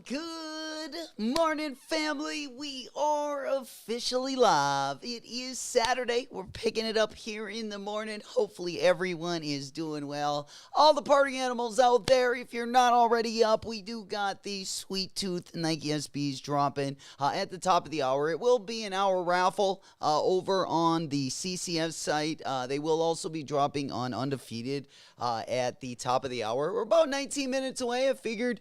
Good morning, family. We are officially live. It is Saturday. We're picking it up here in the morning. Hopefully, everyone is doing well. All the party animals out there, if you're not already up, we do got the Sweet Tooth Nike SBs dropping at the top of the hour. It will be an hour raffle over on the CCS site. They will also be dropping on Undefeated at the top of the hour. We're about 19 minutes away. I figured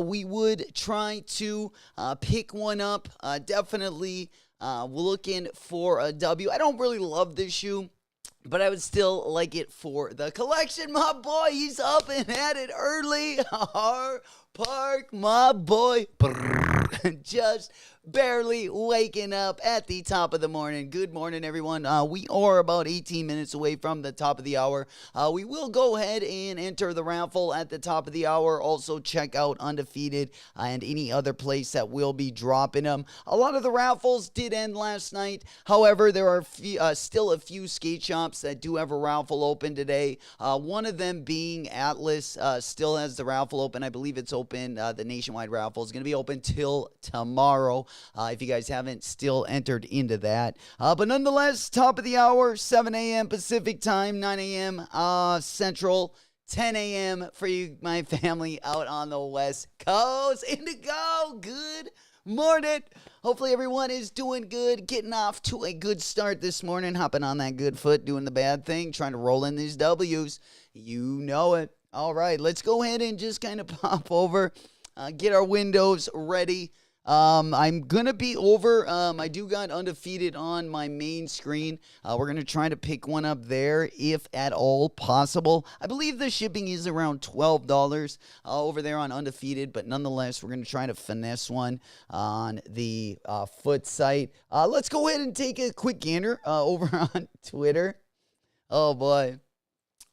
we would try to pick one up. Definitely looking for a W. I don't really love this shoe, but I would still like it for the collection. My boy, he's up and at it early. Park, my boy. Just barely waking up at the top of the morning. Good morning, everyone. We are about 18 minutes away from the top of the hour. We will go ahead and enter the raffle at the top of the hour. Also, check out Undefeated and any other place that will be dropping them. A lot of the raffles did end last night. However, there are still a few skate shops that do have a raffle open today. One of them being Atlas still has the raffle open. I believe it's open. The nationwide raffle is going to be open till tomorrow. If you guys haven't still entered into that. But nonetheless, top of the hour, 7 a.m. Pacific time, 9 a.m. Central, 10 a.m. for you, my family, out on the West Coast. Indigo, good morning. Hopefully everyone is doing good, getting off to a good start this morning, hopping on that good foot, doing the bad thing, trying to roll in these W's. You know it. All right, let's go ahead and just kind of pop over, get our windows ready. I'm going to be over. I do got Undefeated on my main screen. We're going to try to pick one up there if at all possible. I believe the shipping is around $12 over there on Undefeated, but nonetheless, we're going to try to finesse one on the foot site. Let's go ahead and take a quick gander over on Twitter. Oh, boy.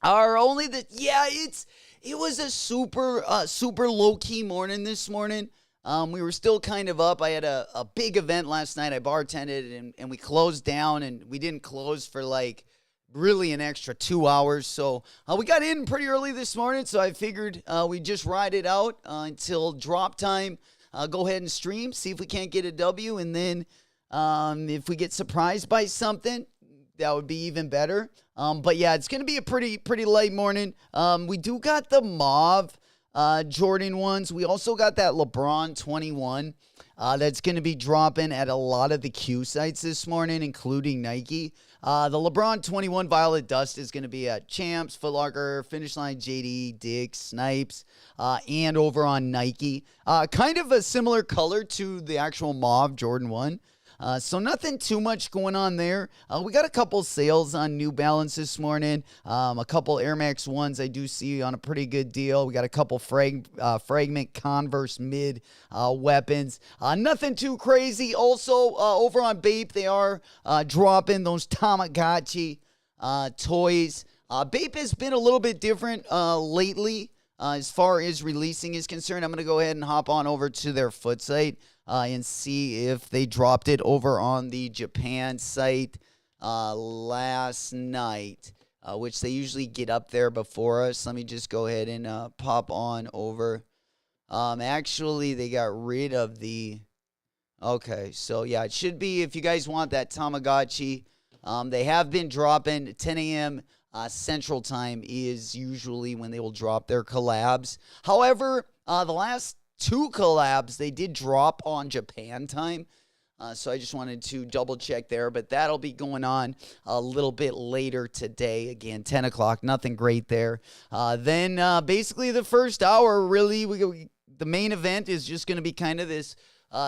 It was a super low-key morning this morning. We were still kind of up. I had a big event last night. I bartended and we closed down, and we didn't close for like really an extra 2 hours. So we got in pretty early this morning, so I figured we'd just ride it out until drop time. Go ahead and stream, see if we can't get a W, and then if we get surprised by something, that would be even better. But yeah, it's going to be a pretty late morning. We do got the mauve Jordan ones. We also got that LeBron 21 that's going to be dropping at a lot of the Q sites this morning, including Nike. The LeBron 21 Violet Dust is going to be at Champs, Foot Locker, Finish Line, JD, Dick's, Snipes, and over on Nike. Kind of a similar color to the actual mauve Jordan 1. So nothing too much going on there. We got a couple sales on New Balance this morning. A couple Air Max 1s I do see on a pretty good deal. We got a couple Fragment Converse mid weapons. Nothing too crazy. Also, over on Bape, they are dropping those Tamagotchi toys. Bape has been a little bit different lately. As far as releasing is concerned, I'm going to go ahead and hop on over to their foot site and see if they dropped it over on the Japan site last night, which they usually get up there before us. Let me just go ahead and pop on over. Actually, they got rid of the... Okay, so yeah, it should be, if you guys want that Tamagotchi, they have been dropping 10 a.m. Central Time is usually when they will drop their collabs. However, the last 2 collabs, they did drop on Japan time. So I just wanted to double check there, but that'll be going on a little bit later today. Again, 10 o'clock, nothing great there. Then basically the first hour, really, the main event is just going to be kind of this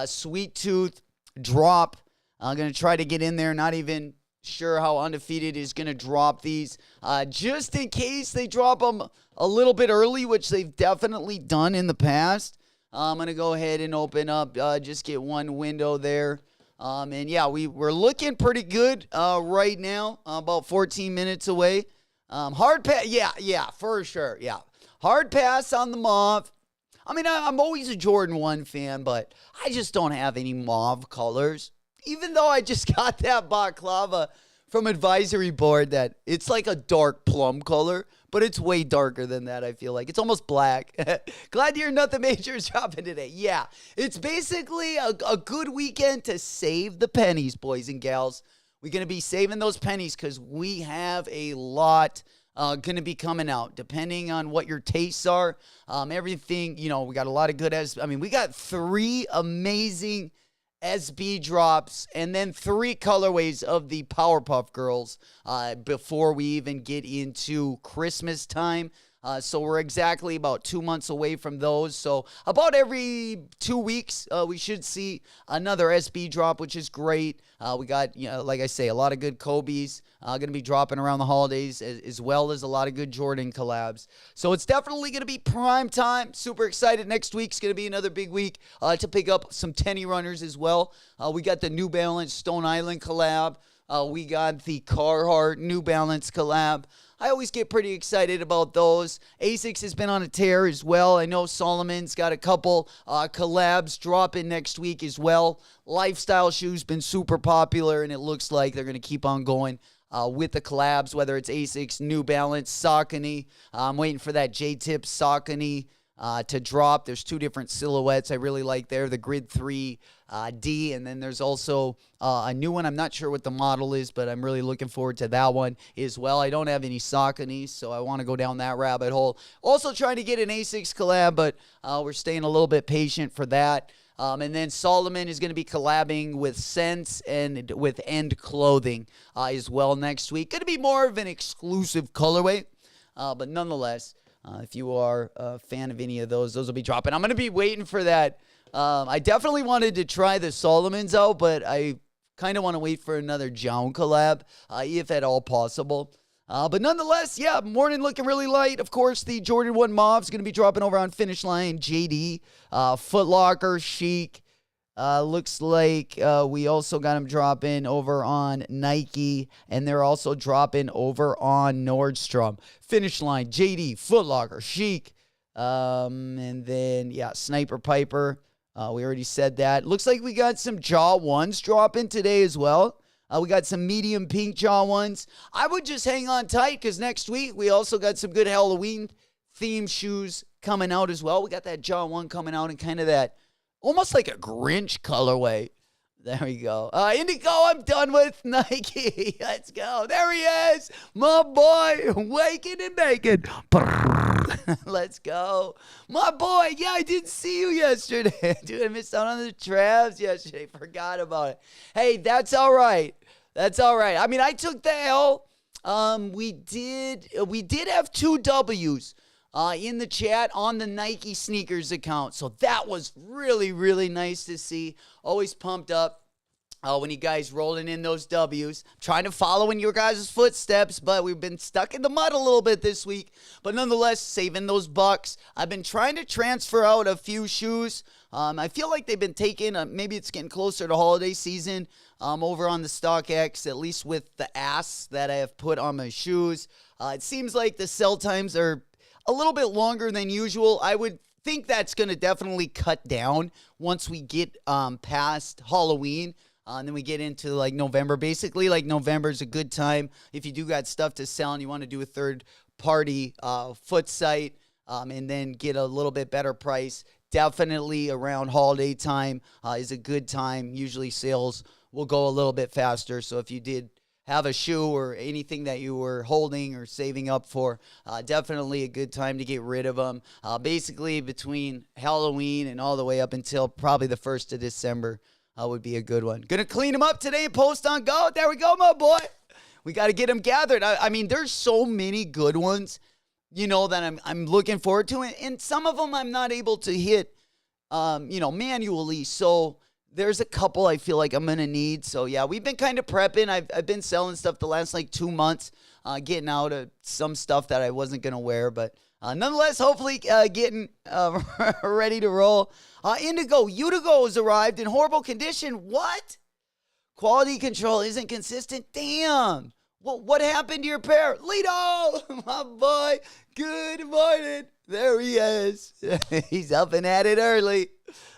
Sweet Tooth drop. I'm going to try to get in there, not even sure how Undefeated is going to drop these. Just in case they drop them a little bit early, which they've definitely done in the past. I'm going to go ahead and open up, just get one window there. And yeah, we're looking pretty good right now, about 14 minutes away. Hard pass, yeah, for sure, yeah. Hard pass on the mauve. I mean, I'm always a Jordan 1 fan, but I just don't have any mauve colors. Even though I just got that baklava from advisory board that it's like a dark plum color, but it's way darker than that, I feel like. It's almost black. Glad to hear nothing major is dropping today. Yeah, it's basically a good weekend to save the pennies, boys and gals. We're going to be saving those pennies because we have a lot going to be coming out, depending on what your tastes are. Everything, we got a lot of good we got 3 amazing SB drops and then 3 colorways of the Powerpuff Girls before we even get into Christmas time. So we're exactly about 2 months away from those. So about every 2 weeks, we should see another SB drop, which is great. We got, like I say, a lot of good Kobe's going to be dropping around the holidays, as well as a lot of good Jordan collabs. So it's definitely going to be prime time. Super excited. Next week's going to be another big week to pick up some tenny runners as well. We got the New Balance Stone Island collab. We got the Carhartt New Balance collab. I always get pretty excited about those. ASICS has been on a tear as well. I know Solomon's got a couple collabs dropping next week as well. Lifestyle shoes been super popular, and it looks like they're going to keep on going with the collabs, whether it's ASICS, New Balance, Saucony. I'm waiting for that J-Tip Saucony to drop. There's 2 different silhouettes I really like there, the Grid 3 D, and then there's also a new one. I'm not sure what the model is, but I'm really looking forward to that one as well. I don't have any Sauconys, so I want to go down that rabbit hole. Also trying to get an ASICS collab, but we're staying a little bit patient for that. And then Solomon is going to be collabing with Sense and with End Clothing as well next week. Going to be more of an exclusive colorway, but nonetheless, if you are a fan of any of those will be dropping. I'm going to be waiting for that. I definitely wanted to try the Solomons out, but I kind of want to wait for another Jown collab, if at all possible. But nonetheless, yeah, morning looking really light. Of course, the Jordan 1 Mauve is going to be dropping over on Finish Line, JD, Foot Locker, Chic. Looks like we also got them dropping over on Nike, and they're also dropping over on Nordstrom. Finish Line, JD, Foot Locker, Chic, and then, yeah, Sniper Piper. We already said that. Looks like we got some Jaw 1s dropping today as well. We got some medium pink Jaw 1s. I would just hang on tight because next week we also got some good Halloween themed shoes coming out as well. We got that Jaw 1 coming out in kind of that almost like a Grinch colorway. There we go. Indigo, I'm done with Nike. Let's go. There he is. My boy, waking and baking. Let's go. My boy. Yeah, I didn't see you yesterday. Dude, I missed out on the Travs yesterday. Forgot about it. Hey, that's all right. That's all right. I mean, I took the L. We did have 2 W's in the chat on the Nike sneakers account. So that was really, really nice to see. Always pumped up when you guys rolling in those W's. Trying to follow in your guys' footsteps, but we've been stuck in the mud a little bit this week. But nonetheless, saving those bucks. I've been trying to transfer out a few shoes. I feel like they've been taken, maybe it's getting closer to holiday season over on the StockX, at least with the ass that I have put on my shoes. It seems like the sell times are a little bit longer than usual. I would think that's going to definitely cut down once we get past Halloween. And then we get into like November. Basically, like November is a good time if you do got stuff to sell and you want to do a third-party foot site and then get a little bit better price. Definitely around holiday time is a good time. Usually sales will go a little bit faster. So if you did have a shoe or anything that you were holding or saving up for, definitely a good time to get rid of them. Basically, between Halloween and all the way up until probably the 1st of December would be a good one. Gonna clean them up today and post on Go. There we go, my boy. We got to get them gathered. I mean, there's so many good ones, that I'm looking forward to. And some of them I'm not able to hit, manually. So there's a couple I feel like I'm going to need. So, yeah, we've been kind of prepping. I've been selling stuff the last, 2 months, getting out of some stuff that I wasn't going to wear. But nonetheless, hopefully getting ready to roll. Indigo, Utigo has arrived in horrible condition. What? Quality control isn't consistent. Damn. What happened to your pair? Lido, my boy. Good morning. There he is. He's up and at it early.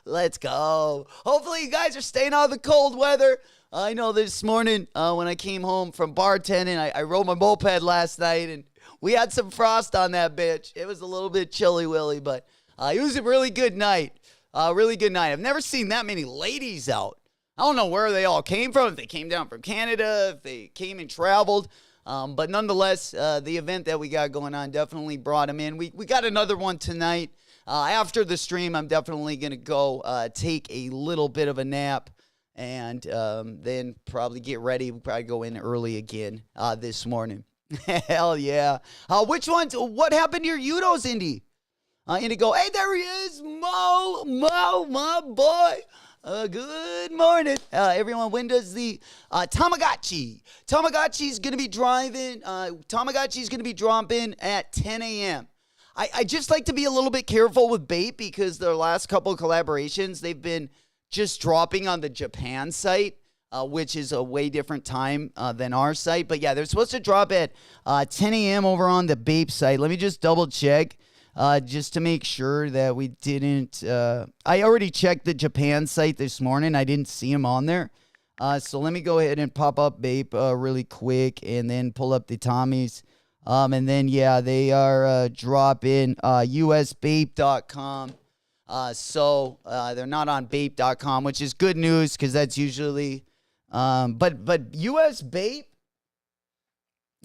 Let's go. Hopefully you guys are staying out of the cold weather. I know this morning when I came home from bartending, I rode my moped last night, and we had some frost on that bitch. It was a little bit chilly willy, but it was a really good night. Really good night. I've never seen that many ladies out. I don't know where they all came from, if they came down from Canada, if they came and traveled. But nonetheless, the event that we got going on definitely brought them in. We got another one tonight. After the stream, I'm definitely going to go take a little bit of a nap and then probably get ready. We'll probably go in early again this morning. Hell yeah. Which ones? What happened to your Udos, Indy? Indigo. Hey, there he is. Mo, my boy. Good morning, everyone. When does the Tamagotchi? Tamagotchi's going to be driving. Tamagotchi's going to be dropping at 10 a.m. I just like to be a little bit careful with bait because their last couple of collaborations, they've been just dropping on the Japan site, which is a way different time than our site. But yeah, they're supposed to drop at 10 a.m. over on the Bape site. Let me just double check. Just to make sure that we didn't, I already checked the Japan site this morning. I didn't see them on there. So let me go ahead and pop up Bape really quick and then pull up the Tommies. And then, yeah, they are dropping usbape.com. So they're not on bape.com, which is good news because that's usually, but US Bape.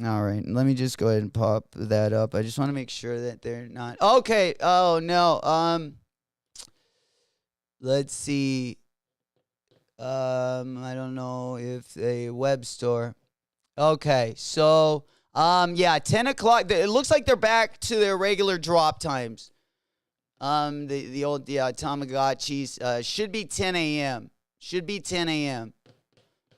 All right, let me just go ahead and pop that up. I just want to make sure that they're not. Okay. Oh no. Let's see. I don't know if a web store. Okay, so yeah, 10 o'clock. It looks like they're back to their regular drop times. The old Tamagotchis should be 10 a.m. Should be 10 a.m.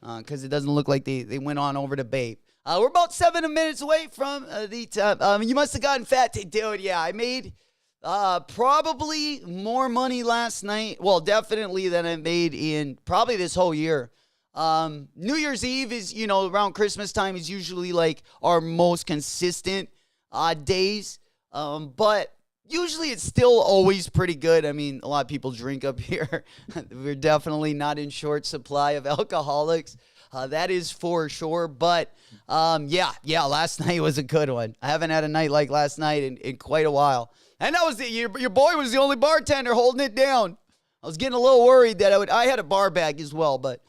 Because it doesn't look like they went on over to Bape. We're about 7 minutes away from the time. You must have gotten fat, dude. Yeah, I made probably more money last night. Well, definitely than I made in probably this whole year. New Year's Eve is, around Christmas time is usually like our most consistent days. But usually it's still always pretty good. I mean, a lot of people drink up here. We're definitely not in short supply of alcoholics. That is for sure. But, yeah, last night was a good one. I haven't had a night like last night in quite a while. And that was your boy was the only bartender holding it down. I was getting a little worried that I had a bar bag as well, but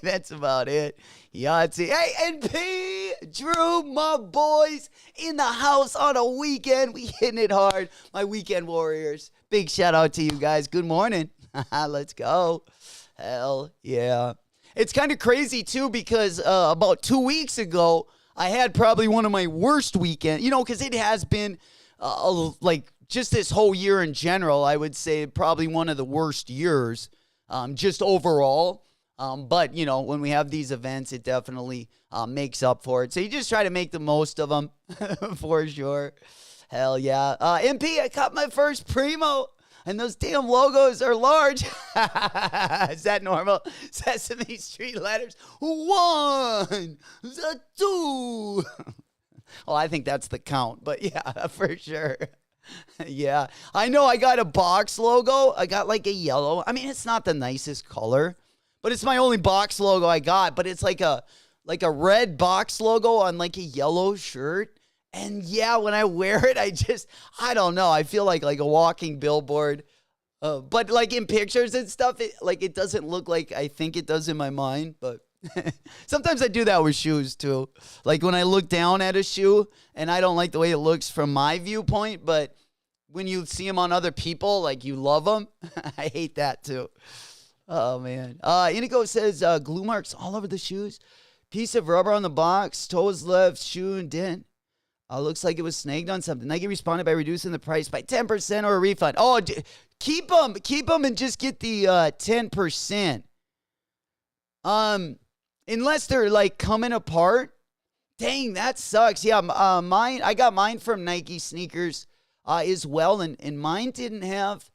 that's about it. Yahtzee. Hey, NP, Drew, my boys in the house on a weekend. We hitting it hard. My weekend warriors. Big shout out to you guys. Good morning. Let's go. Hell yeah. It's kind of crazy, too, because about 2 weeks ago, I had probably one of my worst weekends, because it has been, just this whole year in general, I would say probably one of the worst years, just overall. But, when we have these events, it definitely makes up for it. So you just try to make the most of them, for sure. Hell yeah. MP, I caught my first Primo. And those damn logos are large. Is that normal? Sesame Street letters. 1, 2. Well, I think that's the count. But yeah, for sure. Yeah. I know I got a box logo. I got like a yellow. I mean, it's not the nicest color. But it's my only box logo I got. But it's like a red box logo on like a yellow shirt. And yeah, when I wear it, I don't know. I feel like a walking billboard. But like in pictures and stuff, it doesn't look like I think it does in my mind. But sometimes I do that with shoes too. Like when I look down at a shoe and I don't like the way it looks from my viewpoint. But when you see them on other people, like you love them. I hate that too. Oh, man. Indigo says glue marks all over the shoes. Piece of rubber on the box. Toes left, shoe and dent. Looks like it was snagged on something. Nike responded by reducing the price by 10% or a refund. Oh, keep them and just get the 10%. Unless they're like coming apart. Dang, that sucks. Yeah, I got mine from Nike sneakers as well, and mine didn't have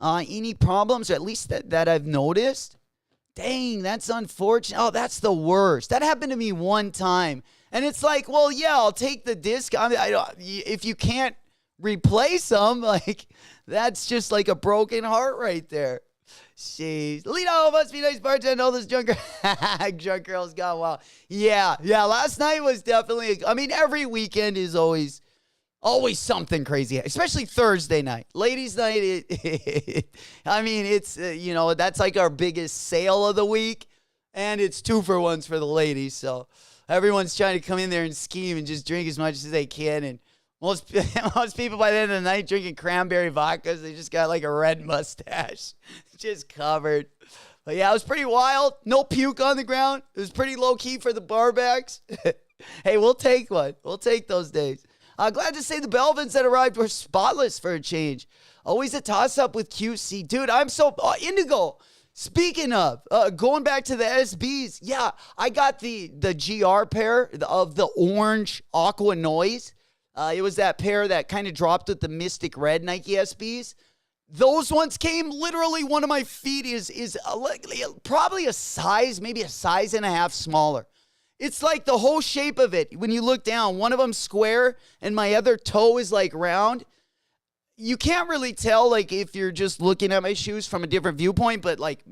any problems, or at least that I've noticed. Dang, that's unfortunate. Oh, that's the worst. That happened to me one time. And it's like, well, yeah, I'll take the discount. If you can't replace them, like, that's just like a broken heart right there. Jeez. Lito, must be nice bartender. All those drunk girls got wild. Yeah. Last night was definitely, I mean, every weekend is always something crazy, especially Thursday night. Ladies' night, I mean, it's, that's like our biggest sale of the week. And it's 2-for-1s for the ladies. So everyone's trying to come in there and scheme and just drink as much as they can. And most people by the end of the night drinking cranberry vodkas, they just got like a red mustache, just covered. But yeah, it was pretty wild. No puke on the ground. It was pretty low key for the barbacks. Hey, we'll take one. We'll take those days. Glad to say the Belvins that arrived were spotless for a change. Always a toss-up with QC. Dude, I'm so... Indigo, speaking of, going back to the SBs, yeah, I got the GR pair of the orange Aqua Noise. It was that pair that kind of dropped with the Mystic Red Nike SBs. Those ones came literally, one of my feet is probably a size, maybe a size and a half smaller. It's like the whole shape of it. When you look down, one of them's square and my other toe is like round. You can't really tell like if you're just looking at my shoes from a different viewpoint, but like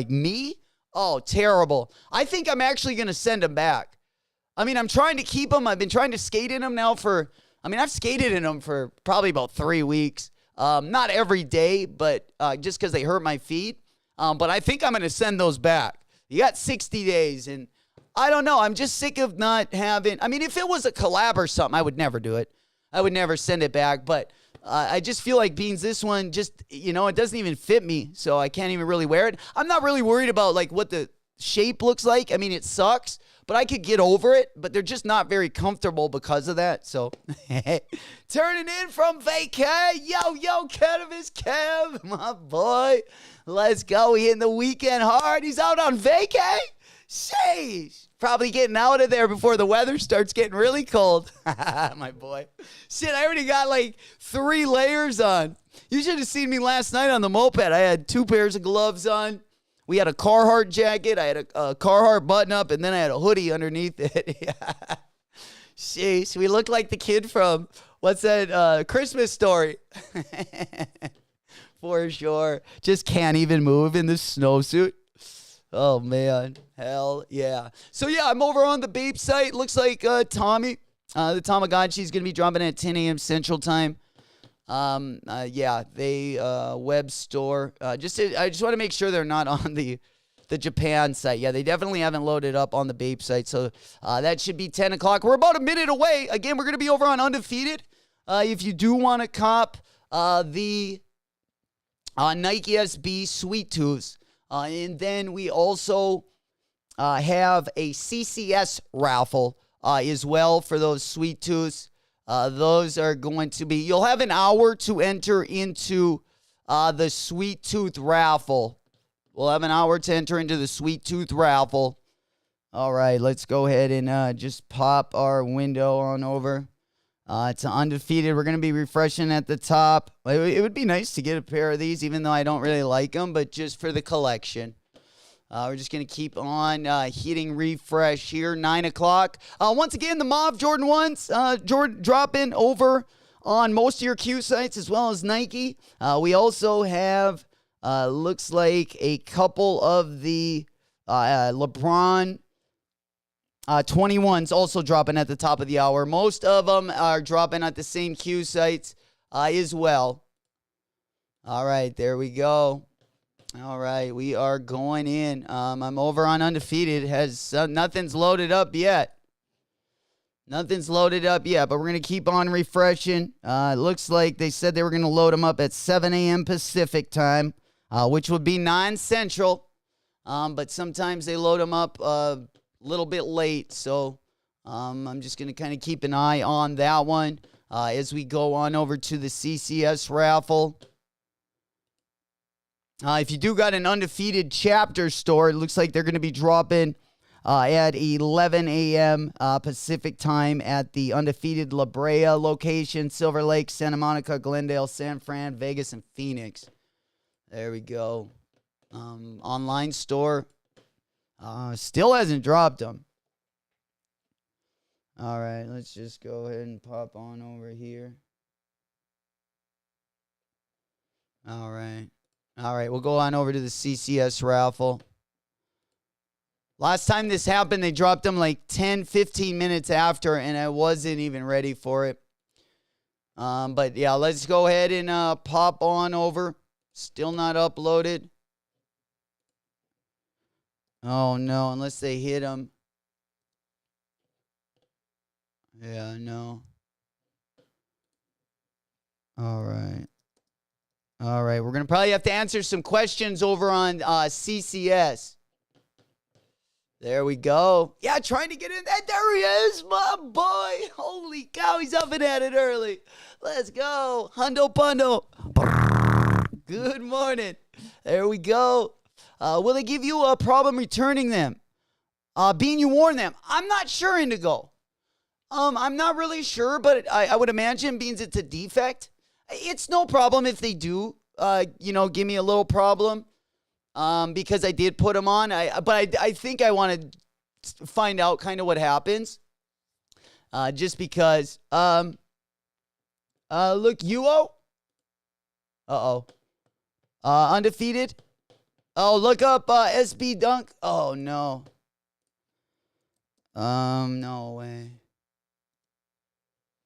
me, oh, terrible. I think I'm actually going to send them back. I mean, I'm trying to keep them. I've been trying to skate in them now I've skated in them for probably about 3 weeks. Not every day, but just because they hurt my feet. But I think I'm going to send those back. You got 60 days, and I don't know. I'm just sick of not having... I mean, if it was a collab or something, I would never do it. I would never send it back, but I just feel like Beans, this one just, it doesn't even fit me, so I can't even really wear it. I'm not really worried about, like, what the shape looks like. I mean, it sucks, but I could get over it, but they're just not very comfortable because of that, so. Turning in from vacay. Yo, Cannabis Kev, my boy. Let's go. We hitting the weekend hard. He's out on vacay. Sheesh. Probably getting out of there before the weather starts getting really cold. My boy. Shit, I already got like 3 layers on. You should have seen me last night on the moped. I had 2 pairs of gloves on. We had a Carhartt jacket. I had a Carhartt button-up, and then I had a hoodie underneath it. Sheesh, we look like the kid from, what's that, Christmas Story. For sure. Just can't even move in this snowsuit. Oh, man. Hell yeah. So, yeah, I'm over on the Bape site. Looks like Tommy, the Tamagotchi's going to be dropping at 10 a.m. Central Time. Yeah, they web store. I just want to make sure they're not on the Japan site. Yeah, they definitely haven't loaded up on the Bape site. So, that should be 10 o'clock. We're about a minute away. Again, we're going to be over on Undefeated. If you do want to cop the Nike SB Sweet Tooths. And then we also have a CCS Raffle as well for those Sweet Tooths. Those are going to be, you'll have an hour to enter into the Sweet Tooth Raffle. We'll have an hour to enter into the Sweet Tooth Raffle. All right, let's go ahead and just pop our window on over. It's Undefeated. We're going to be refreshing at the top. It would be nice to get a pair of these, even though I don't really like them, but just for the collection. We're just going to keep on hitting refresh here, 9 o'clock. Once again, the Mauve Jordan 1s dropping over on most of your Q sites as well as Nike. We also have, looks like, a couple of the LeBron 21's also dropping at the top of the hour. Most of them are dropping at the same Q sites as well. All right, there we go. All right, we are going in. I'm over on Undefeated. Nothing's loaded up yet. Nothing's loaded up yet, but we're going to keep on refreshing. It looks like they said they were going to load them up at 7 a.m. Pacific time, which would be 9 Central. But sometimes they load them up little bit late, so I'm just going to kind of keep an eye on that one as we go on over to the CCS Raffle. If you do got an Undefeated chapter store, it looks like they're going to be dropping at 11 a.m. Pacific time at the Undefeated La Brea location, Silver Lake, Santa Monica, Glendale, San Fran, Vegas, and Phoenix. There we go. Online store. Still hasn't dropped them. All right, let's just go ahead and pop on over here. All right. All right, we'll go on over to the CCS Raffle. Last time this happened, they dropped them like 10, 15 minutes after, and I wasn't even ready for it. But yeah, let's go ahead and pop on over. Still not uploaded. Oh no, unless they hit them. Yeah, no. All right. All right, we're going to probably have to answer some questions over on CCS. There we go. Yeah, trying to get in. There he is, my boy. Holy cow, he's up and at it early. Let's go. Hundo Pundo. Good morning. There we go. Will they give you a problem returning them? Being you warn them. I'm not sure, Indigo. I'm not really sure, but I would imagine being it's a defect, it's no problem if they do, give me a little problem, because I did put them on. But I think I want to find out kind of what happens, just because. Look, UO. Undefeated. Oh, look up SB Dunk. Oh no. No way.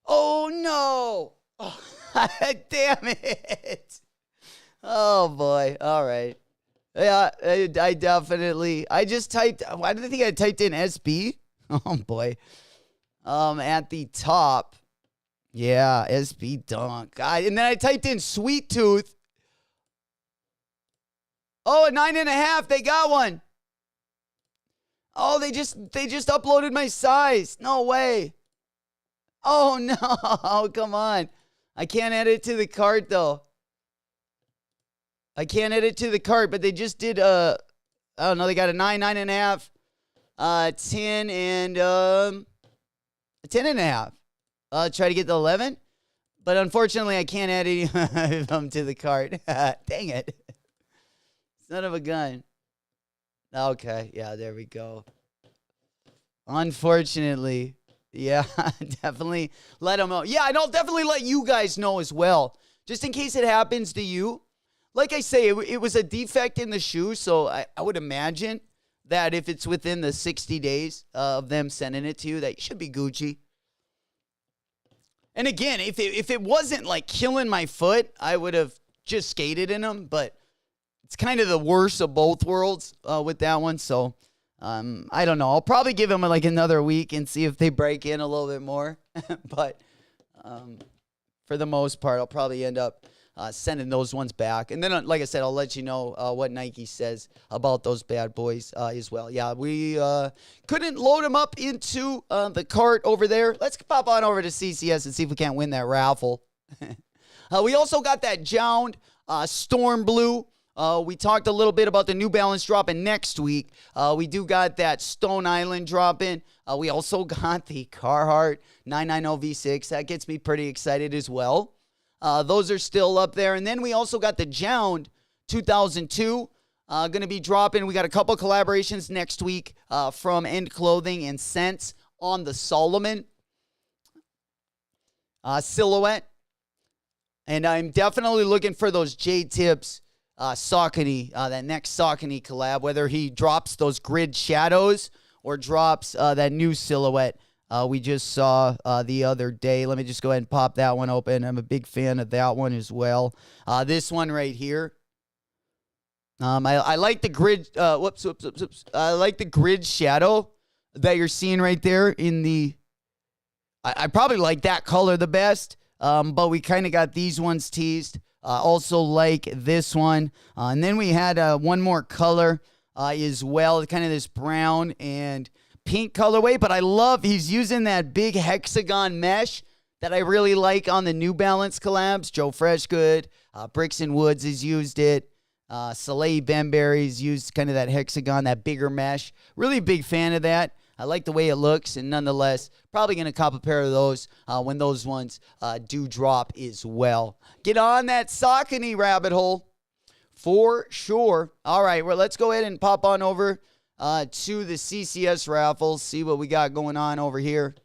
Oh no. Oh, damn it. Oh boy. All right. Yeah, I definitely. I just typed. Why did I think I typed in SB? Oh boy. At the top. Yeah, SB Dunk. And then I typed in Sweet Tooth. Oh, a 9.5. They got one. Oh, they just uploaded my size. No way. Oh no. Come on. I can't add it to the cart though. I can't add it to the cart, but they just did I don't know, they got a 9.5, 10 and 10.5. Try to get the 11. But unfortunately I can't add any of them to the cart. Dang it. Son of a gun. Okay, yeah, there we go. Unfortunately, yeah, definitely let them know. Yeah, and I'll definitely let you guys know as well, just in case it happens to you. Like I say, it was a defect in the shoe, so I would imagine that if it's within the 60 days of them sending it to you, that you should be Gucci. And again, if it wasn't like killing my foot, I would have just skated in them, but it's kind of the worst of both worlds with that one. So I don't know. I'll probably give them like another week and see if they break in a little bit more. But for the most part, I'll probably end up sending those ones back. And then, like I said, I'll let you know what Nike says about those bad boys as well. Yeah, we couldn't load them up into the cart over there. Let's pop on over to CCS and see if we can't win that raffle. We also got that Jound Storm Blue. We talked a little bit about the New Balance dropping next week. We do got that Stone Island dropping. We also got the Carhartt 990 V6. That gets me pretty excited as well. Those are still up there. And then we also got the Jound 2002 going to be dropping. We got a couple collaborations next week from End Clothing and Sense on the Solomon silhouette. And I'm definitely looking for those J-Tips Saucony, that next Saucony collab, whether he drops those grid shadows or drops that new silhouette we just saw the other day. Let me just go ahead and pop that one open. I'm a big fan of that one as well. This one right here. I like the grid. Whoops. I like the grid shadow that you're seeing right there in the. I probably like that color the best. But we kind of got these ones teased. Also like this one. And then we had one more color as well. Kind of this brown and pink colorway. But I love he's using that big hexagon mesh that I really like on the New Balance collabs. Joe Freshgood, Bricks and Woods has used it. Soleil Benberry's used kind of that hexagon, that bigger mesh. Really big fan of that. I like the way it looks, and nonetheless, probably going to cop a pair of those when those ones do drop as well. Get on that Saucony rabbit hole for sure. All right, well, let's go ahead and pop on over to the CCS Raffle, see what we got going on over here.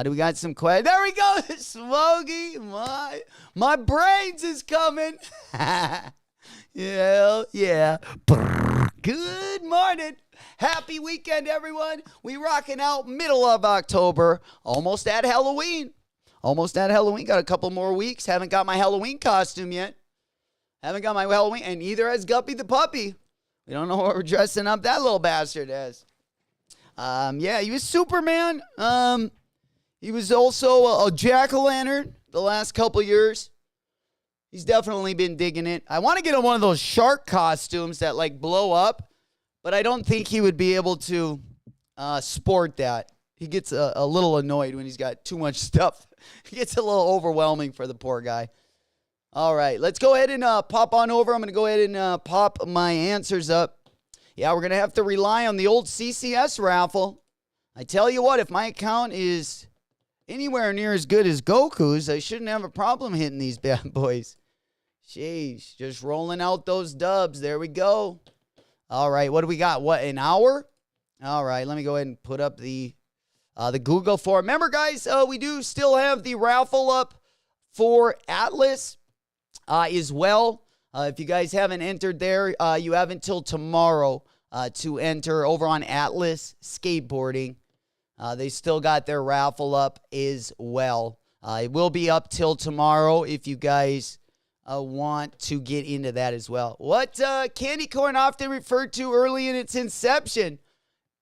Do we got some questions? There we go, Smokey. My brains is coming. Yeah, yeah. Good morning. Happy weekend, everyone. We rocking out middle of October. Almost at Halloween. Almost at Halloween. Got a couple more weeks. Haven't got my Halloween costume yet. Haven't got my Halloween. And neither has Guppy the puppy. We don't know what we're dressing up that little bastard as. Yeah, he was Superman. He was also a jack-o'-lantern the last couple years. He's definitely been digging it. I want to get him one of those shark costumes that like blow up, but I don't think he would be able to sport that. He gets a little annoyed when he's got too much stuff. It gets a little overwhelming for the poor guy. All right, let's go ahead and pop on over. I'm going to go ahead and pop my answers up. Yeah, we're going to have to rely on the old CCS Raffle. I tell you what, if my account is anywhere near as good as Goku's, I shouldn't have a problem hitting these bad boys. Jeez, just rolling out those dubs. There we go. All right, what do we got? What, an hour? All right, let me go ahead and put up the Google form. Remember, guys, we do still have the raffle up for Atlas as well. If you guys haven't entered there, you have until tomorrow to enter over on Atlas Skateboarding. They still got their raffle up as well. It will be up till tomorrow if you guys want to get into that as well. What candy corn often referred to early in its inception?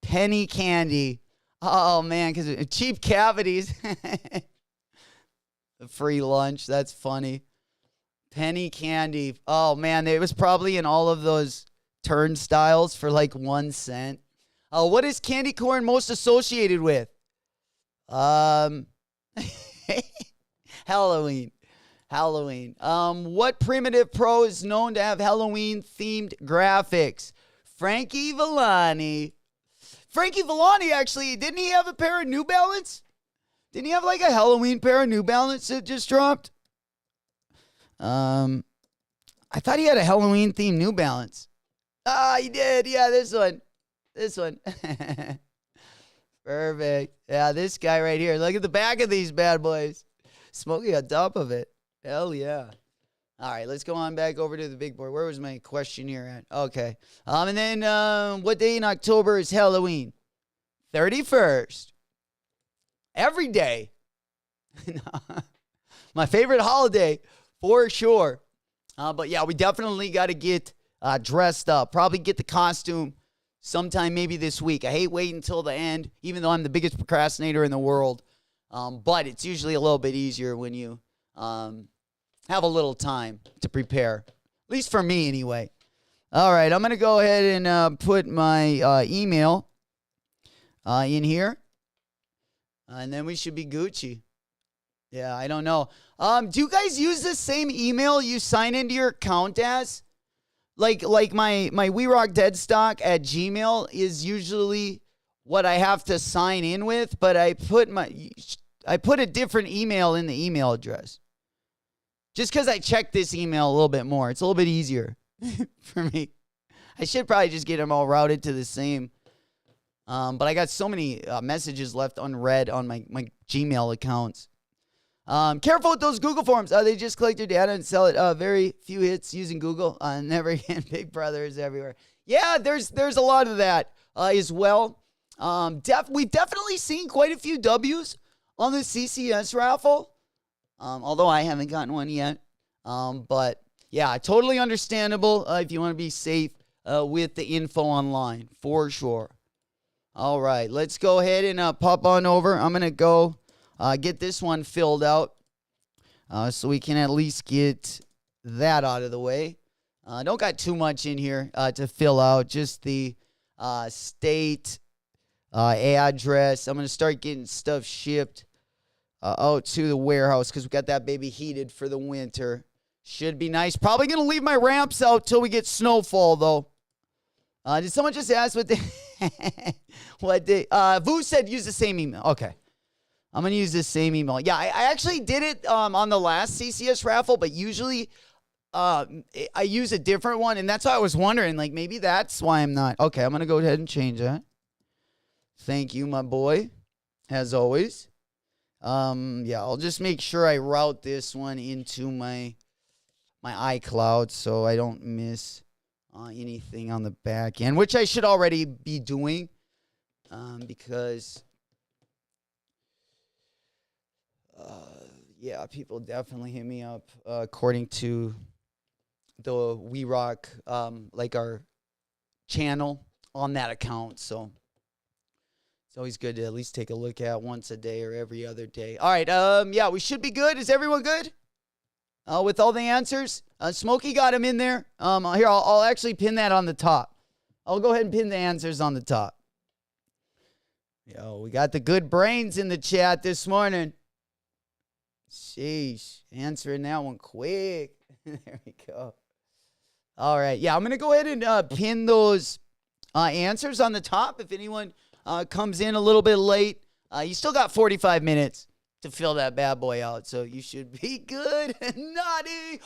Penny candy. Oh, man, because cheap cavities. The free lunch. That's funny. Penny candy. Oh, man, it was probably in all of those turnstiles for like 1 cent. What is candy corn most associated with? Halloween. What primitive pro is known to have Halloween-themed graphics? Frankie Villani. Frankie Villani, actually, didn't he have a pair of New Balance? Didn't he have like a Halloween pair of New Balance that just dropped? I thought he had a Halloween-themed New Balance. He did. Yeah, this one. Perfect. Yeah, this guy right here. Look at the back of these bad boys. Smoky on top of it. Hell yeah. All right, let's go on back over to the big board. Where was my question here at? Okay. And then what day in October is Halloween? 31st. Every day. My favorite holiday, for sure. But yeah, we definitely got to get dressed up. Probably get the costume sometime maybe this week. I hate waiting until the end, even though I'm the biggest procrastinator in the world. But it's usually a little bit easier when you have a little time to prepare. At least for me, anyway. All right, I'm going to go ahead and put my email in here. And then we should be Gucci. Yeah, I don't know. Do you guys use the same email you sign into your account as? Like my WeRock Deadstock at Gmail is usually what I have to sign in with, but I put a different email in the email address. Just because I check this email a little bit more. It's a little bit easier for me. I should probably just get them all routed to the same. But I got so many messages left unread on my Gmail accounts. Careful with those Google forms. They just collect your data and sell it. Very few hits using Google. Never again. Big Brother is everywhere. Yeah, there's a lot of that as well. We've definitely seen quite a few W's on the CCS raffle. Although I haven't gotten one yet. But yeah, totally understandable if you want to be safe with the info online, for sure. All right, let's go ahead and pop on over. I'm going to go get this one filled out so we can at least get that out of the way. Don't got too much in here to fill out, just the state address. I'm going to start getting stuff shipped out to the warehouse because we got that baby heated for the winter. Should be nice. Probably going to leave my ramps out till we get snowfall, though. Did someone just ask what day? What day? Vu said use the same email. Okay. I'm going to use this same email. Yeah, I actually did it on the last CCS raffle, but usually I use a different one, and that's why I was wondering, like, maybe that's why I'm not. Okay, I'm going to go ahead and change that. Thank you, my boy, as always. Yeah, I'll just make sure I route this one into my my iCloud so I don't miss anything on the back end, which I should already be doing because, yeah, people definitely hit me up according to the We Rock, like our channel on that account. So it's always good to at least take a look at once a day or every other day. All right, yeah, we should be good. Is everyone good? With all the answers? Smokey got him in there. Here, I'll actually pin that on the top. I'll go ahead and pin the answers on the top. Yo, we got the good brains in the chat this morning. Sheesh, answering that one quick. There we go. All right, yeah, I'm going to go ahead and pin those answers on the top. If anyone comes in a little bit late, you still got 45 minutes to fill that bad boy out, so you should be good. Naughty.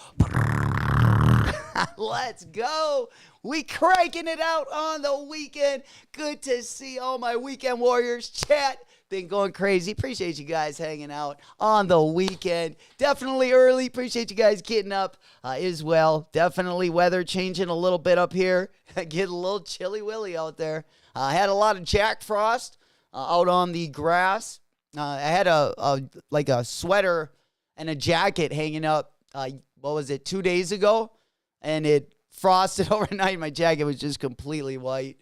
Let's go. We cranking it out on the weekend. Good to see all my weekend warriors. Chat been going crazy. Appreciate you guys hanging out on the weekend. Definitely early. Appreciate you guys getting up as well. Definitely weather changing a little bit up here. Getting a little chilly willy out there. I had a lot of Jack Frost out on the grass. I had a sweater and a jacket hanging up, 2 days ago? And it frosted overnight. My jacket was just completely white.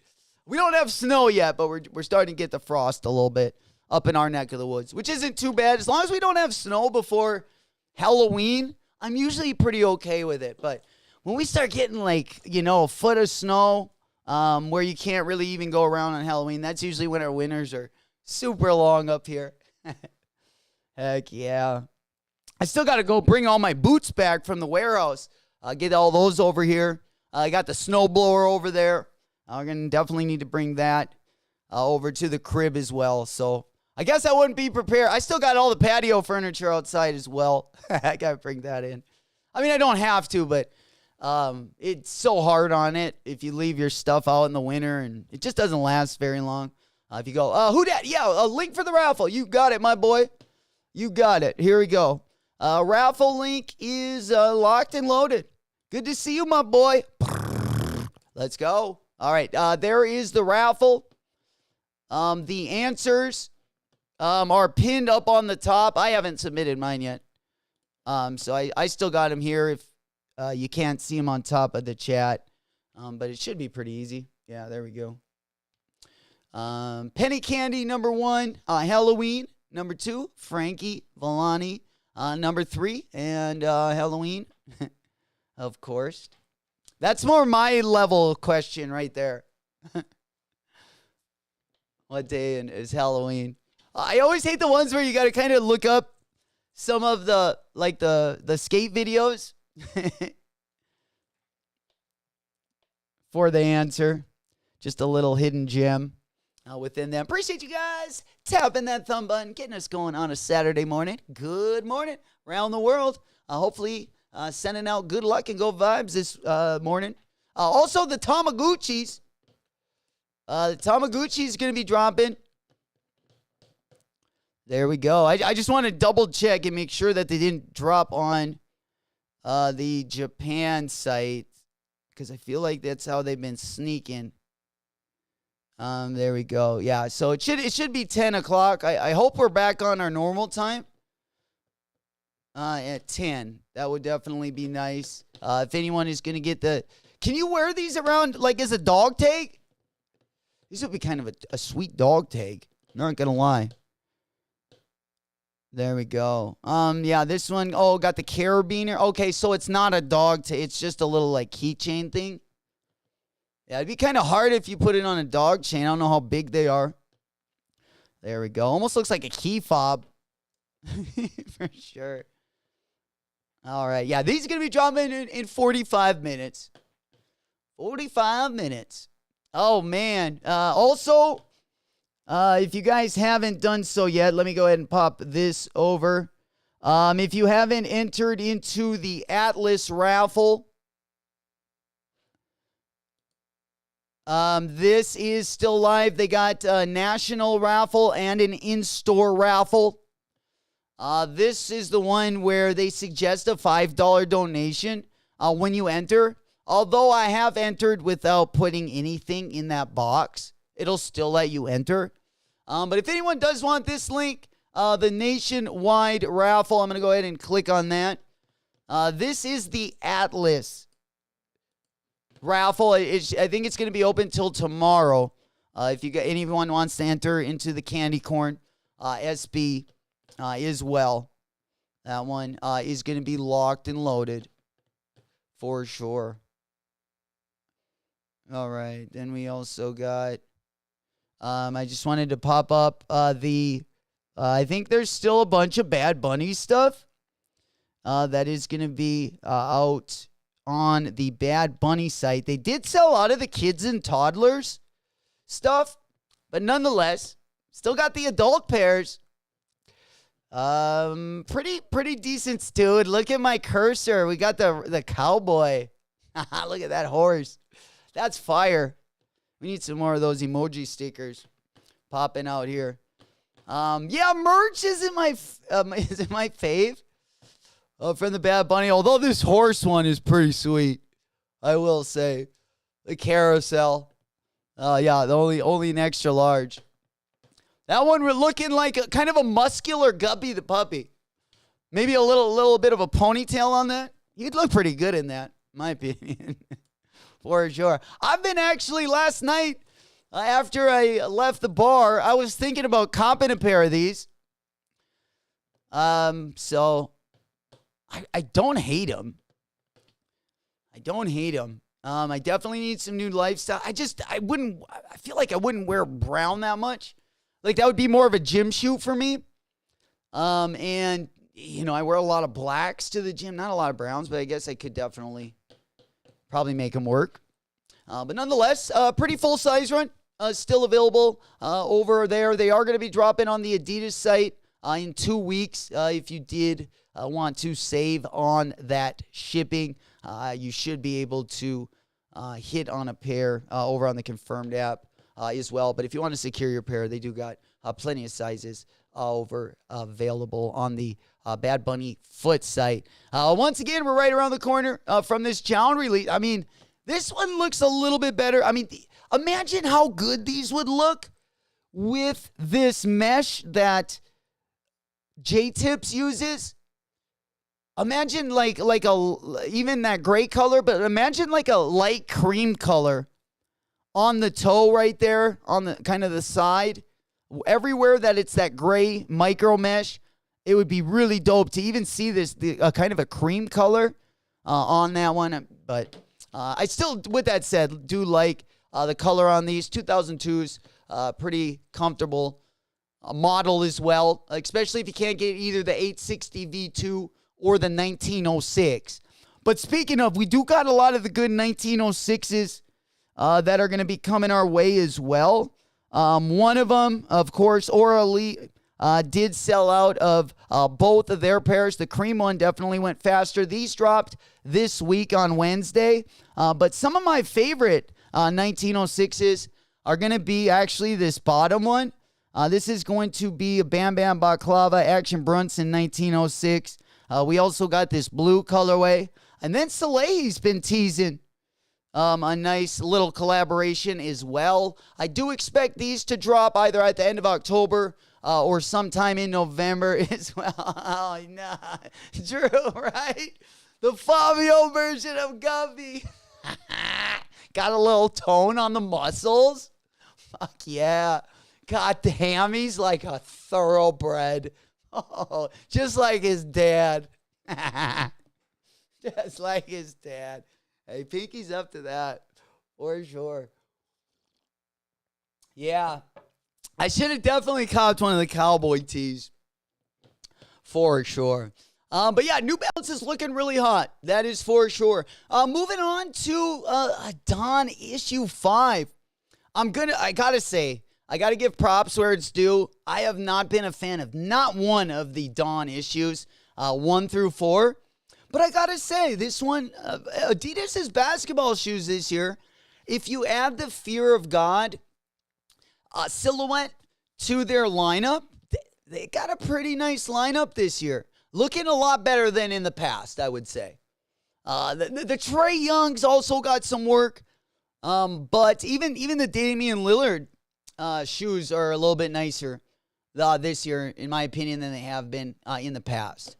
We don't have snow yet, but we're starting to get the frost a little bit up in our neck of the woods, which isn't too bad. As long as we don't have snow before Halloween, I'm usually pretty okay with it. But when we start getting a foot of snow where you can't really even go around on Halloween, that's usually when our winters are super long up here. Heck yeah. I still got to go bring all my boots back from the warehouse. Get all those over here. I got the snowblower over there. I'm going to definitely need to bring that over to the crib as well. So I guess I wouldn't be prepared. I still got all the patio furniture outside as well. I got to bring that in. I mean, I don't have to, but it's so hard on it if you leave your stuff out in the winter, and it just doesn't last very long. If you go, who dat? Yeah, a link for the raffle. You got it, my boy. You got it. Here we go. Raffle link is locked and loaded. Good to see you, my boy. Let's go. All right, there is the raffle. The answers are pinned up on the top. I haven't submitted mine yet. So I still got them here if you can't see them on top of the chat. But it should be pretty easy. Yeah, there we go. Penny Candy, number 1. Halloween, number 2. Frankie Villani, number 3. And Halloween, of course. That's more my level question right there. What day is Halloween? I always hate the ones where you got to kind of look up some of the skate videos for the answer. Just a little hidden gem within them. Appreciate you guys tapping that thumb button, getting us going on a Saturday morning. Good morning around the world. Hopefully sending out good luck and go vibes this morning. Also, the Tamagotchis. The Tamagotchi is going to be dropping. There we go. I just want to double check and make sure that they didn't drop on the Japan site, because I feel like that's how they've been sneaking. There we go. Yeah, so it should be 10 o'clock. I hope we're back on our normal time at 10. That would definitely be nice. If anyone is going to get the... Can you wear these around like as a dog tag? These would be kind of a sweet dog tag. Not going to lie. There we go. Yeah, this one, got the carabiner. Okay, so it's not a dog tag. It's just a little like keychain thing. Yeah, it'd be kind of hard if you put it on a dog chain. I don't know how big they are. There we go. Almost looks like a key fob. For sure. All right. Yeah, these are going to be dropping in 45 minutes. 45 minutes. Oh, man. Also, if you guys haven't done so yet, let me go ahead and pop this over. If you haven't entered into the Atlas raffle, this is still live. They got a national raffle and an in-store raffle. This is the one where they suggest a $5 donation when you enter. Although I have entered without putting anything in that box, it'll still let you enter. But if anyone does want this link, the nationwide raffle, I'm going to go ahead and click on that. This is the Atlas raffle. I think it's going to be open till tomorrow. If anyone wants to enter into the candy corn SB as well, that one is going to be locked and loaded for sure. All right, then we also got. I just wanted to pop up I think there's still a bunch of Bad Bunny stuff that is going to be out on the Bad Bunny site. They did sell out of the kids and toddlers stuff, but nonetheless, still got the adult pairs. Pretty decent, dude. Look at my cursor. We got the cowboy. Look at that horse. That's fire. We need some more of those emoji stickers popping out here. Yeah, merch isn't my fave from the Bad Bunny. Although this horse one is pretty sweet, I will say. The carousel. Yeah, the only an extra large. That one we're looking like kind of a muscular Guppy the puppy. Maybe a little bit of a ponytail on that. He'd look pretty good in that, in my opinion. For sure. I've been actually last night, after I left the bar, I was thinking about copping a pair of these. So I don't hate them. I definitely need some new lifestyle. I feel like I wouldn't wear brown that much. Like that would be more of a gym shoot for me. And I wear a lot of blacks to the gym, not a lot of browns, but I guess I could definitely probably make them work. But nonetheless, pretty full-size run. Still available over there. They are going to be dropping on the Adidas site in 2 weeks. If you did want to save on that shipping, you should be able to hit on a pair over on the Confirmed app as well. But if you want to secure your pair, they do got plenty of sizes available on the Bad Bunny foot site. Once again, we're right around the corner from this Jown release. I mean, this one looks a little bit better. I mean, imagine how good these would look with this mesh that J-Tips uses. Imagine like even that gray color, but imagine like a light cream color on the toe right there, on the kind of the side. Everywhere that it's that gray micro mesh, it would be really dope to even see this kind of a cream color on that one. But I still, with that said, do like the color on these 2002s. Pretty comfortable model as well, especially if you can't get either the 860 V2 or the 1906. But speaking of, we do got a lot of the good 1906s that are going to be coming our way as well. One of them, of course, Aura Elite did sell out of both of their pairs. The cream one definitely went faster. These dropped this week on Wednesday. But some of my favorite 1906s are going to be actually this bottom one. This is going to be a Bam Bam Baklava Action Brunson 1906. We also got this blue colorway. And then Salehi's been teasing a nice little collaboration as well. I do expect these to drop either at the end of October or sometime in November as well. Oh, nah. Drew, right? The Fabio version of Guppy. Got a little tone on the muscles. Fuck yeah. Got the hammies like a thoroughbred. Oh, just like his dad. Just like his dad. Hey, Pinky's up to that, for sure. Yeah. I should have definitely copped one of the cowboy tees, for sure. But yeah, New Balance is looking really hot. That is for sure. Moving on to Dawn issue 5. I gotta say, I gotta give props where it's due. I have not been a fan of not one of the Dawn issues, 1 through 4. But I gotta say, this one, Adidas' basketball shoes this year, if you add the Fear of God silhouette to their lineup, they got a pretty nice lineup this year. Looking a lot better than in the past, I would say. The Trae Young's also got some work. But even the Damian Lillard shoes are a little bit nicer this year, in my opinion, than they have been in the past.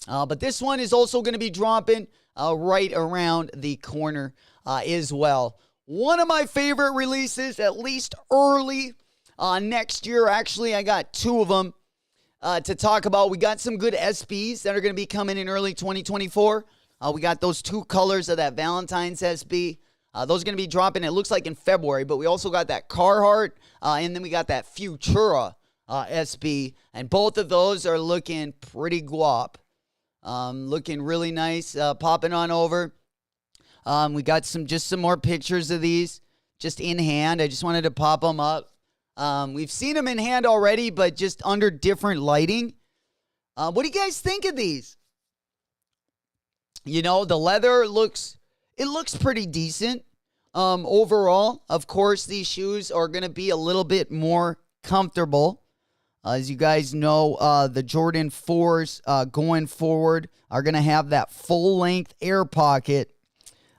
But this one is also going to be dropping right around the corner as well. One of my favorite releases, at least early next year. Actually, I got two of them to talk about. We got some good SBs that are going to be coming in early 2024. We got those two colors of that Valentine's SB. Those are going to be dropping, it looks like, in February. But we also got that Carhartt, and then we got that Futura SB. And both of those are looking pretty guap. Looking really nice. Popping on over. We got some more pictures of these just in hand. I just wanted to pop them up. We've seen them in hand already, but just under different lighting. What do you guys think of these? You know, the leather looks pretty decent. Overall, of course, these shoes are going to be a little bit more comfortable. As you guys know, the Jordan 4s going forward are going to have that full-length air pocket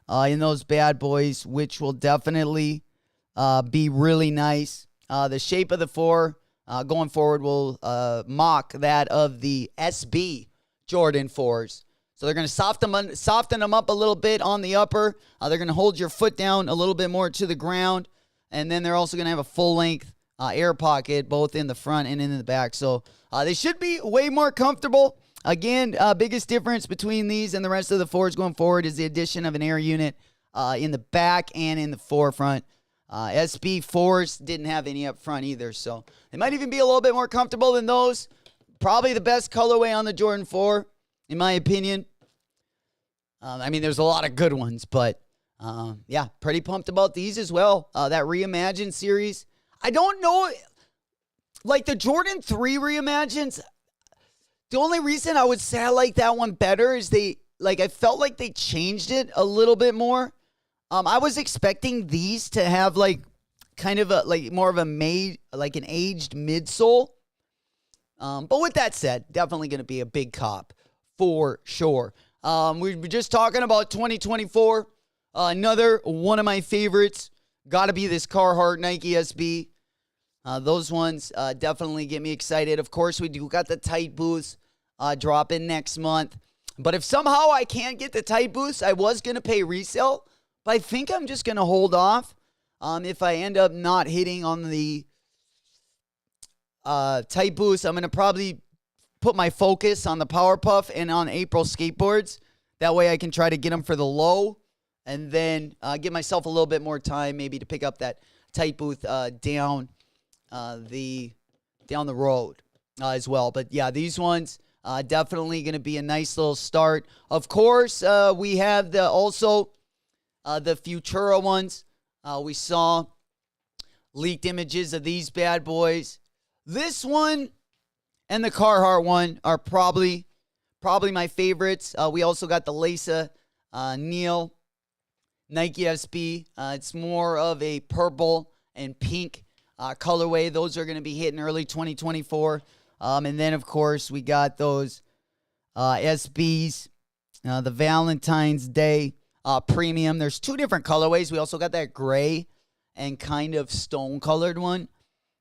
in those bad boys, which will definitely be really nice. The shape of the 4 going forward will mock that of the SB Jordan 4s. So they're going to soften them up a little bit on the upper. They're going to hold your foot down a little bit more to the ground. And then they're also going to have a full-length air pocket, both in the front and in the back. So they should be way more comfortable. Again, biggest difference between these and the rest of the 4s going forward is the addition of an air unit in the back and in the forefront. SB 4s didn't have any up front either. So they might even be a little bit more comfortable than those. Probably the best colorway on the Jordan 4, in my opinion. I mean, there's a lot of good ones, but yeah, pretty pumped about these as well. That Reimagined series. I don't know, like the Jordan 3 Reimagines, the only reason I would say I like that one better is I felt like they changed it a little bit more. I was expecting these to have kind of more of an aged midsole. But with that said, definitely going to be a big cop for sure. We were just talking about 2024. Another one of my favorites. Got to be this Carhartt Nike SB. Those ones definitely get me excited. Of course, we do got the tight boots dropping next month. But if somehow I can't get the tight boots, I was going to pay resale. But I think I'm just going to hold off. If I end up not hitting on the tight boots, I'm going to probably put my focus on the Power Puff and on April skateboards. That way I can try to get them for the low and then give myself a little bit more time maybe to pick up that tight boot down the road as well. But yeah, these ones definitely going to be a nice little start. Of course, we have the Futura ones. We saw leaked images of these bad boys. This one and the Carhartt one are probably my favorites. We also got the Lisa Neal Nike SB. It's more of a purple and pink colorway. Those are going to be hitting early 2024. And then, of course, we got those SBs, the Valentine's Day premium. There's two different colorways. We also got that gray and kind of stone-colored one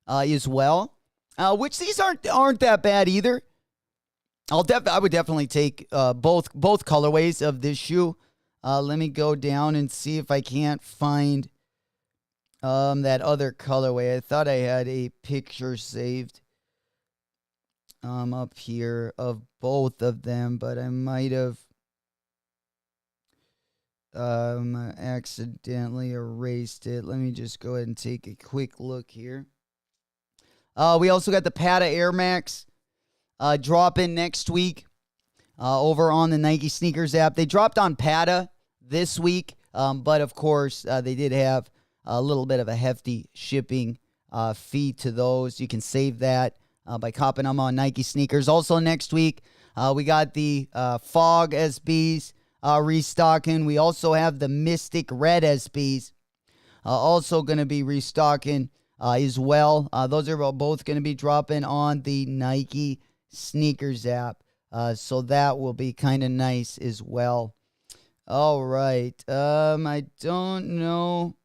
as well. Which these aren't that bad either. I would definitely take both colorways of this shoe. Let me go down and see if I can't find that other colorway. I thought I had a picture saved up here of both of them, but I might have accidentally erased it. Let me just go ahead and take a quick look here. We also got the Pata Air Max dropping next week over on the Nike Sneakers app. They dropped on Pata this week, but of course they did have a little bit of a hefty shipping fee to those. You can save that by copping them on Nike Sneakers. Also next week, we got the Fog SBs restocking. We also have the Mystic Red SBs also going to be restocking as well. Those are both going to be dropping on the Nike Sneakers app. So that will be kind of nice as well. All right. I don't know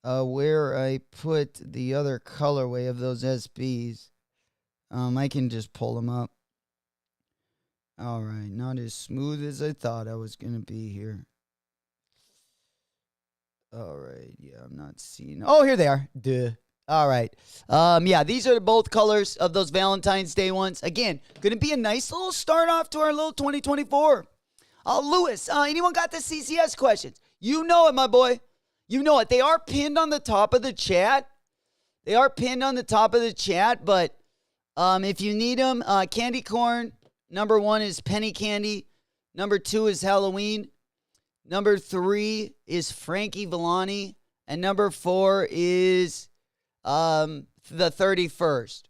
where I put the other colorway of those SBs. I can just pull them up. All right. Not as smooth as I thought I was going to be here. All right. Yeah, I'm not seeing. Oh, here they are. Duh. All right. Yeah, these are both colors of those Valentine's Day ones. Again, going to be a nice little start off to our little 2024. Lewis, anyone got the CCS questions? You know it, my boy. You know it. They are pinned on the top of the chat. But if you need them, candy corn, number 1 is penny candy. Number 2 is Halloween. Number 3 is Frankie Villani. And number 4 is the 31st.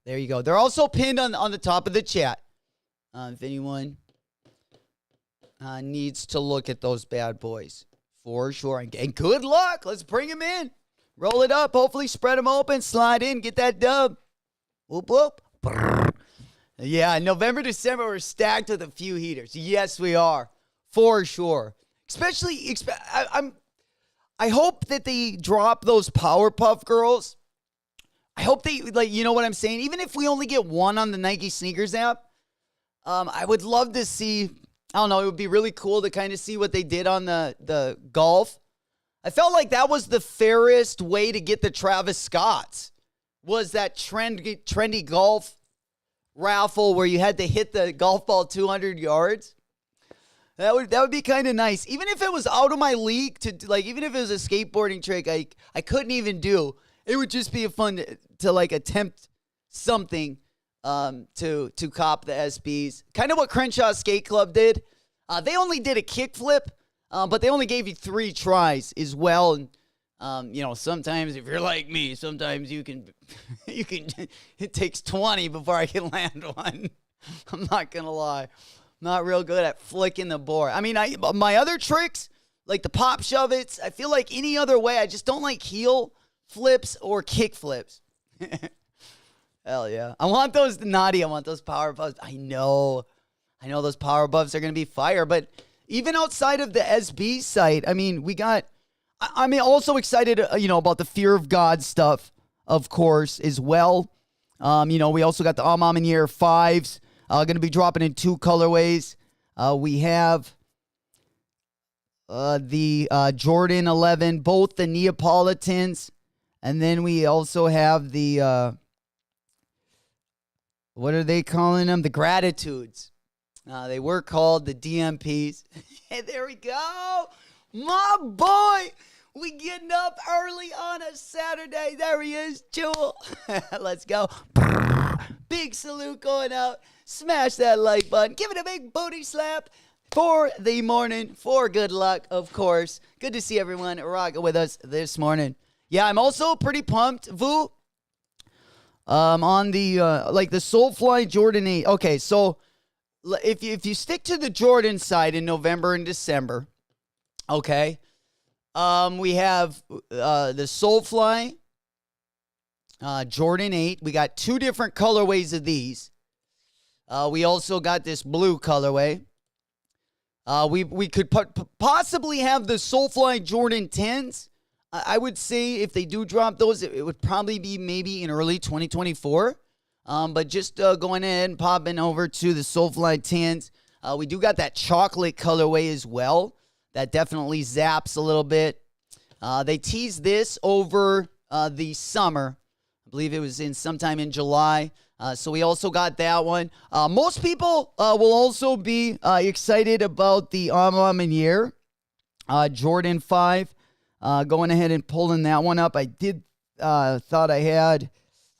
There you go. They're also pinned on the top of the chat. If anyone needs to look at those bad boys. For sure. And good luck. Let's bring them in. Roll it up. Hopefully spread them open. Slide in. Get that dub. Whoop, whoop. Yeah, November, December, we're stacked with a few heaters. Yes, we are. For sure. Especially, I hope that they drop those Powerpuff Girls. I hope they, you know what I'm saying? Even if we only get one on the Nike Sneakers app, I would love to see, I don't know, it would be really cool to kind of see what they did on the golf. I felt like that was the fairest way to get the Travis Scotts, was that trendy golf raffle where you had to hit the golf ball 200 yards. That would be kind of nice. Even if it was out of my league, even if it was a skateboarding trick I couldn't even do, it would just be a fun to attempt something to cop the SBs. Kind of what Crenshaw Skate Club did. They only did a kickflip, but they only gave you 3 tries as well. And sometimes if you're like me, sometimes you can it takes 20 before I can land one. I'm not gonna lie. Not real good at flicking the board. I mean, my other tricks, like the pop shove it's, I feel like any other way, I just don't like heel flips or kick flips. Hell yeah. I want those naughty. I want those power buffs. I know those power buffs are going to be fire, but even outside of the SB site, I mean, I'm also excited, about the Fear of God stuff, of course, as well. We also got the Mom and Year 5s. Going to be dropping in 2 colorways. We have the Jordan 11, both the Neapolitans, and then we also have the, what are they calling them? The Gratitudes. They were called the DMPs. Hey, there we go. My boy. We getting up early on a Saturday. There he is, Jewel. Let's go. Big salute going out. Smash that like button. Give it a big booty slap for the morning. For good luck, of course. Good to see everyone rocking with us this morning. Yeah, I'm also pretty pumped, Vu. On the the Soulfly Jordan 8. Okay, so if you stick to the Jordan side in November and December, okay. We have the Soulfly Jordan 8. We got 2 different colorways of these. We also got this blue colorway. We could possibly have the Soulfly Jordan 10s. I would say if they do drop those, it would probably be maybe in early 2024. But just going ahead and popping over to the Soulfly 10s. We do got that chocolate colorway as well. That definitely zaps a little bit. They teased this over the summer. I believe it was sometime in July. So we also got that one. Most people will also be excited about the Mom and Year Jordan 5. Going ahead and pulling that one up. I did thought I had.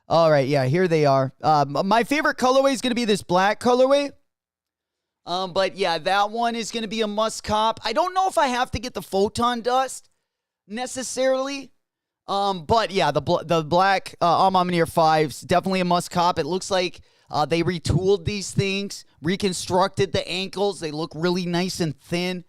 All right, yeah, here they are. My favorite colorway is going to be this black colorway. But yeah, that one is going to be a must cop. I don't know if I have to get the photon dust necessarily. But yeah, the black Mom and Year 5s, definitely a must cop. It looks like they retooled these things, reconstructed the ankles. They look really nice and thin,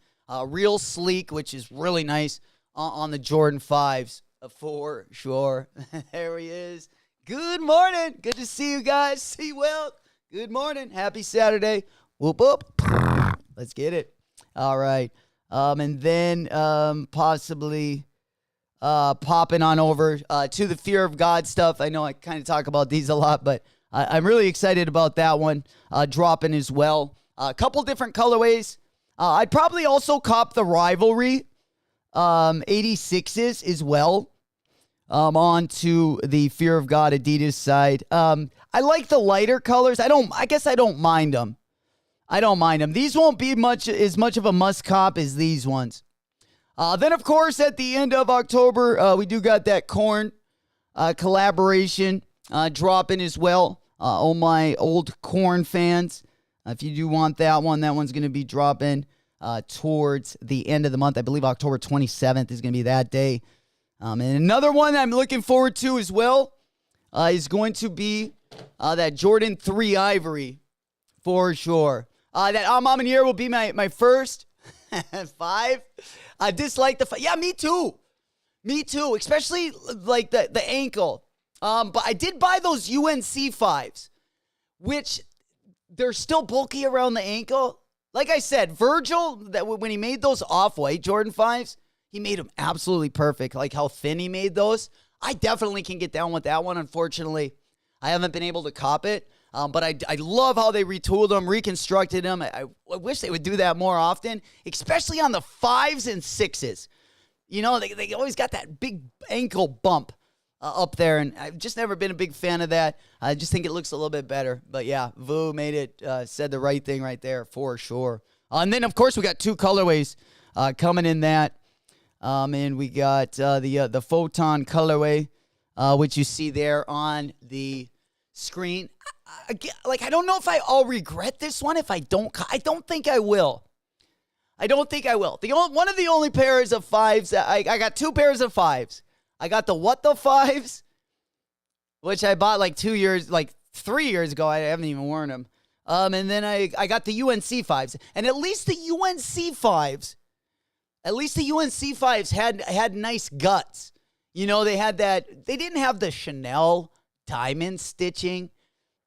real sleek, which is really nice on the Jordan 5s for sure. There he is. Good morning. Good to see you guys. See Will. Good morning. Happy Saturday. Whoop, whoop. Let's get it. All right. And then possibly popping on over to the Fear of God stuff. I know I kind of talk about these a lot, but I'm really excited about that one dropping as well. A couple different colorways. I'd probably also cop the Rivalry 86s as well onto the Fear of God Adidas side. I like the lighter colors. I guess I don't mind them. These won't be as much of a must cop as these ones. Then, of course, at the end of October, we do got that Korn collaboration dropping as well. All my old Korn fans, if you do want that one's going to be dropping towards the end of the month. I believe October 27th is going to be that day. And another one I'm looking forward to as well is going to be that Jordan 3 Ivory for sure. That Amamanier will be my first 5. I dislike the 5. Yeah, me too. Especially like the ankle. But I did buy those UNC 5s, which they're still bulky around the ankle. Like I said, Virgil, that when he made those off-white Jordan 5s, he made them absolutely perfect. Like how thin he made those. I definitely can get down with that one. Unfortunately, I haven't been able to cop it. But I love how they retooled them, reconstructed them. I wish they would do that more often, especially on the 5s and 6s. You know, they always got that big ankle bump up there, and I've just never been a big fan of that. I just think it looks a little bit better. But yeah, Vu made it, said the right thing right there for sure. And then, of course, we got 2 colorways coming in that. And we got the Photon colorway, which you see there on the screen. I don't know if I'll regret this one if I don't. I don't think I will. One of the only pairs of 5s, I got 2 pairs of 5s. I got the What the 5s, which I bought 3 years ago. I haven't even worn them. And then I got the UNC 5s. And at least the UNC 5s had nice guts. You know, they didn't have the Chanel diamond stitching,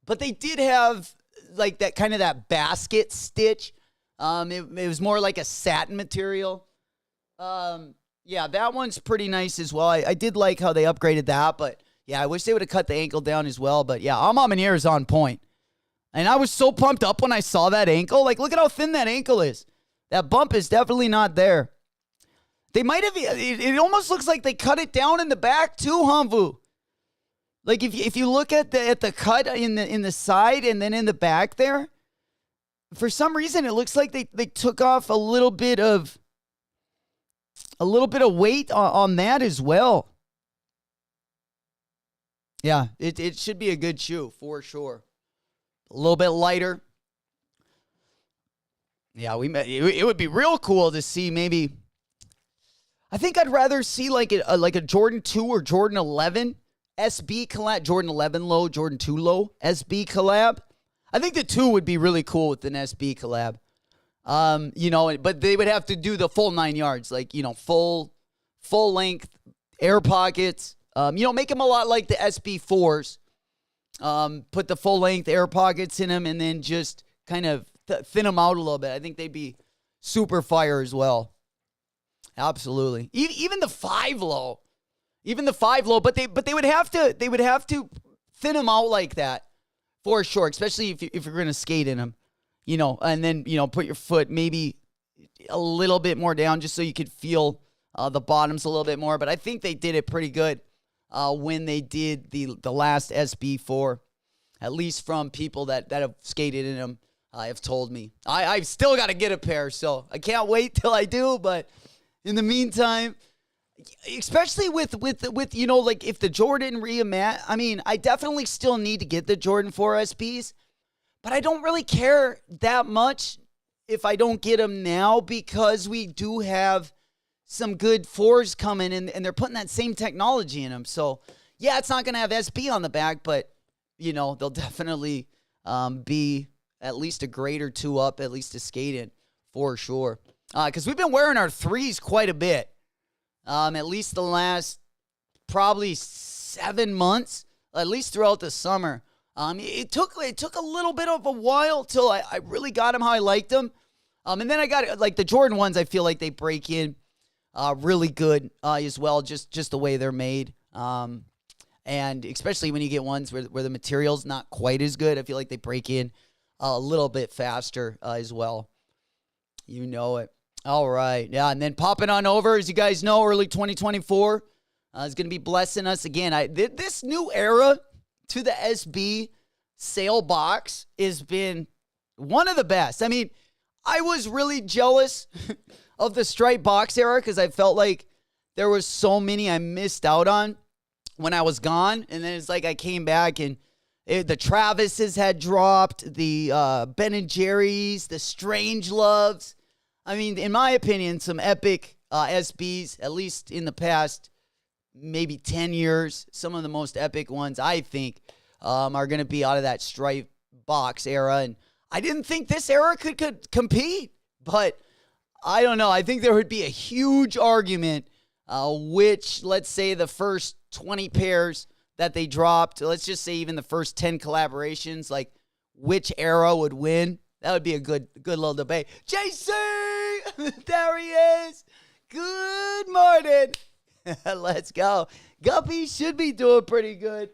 but they did have like that kind of that basket stitch. It was more like a satin material. Yeah, that one's pretty nice as well. I did like how they upgraded that, but yeah, I wish they would have cut the ankle down as well. But yeah, Amamanier is on point. And I was so pumped up when I saw that ankle. Like, look at how thin that ankle is. That bump is definitely not there. They might have, it almost looks like they cut it down in the back too, Hanvu. Like if you look at the cut in the side and then in the back there, for some reason it looks like they took off a little bit of weight on that as well. Yeah, it should be a good shoe for sure. A little bit lighter. Yeah, it would be real cool to see maybe. I think I'd rather see like a Jordan 2 or Jordan 11 SB collab, Jordan 11 low, Jordan 2 low SB collab. I think the 2 would be really cool with an SB collab. But they would have to do the full 9 yards, like, full length air pockets. Make them a lot like the SB4s. Put the full length air pockets in them and then just kind of thin them out a little bit. I think they'd be super fire as well. Absolutely. Even the 5 low. But they would have to thin them out like that for sure, especially if you're going to skate in them. And then, put your foot maybe a little bit more down just so you could feel the bottoms a little bit more. But I think they did it pretty good when they did the last SB4, at least from people that have skated in them have told me. I've still got to get a pair, so I can't wait till I do. But in the meantime, especially with if the Jordan rematch, I definitely still need to get the Jordan 4 SBs. But I don't really care that much if I don't get them now because we do have some good 4s coming and they're putting that same technology in them. So, yeah, it's not going to have SB on the back, but, they'll definitely be at least a grade or 2 up, at least to skate in for sure. Because we've been wearing our 3s quite a bit. At least the last probably 7 months, at least throughout the summer. It took a little bit of a while till I really got them how I liked them. And then I got like the Jordan ones. I feel like they break in really good as well, just the way they're made. And especially when you get ones where the material's not quite as good, I feel like they break in a little bit faster as well. You know it. All right. Yeah, and then popping on over, as you guys know, early 2024 is going to be blessing us again. This new era to the SB sale box has been one of the best. I mean, I was really jealous of the stripe box era because I felt like there was so many I missed out on when I was gone. And then it's like I came back and the Travises had dropped, the Ben & Jerry's, the Strange Loves. I mean, in my opinion, some epic SBs, at least in the past maybe 10 years. Some of the most epic ones, I think, are going to be out of that stripe box era. And I didn't think this era could compete, but I don't know. I think there would be a huge argument which, let's say, the first 20 pairs that they dropped, let's just say even the first 10 collaborations, like which era would win. That would be a good little debate. JC! There he is. Good morning. Let's go. Guppy should be doing pretty good.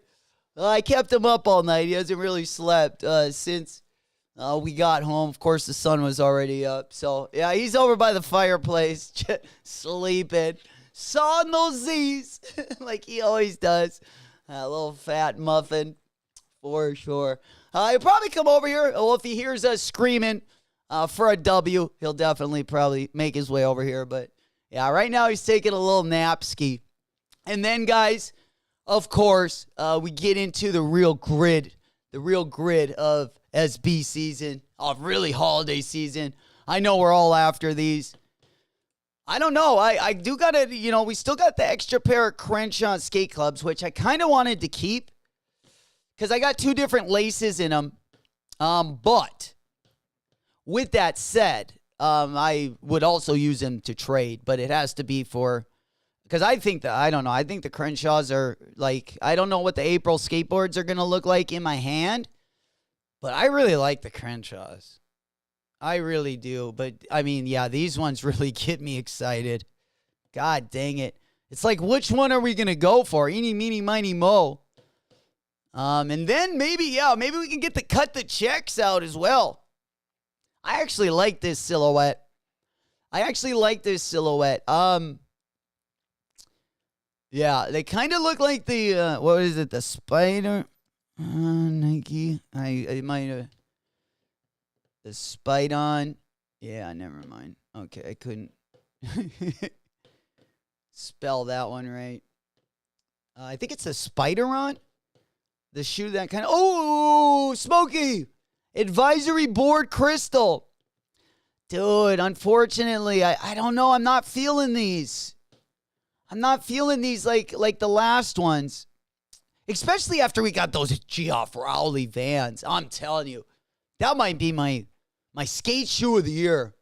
I kept him up all night. He hasn't really slept since we got home. Of course, the sun was already up. So, yeah, he's over by the fireplace, sleeping. Sawing those Z's like he always does. A little fat muffin for sure. He'll probably come over here. Well, if he hears us screaming for a W, he'll definitely probably make his way over here. But, yeah, right now he's taking a little nap ski. And then, guys, of course, we get into the real grid of SB season, of really holiday season. I know we're all after these. I don't know. I do got to, we still got the extra pair of Crenshaw skate clubs, which I kind of wanted to keep because I got two different laces in them. But with that said, I would also use them to trade, but it has to be because I think the Crenshaws are like, I don't know what the April skateboards are going to look like in my hand, but I really like the Crenshaws. I really do. But, I mean, yeah, these ones really get me excited. God dang it. It's like, which one are we going to go for? Eeny, meeny, miny, mo. And then maybe we can get to cut the checks out as well. I actually like this silhouette. Yeah, they kind of look like the, what is it, the Spider? Nike. I might have. The Spide-On. Yeah, never mind. Okay, I couldn't spell that one right. I think it's a Spider-On. The shoe that kind of... Oh, Smokey! Advisory board crystal. Dude, unfortunately, I don't know. I'm not feeling these. I'm not feeling these like the last ones. Especially after we got those Geoff Rowley Vans. I'm telling you. That might be my skate shoe of the year.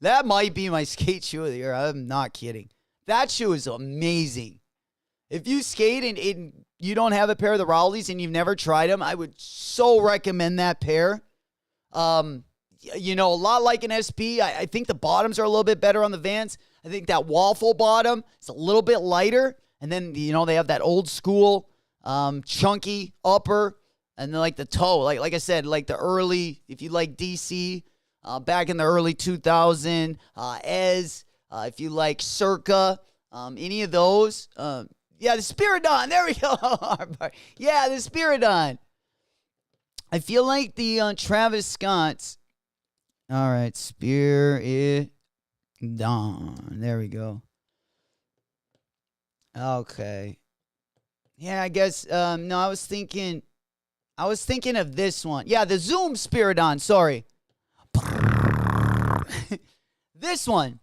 That might be my skate shoe of the year. I'm not kidding. That shoe is amazing. If you skate and you don't have a pair of the Rowleys and you've never tried them, I would so recommend that pair. A lot like an SB. I think the bottoms are a little bit better on the Vans. I think that waffle bottom is a little bit lighter. And then, they have that old school chunky upper. And then, like, the toe, like I said, like the early, if you like DC, back in the early 2000, Ez, if you like Circa, any of those. The Spiridon, there we go. Yeah, the Spiridon. I feel like the Travis Scott's. All right, Spiridon. There we go. Okay. Yeah, I guess, no, I was thinking of this one. Yeah, the Zoom Spiridon, sorry. This one.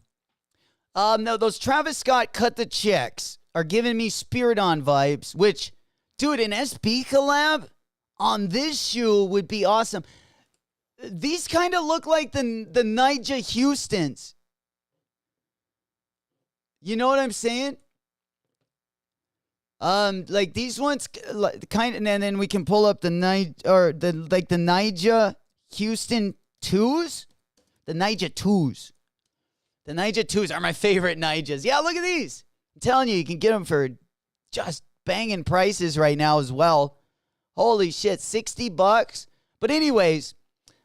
No, those Travis Scott cut the checks are giving me Spiridon vibes, which, dude, an SB collab on this shoe would be awesome. These kind of look like the Nyjah Houstons. You know what I'm saying? Like these ones, kind of, and then we can pull up the Niger Houston twos, the Niger twos. The Niger twos are my favorite Nigers. Yeah, look at these. I'm telling you, you can get them for just banging prices right now as well. Holy shit, $60. But anyways,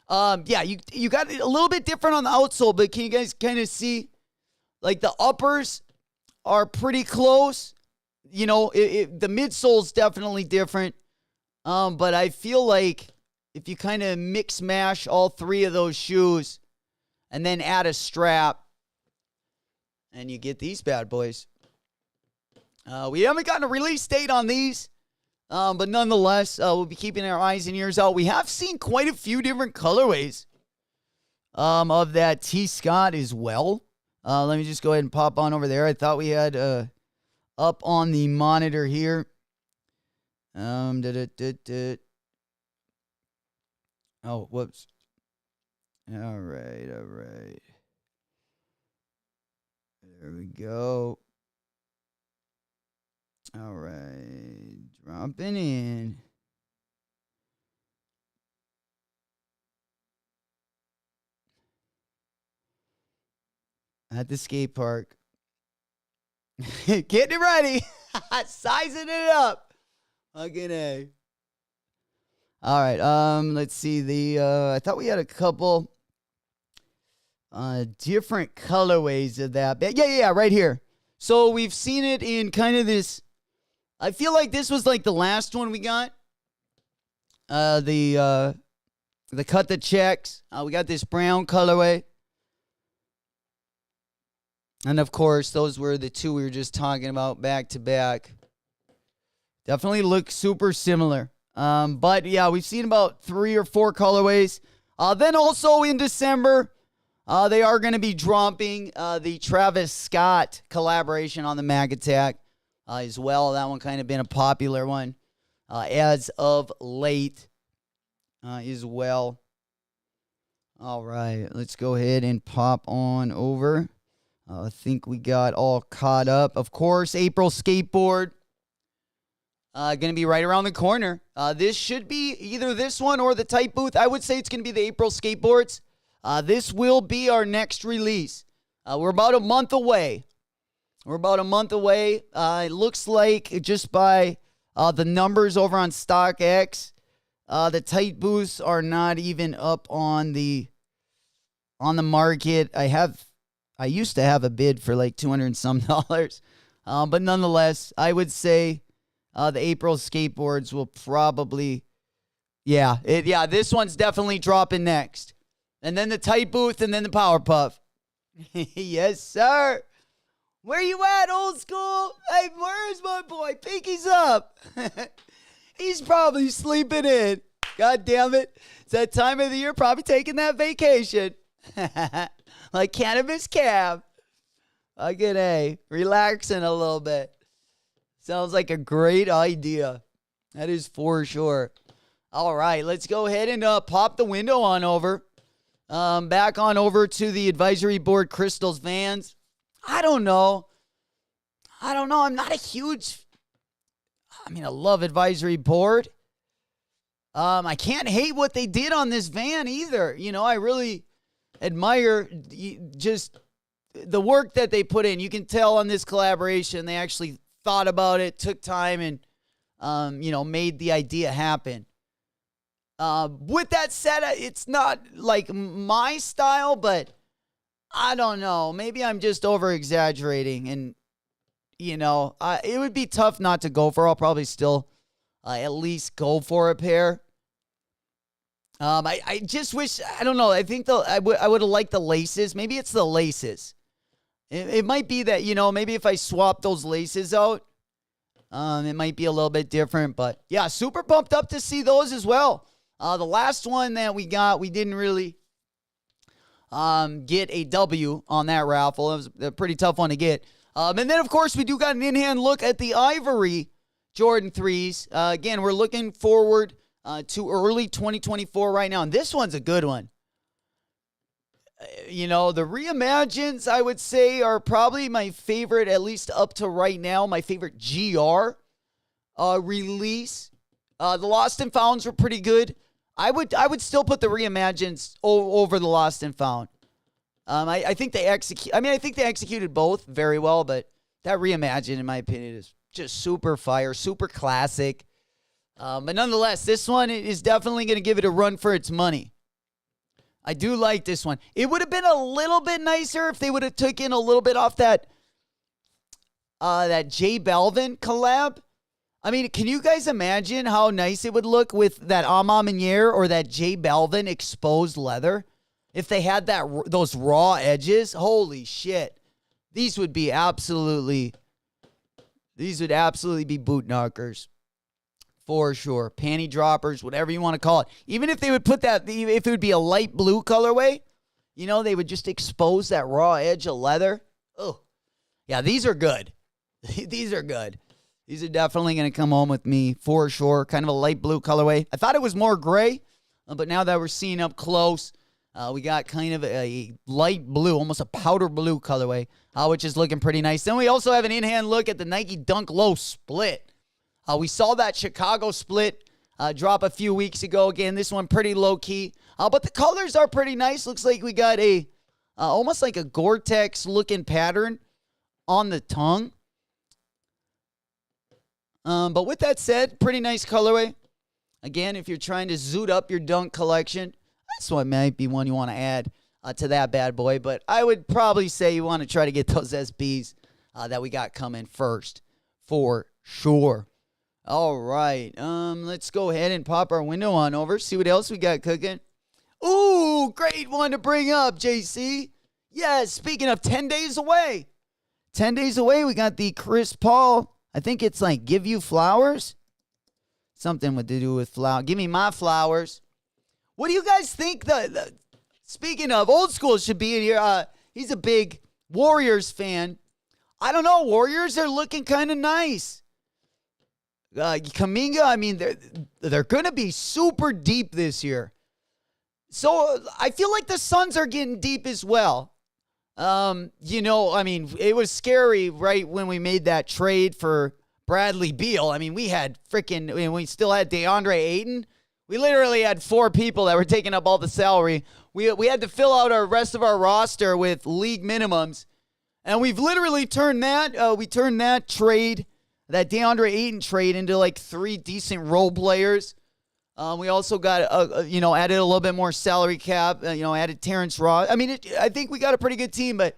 yeah, you got it a little bit different on the outsole, but can you guys kind of see, like the uppers are pretty close. You know, the midsole's definitely different. But I feel like if you kind of mix mash all three of those shoes and then add a strap, and you get these bad boys. We haven't gotten a release date on these, but nonetheless, we'll be keeping our eyes and ears out. We have seen quite a few different colorways of that T. Scott as well. Let me just go ahead and pop on over there. I thought we had up on the monitor here. Oh, whoops. All right. There we go. All right. Dropping in. At the skate park. Getting it ready. Sizing it up. Fucking A. All right. Let's see. I thought we had a couple different colorways of that. Yeah, right here. So we've seen it in kind of this. I feel like this was like the last one we got. The cut the checks. We got this brown colorway. And of course, those were the two we were just talking about back to back. Definitely look super similar. But yeah, we've seen about 3 or 4 colorways. Then also in December, they are going to be dropping the Travis Scott collaboration on the Mag Attack as well. That one kind of been a popular one as of late as well. All right, let's go ahead and pop on over. I think we got all caught up. Of course, April skateboard. Going to be right around the corner. This should be either this one or the tight booth. I would say it's going to be the April skateboards. This will be our next release. We're about a month away. It looks like just by the numbers over on StockX, the tight booths are not even up on the market. I used to have a bid for like $200 and some. But nonetheless, I would say the April skateboards will probably, this one's definitely dropping next. And then the tight booth and then the Power Puff. Yes, sir. Where you at, old school? Hey, where's my boy? Pinky's up. He's probably sleeping in. God damn it. It's that time of the year, probably taking that vacation. Like Cannabis Cab. Fucking A. Relaxing a little bit. Sounds like a great idea. That is for sure. All right, let's go ahead and pop the window on over. Back on over to the advisory board Crystals Vans. I don't know. I'm not a huge... I love advisory board. I can't hate what they did on this van either. You know, I really admire just the work that they put in. You can tell on this collaboration, they actually thought about it, took time, and, made the idea happen. With that said, it's not like my style, but I don't know. Maybe I'm just over-exaggerating, and, it would be tough not to go for. I'll probably still at least go for a pair. I just wish, I don't know, I think I would have liked the laces. Maybe it's the laces. It might be that, maybe if I swap those laces out, it might be a little bit different. But, yeah, super pumped up to see those as well. The last one that we got, we didn't really get a W on that raffle. It was a pretty tough one to get. And then, of course, we do got an in-hand look at the Ivory Jordan 3s. Again, we're looking forward to early 2024 right now. And this one's a good one. The reimagines, I would say, are probably my favorite, at least up to right now, my favorite GR. release. The Lost and Founds were pretty good. I would still put the Reimagines over the Lost and Found. I think they executed both very well, but that Reimagine, in my opinion, is just super fire, super classic. But nonetheless, this one is definitely going to give it a run for its money. I do like this one. It would have been a little bit nicer if they would have taken a little bit off that J Balvin collab. I mean, can you guys imagine how nice it would look with that Amamanier or that J Balvin exposed leather? If they had those raw edges, holy shit. These would absolutely be boot knockers. For sure. Panty droppers, whatever you want to call it. Even if they would put that, if it would be a light blue colorway, they would just expose that raw edge of leather. Oh, yeah, these are good. These are good. These are definitely going to come home with me for sure. Kind of a light blue colorway. I thought it was more gray, but now that we're seeing up close, we got kind of a light blue, almost a powder blue colorway, which is looking pretty nice. Then we also have an in-hand look at the Nike Dunk Low split. We saw that Chicago split drop a few weeks ago. Again, this one pretty low-key. But the colors are pretty nice. Looks like we got a almost like a Gore-Tex looking pattern on the tongue. But with that said, pretty nice colorway. Again, if you're trying to zoot up your dunk collection, this one might be one you want to add to that bad boy. But I would probably say you want to try to get those SBs that we got coming first for sure. All right. Let's go ahead and pop our window on over. See what else we got cooking. Ooh, great one to bring up, JC. Yes, speaking of 10 days away. 10 days away, we got the Chris Paul. I think it's like Give You Flowers. Something with to do with flower. Give me my flowers. What do you guys think? Speaking of, Old School should be in here. He's a big Warriors fan. I don't know. Warriors are looking kind of nice. Kuminga, I mean, they're going to be super deep this year. So I feel like the Suns are getting deep as well. I mean, it was scary, right, when we made that trade for Bradley Beal. I mean, we still had DeAndre Ayton. We literally had 4 people that were taking up all the salary. We had to fill out our rest of our roster with league minimums. And we've literally turned that trade, that DeAndre Ayton trade, into like 3 decent role players. We also got, added a little bit more salary cap, added Terrence Ross. I mean, I think we got a pretty good team, but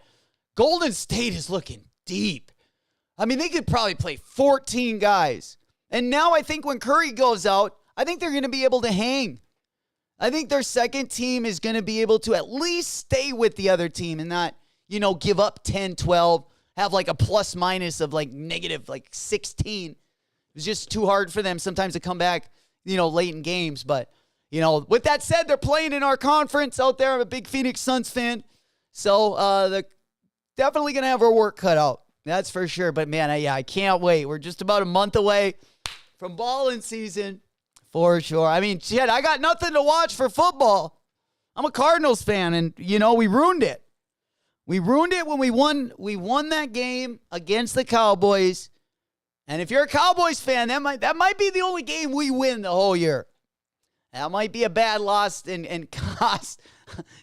Golden State is looking deep. I mean, they could probably play 14 guys. And now I think when Curry goes out, I think they're going to be able to hang. I think their second team is going to be able to at least stay with the other team and not, give up 10, 12, have like a plus minus of like negative like 16. It's just too hard for them sometimes to come back, late in games. But, with that said, they're playing in our conference out there. I'm a big Phoenix Suns fan. So they're definitely going to have our work cut out. That's for sure. But, man, I can't wait. We're just about a month away from ballin' season for sure. I mean, shit, I got nothing to watch for football. I'm a Cardinals fan, and, we ruined it. We ruined it when we won that game against the Cowboys. And if you're a Cowboys fan, that might be the only game we win the whole year. That might be a bad loss and cost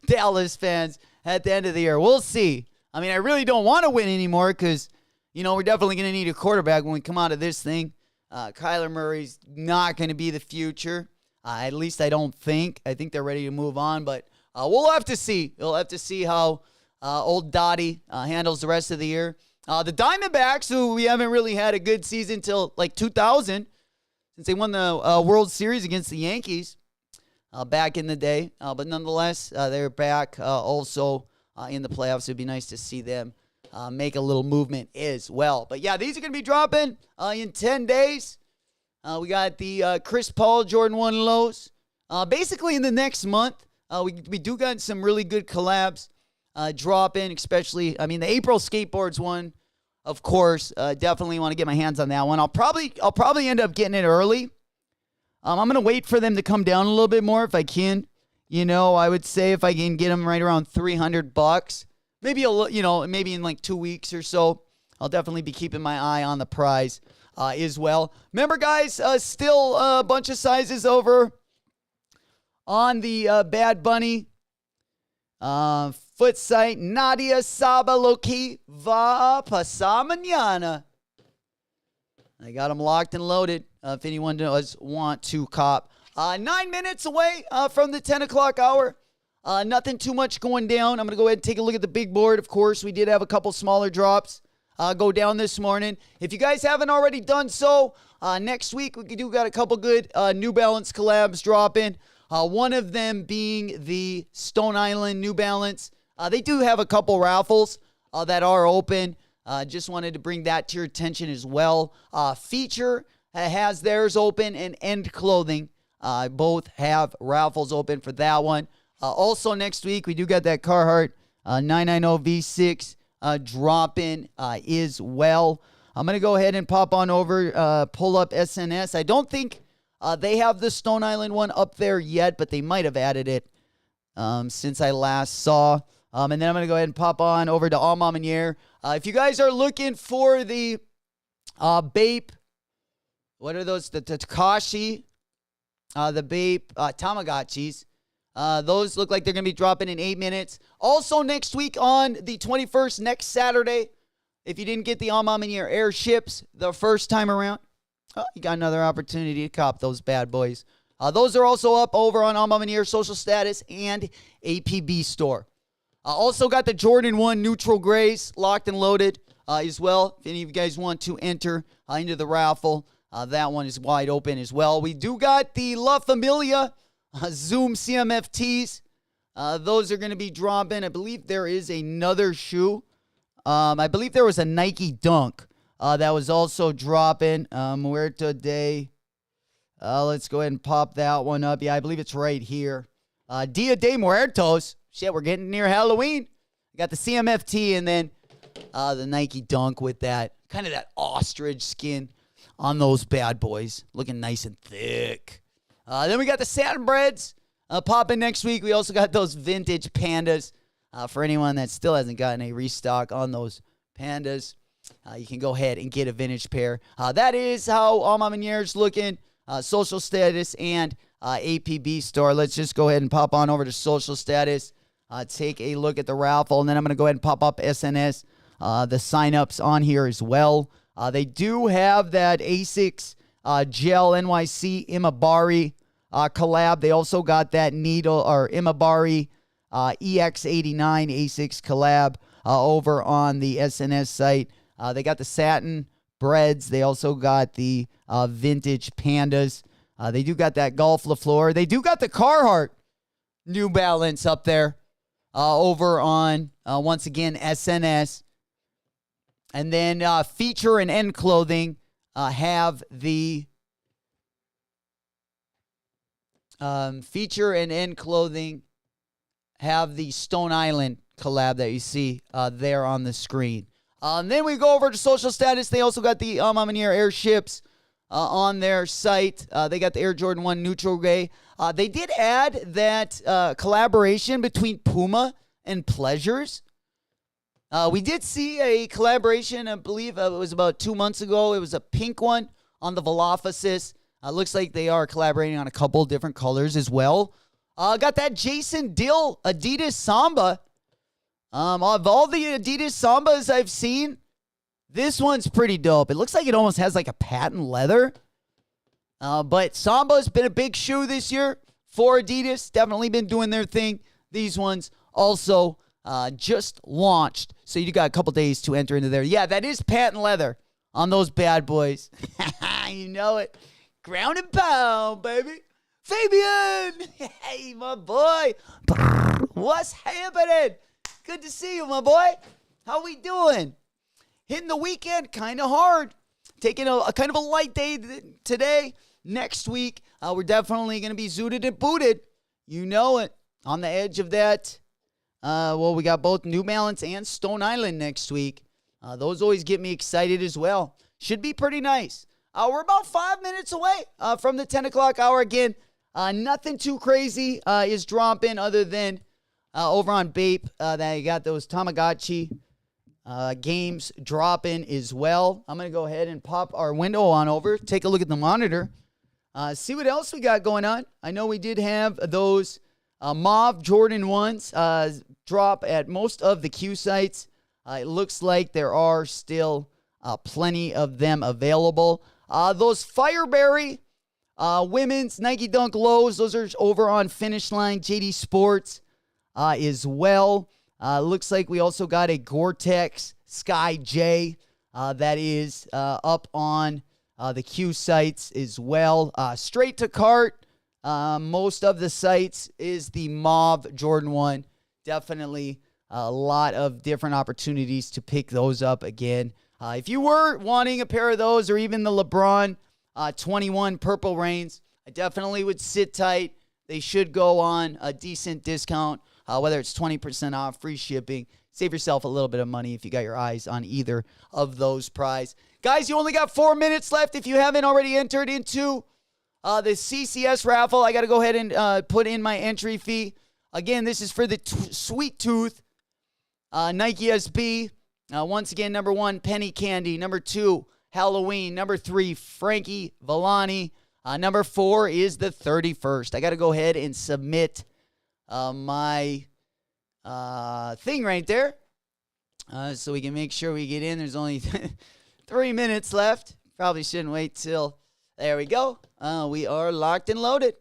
Dallas fans at the end of the year. We'll see. I mean, I really don't want to win anymore because, we're definitely going to need a quarterback when we come out of this thing. Kyler Murray's not going to be the future. At least I don't think. I think they're ready to move on. But we'll have to see. We'll have to see how old Dottie handles the rest of the year. The Diamondbacks, who we haven't really had a good season till like 2000, since they won the World Series against the Yankees back in the day. But nonetheless, they're back also in the playoffs. It would be nice to see them make a little movement as well. But yeah, these are going to be dropping in 10 days. We got the Chris Paul Jordan 1 lows. Basically in the next month, we do got some really good collabs dropping, especially, I mean, the April skateboards one, of course, definitely want to get my hands on that one. I'll probably end up getting it early. I'm going to wait for them to come down a little bit more if I can. I would say if I can get them right around $300, maybe maybe in like 2 weeks or so, I'll definitely be keeping my eye on the prize as well. Remember, guys, still a bunch of sizes over on the Bad Bunny foot site. Nadia Saba Loki Va Pasa Mañana. I got them locked and loaded if anyone does want to cop. 9 minutes away from the 10 o'clock hour. Nothing too much going down. I'm going to go ahead and take a look at the big board. Of course, we did have a couple smaller drops go down this morning. If you guys haven't already done so, next week we got a couple good New Balance collabs dropping. One of them being the Stone Island New Balance. They do have a couple raffles that are open. Just wanted to bring that to your attention as well. Feature has theirs open, and End Clothing both have raffles open for that one. Also next week, we do got that Carhartt 990 V6 dropping as well. I'm going to go ahead and pop on over, pull up SNS. I don't think they have the Stone Island one up there yet, but they might have added it since I last saw. And then I'm going to go ahead and pop on over to All Mamanier. If you guys are looking for the Bape, what are those? The Takashi, the Bape Tamagotchis. Those look like they're going to be dropping in 8 minutes. Also next week on the 21st, next Saturday, if you didn't get the All Mamanier airships the first time around, you got another opportunity to cop those bad boys. Those are also up over on All Mamanier Social Status and APB Store. Also got the Jordan 1 Neutral Grays locked and loaded as well. If any of you guys want to enter into the raffle, that one is wide open as well. We do got the La Familia Zoom CMFTs. Those are going to be dropping. I believe there is another shoe. I believe there was a Nike Dunk that was also dropping. Muerto Day. Let's go ahead and pop that one up. Yeah, I believe it's right here. Dia de Muertos. Shit, we're getting near Halloween. We got the CMFT and then the Nike Dunk with that kind of that ostrich skin on those bad boys. Looking nice and thick. Then we got the Satin Breads popping next week. We also got those vintage pandas. For anyone that still hasn't gotten a restock on those pandas, you can go ahead and get a vintage pair. That is how All Mamanier's looking. Social Status and APB Store. Let's just go ahead and pop on over to Social Status. Take a look at the raffle, and then I'm going to go ahead and pop up SNS, the sign-ups on here as well. They do have that ASICS Gel NYC Imabari collab. They also got that needle or Imabari EX89 ASICS collab over on the SNS site. They got the Satin Breads. They also got the vintage Pandas. They do got that Golf LaFleur. They do got the Carhartt New Balance up there over on, once again, SNS. And then Feature and End Clothing have the Feature and End Clothing have the Stone Island collab that you see there on the screen. Then we go over to Social Status. They also got the Mamanier airships on their site. They got the Air Jordan 1 Neutral Gray. They did add that collaboration between Puma and Pleasures. We did see a collaboration, I believe it was about 2 months ago. It was a pink one on the Velophysis. Looks like they are collaborating on a couple different colors as well. Got that Jason Dill Adidas Samba. Of all the Adidas Sambas I've seen, this one's pretty dope. It looks like it almost has like a patent leather. But Samba's been a big shoe this year for Adidas. Definitely been doing their thing. These ones also just launched. So you got a couple days to enter into there. Yeah, that is patent leather on those bad boys. You know it. Ground and pound, baby. Fabian! Hey, my boy. What's happening? Good to see you, my boy. How we doing? Hitting the weekend kind of hard. Taking a kind of a light day today. Next week, we're definitely going to be zooted and booted. You know it. On the edge of that. Well, we got both New Balance and Stone Island next week. Those always get me excited as well. Should be pretty nice. We're about 5 minutes away from the 10 o'clock hour again. Nothing too crazy is dropping other than over on Bape that you got those Tamagotchi games dropping as well. I'm going to go ahead and pop our window on over, take a look at the monitor, see what else we got going on. I know we did have those mauve Jordan 1s drop at most of the Q sites. It looks like there are still plenty of them available. Those Fireberry women's Nike Dunk Lows, those are over on Finish Line, JD Sports as well. Looks like we also got a Gore-Tex Sky J that is up on the Q sites as well. Straight to cart, most of the sites is the mauve Jordan 1. Definitely a lot of different opportunities to pick those up again. If you were wanting a pair of those or even the LeBron 21 Purple Rains, I definitely would sit tight. They should go on a decent discount, whether it's 20% off, free shipping. Save yourself a little bit of money if you got your eyes on either of those prizes. Guys, you only got 4 minutes left. If you haven't already entered into the CCS Raffle, I got to go ahead and put in my entry fee. Again, this is for the Sweet Tooth Nike SB. Once again, number 1, Penny Candy. Number 2, Halloween. Number 3, Frankie Villani. Number 4 is the 31st. I got to go ahead and submit my thing right there so we can make sure we get in. There's only 3 minutes left. Probably shouldn't wait till... There we go. We are locked and loaded.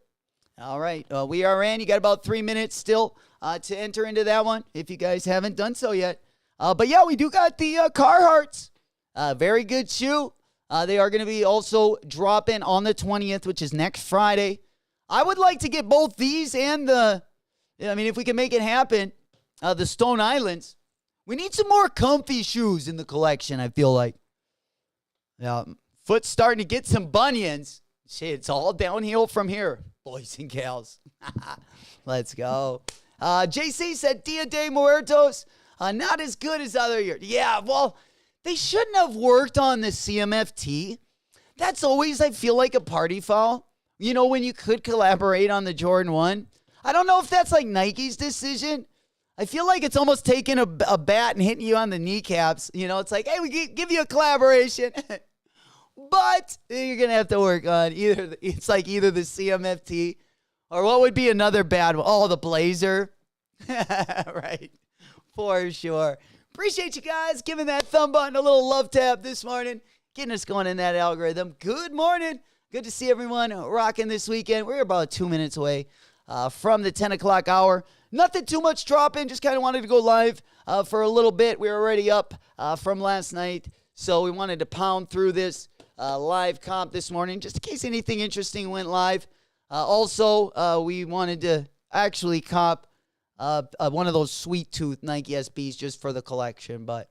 All right. We are in. You got about 3 minutes still to enter into that one if you guys haven't done so yet. But yeah, we do got the Carhartts. Very good shoe. They are going to be also dropping on the 20th, which is next Friday. I would like to get both these and if we can make it happen, the Stone Islands. We need some more comfy shoes in the collection, I feel like. Yeah, foot's starting to get some bunions. Shit, it's all downhill from here, boys and gals. Let's go. JC said Dia de Muertos, not as good as other years. Yeah, well, they shouldn't have worked on the CMFT. That's always, I feel like, a party foul. You know, when you could collaborate on the Jordan 1. I don't know if that's like Nike's decision. I feel like it's almost taking a bat and hitting you on the kneecaps. You know, it's like, hey, we give you a collaboration. But you're going to have to work on either the CMFT or what would be another bad one? Oh, the Blazer. Right. For sure. Appreciate you guys giving that thumb button a little love tap this morning. Getting us going in that algorithm. Good morning. Good to see everyone rocking this weekend. We're about 2 minutes away from the 10 o'clock hour. Nothing too much dropping. Just kind of wanted to go live for a little bit. We were already up from last night. So we wanted to pound through this live comp this morning, just in case anything interesting went live. Also, we wanted to actually cop one of those Sweet Tooth Nike SBs just for the collection. But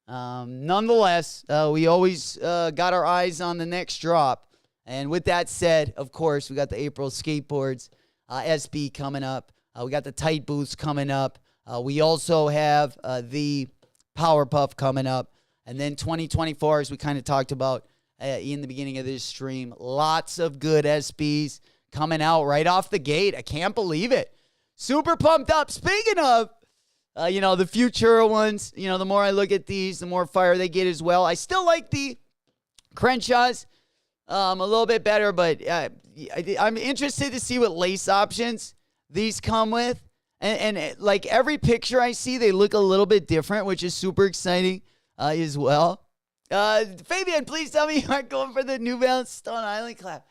nonetheless, we always got our eyes on the next drop. And with that said, of course, we got the April Skateboards SB coming up. We got the Tight Boots coming up. We also have the Powerpuff coming up. And then 2024, as we kind of talked about in the beginning of this stream, lots of good SBs coming out right off the gate. I can't believe it. Super pumped up. Speaking of, the future ones, the more I look at these, the more fire they get as well. I still like the Crenshaws a little bit better, but I'm interested to see what lace options these come with. And like every picture I see, they look a little bit different, which is super exciting as well. Fabian, please tell me you aren't going for the New Balance Stone Island clap.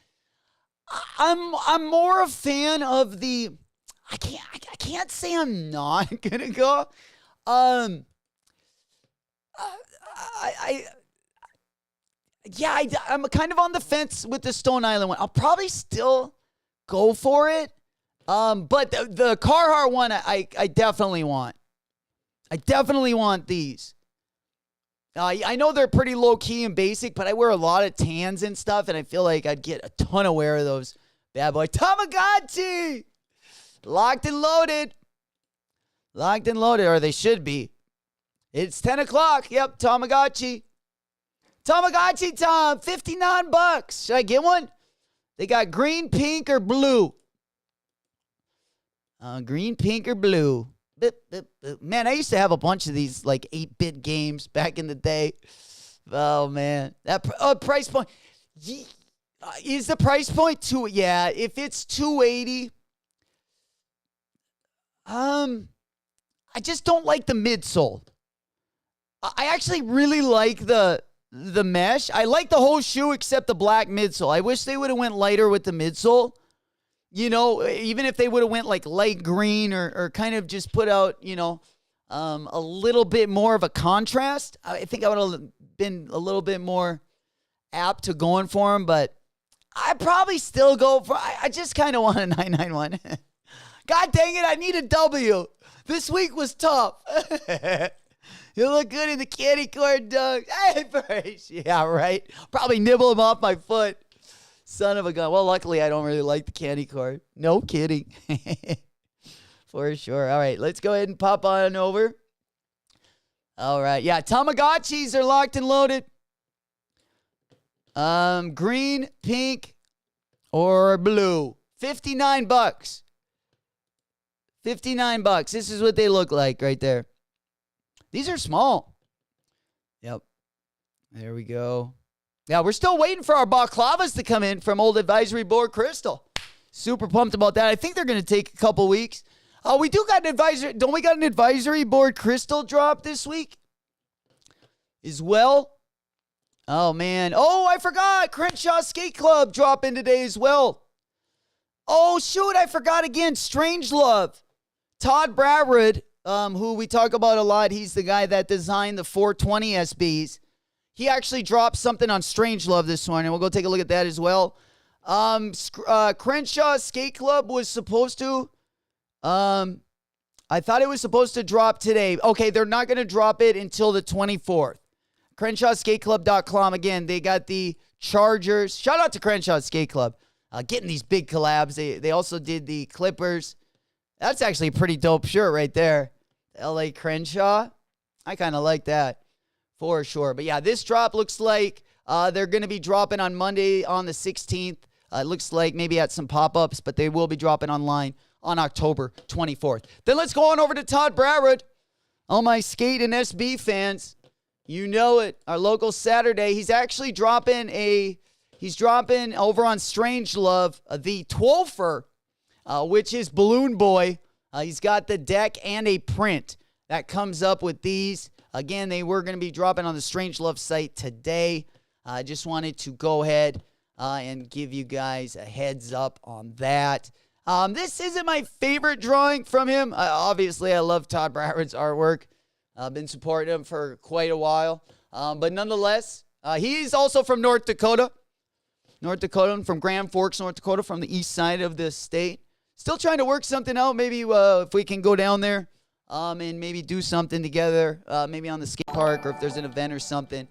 I'm more a fan of the. I can't say I'm not gonna go. I'm kind of on the fence with the Stone Island one. I'll probably still go for it. But the Carhartt one, I definitely want. I definitely want these. I know they're pretty low-key and basic, but I wear a lot of tans and stuff, and I feel like I'd get a ton of wear of those bad boy. Tamagotchi! Locked and loaded. Locked and loaded, or they should be. It's 10 o'clock. Yep, Tamagotchi. Tamagotchi time, $59. Should I get one? They got green, pink, or blue. Green, pink, or blue. Man, I used to have a bunch of these like 8-bit games back in the day. Oh man, that price point. Is the price point too? Yeah, if it's $280, I just don't like the midsole. I actually really like the mesh. I like the whole shoe except the black midsole. I wish they would have went lighter with the midsole. You know, even if they would have went like light green or kind of just put out, a little bit more of a contrast. I think I would have been a little bit more apt to going for them, but I'd probably still go for, I just kind of want a 991. God dang it, I need a W. This week was tough. You look good in the candy corn, Doug. Hey, Bryce. Yeah, right. Probably nibble him off my foot. Son of a gun. Well, luckily, I don't really like the candy corn. No kidding. For sure. All right, let's go ahead and pop on over. All right. Yeah, Tamagotchis are locked and loaded. Green, pink, or blue. $59. $59. This is what they look like right there. These are small. Yep. There we go. Yeah, we're still waiting for our balaclavas to come in from Old Advisory Board Crystal. Super pumped about that. I think they're going to take a couple weeks. We do got an advisory. Don't we got an Advisory Board Crystal drop this week as well? Oh, man. Oh, I forgot. Crenshaw Skate Club dropping today as well. Oh, shoot. I forgot again. Strangelove. Todd Bradwood, who we talk about a lot. He's the guy that designed the 420 SBs. He actually dropped something on Strangelove this morning. We'll go take a look at that as well. Crenshaw Skate Club was supposed to. I thought it was supposed to drop today. Okay, they're not going to drop it until the 24th. CrenshawSkateClub.com. Again, they got the Chargers. Shout out to Crenshaw Skate Club. Getting these big collabs. They also did the Clippers. That's actually a pretty dope shirt right there. LA Crenshaw. I kind of like that for sure. But yeah, this drop looks like they're going to be dropping on Monday on the 16th. It looks like maybe at some pop-ups, but they will be dropping online on October 24th. Then let's go on over to Todd Bradwood. All my skate and SB fans, you know it. Our local Saturday. He's actually dropping over on Strangelove the 12fer, which is Balloon Boy. He's got the deck and a print that comes up with these. Again, they were going to be dropping on the Strangelove site today. I just wanted to go ahead and give you guys a heads up on that. This isn't my favorite drawing from him. Obviously, I love Todd Bradwood's artwork. I've been supporting him for quite a while. But nonetheless, he's also from North Dakota. From Grand Forks, North Dakota, from the east side of the state. Still trying to work something out. Maybe if we can go down there and maybe do something together, maybe on the skate park or if there's an event or something.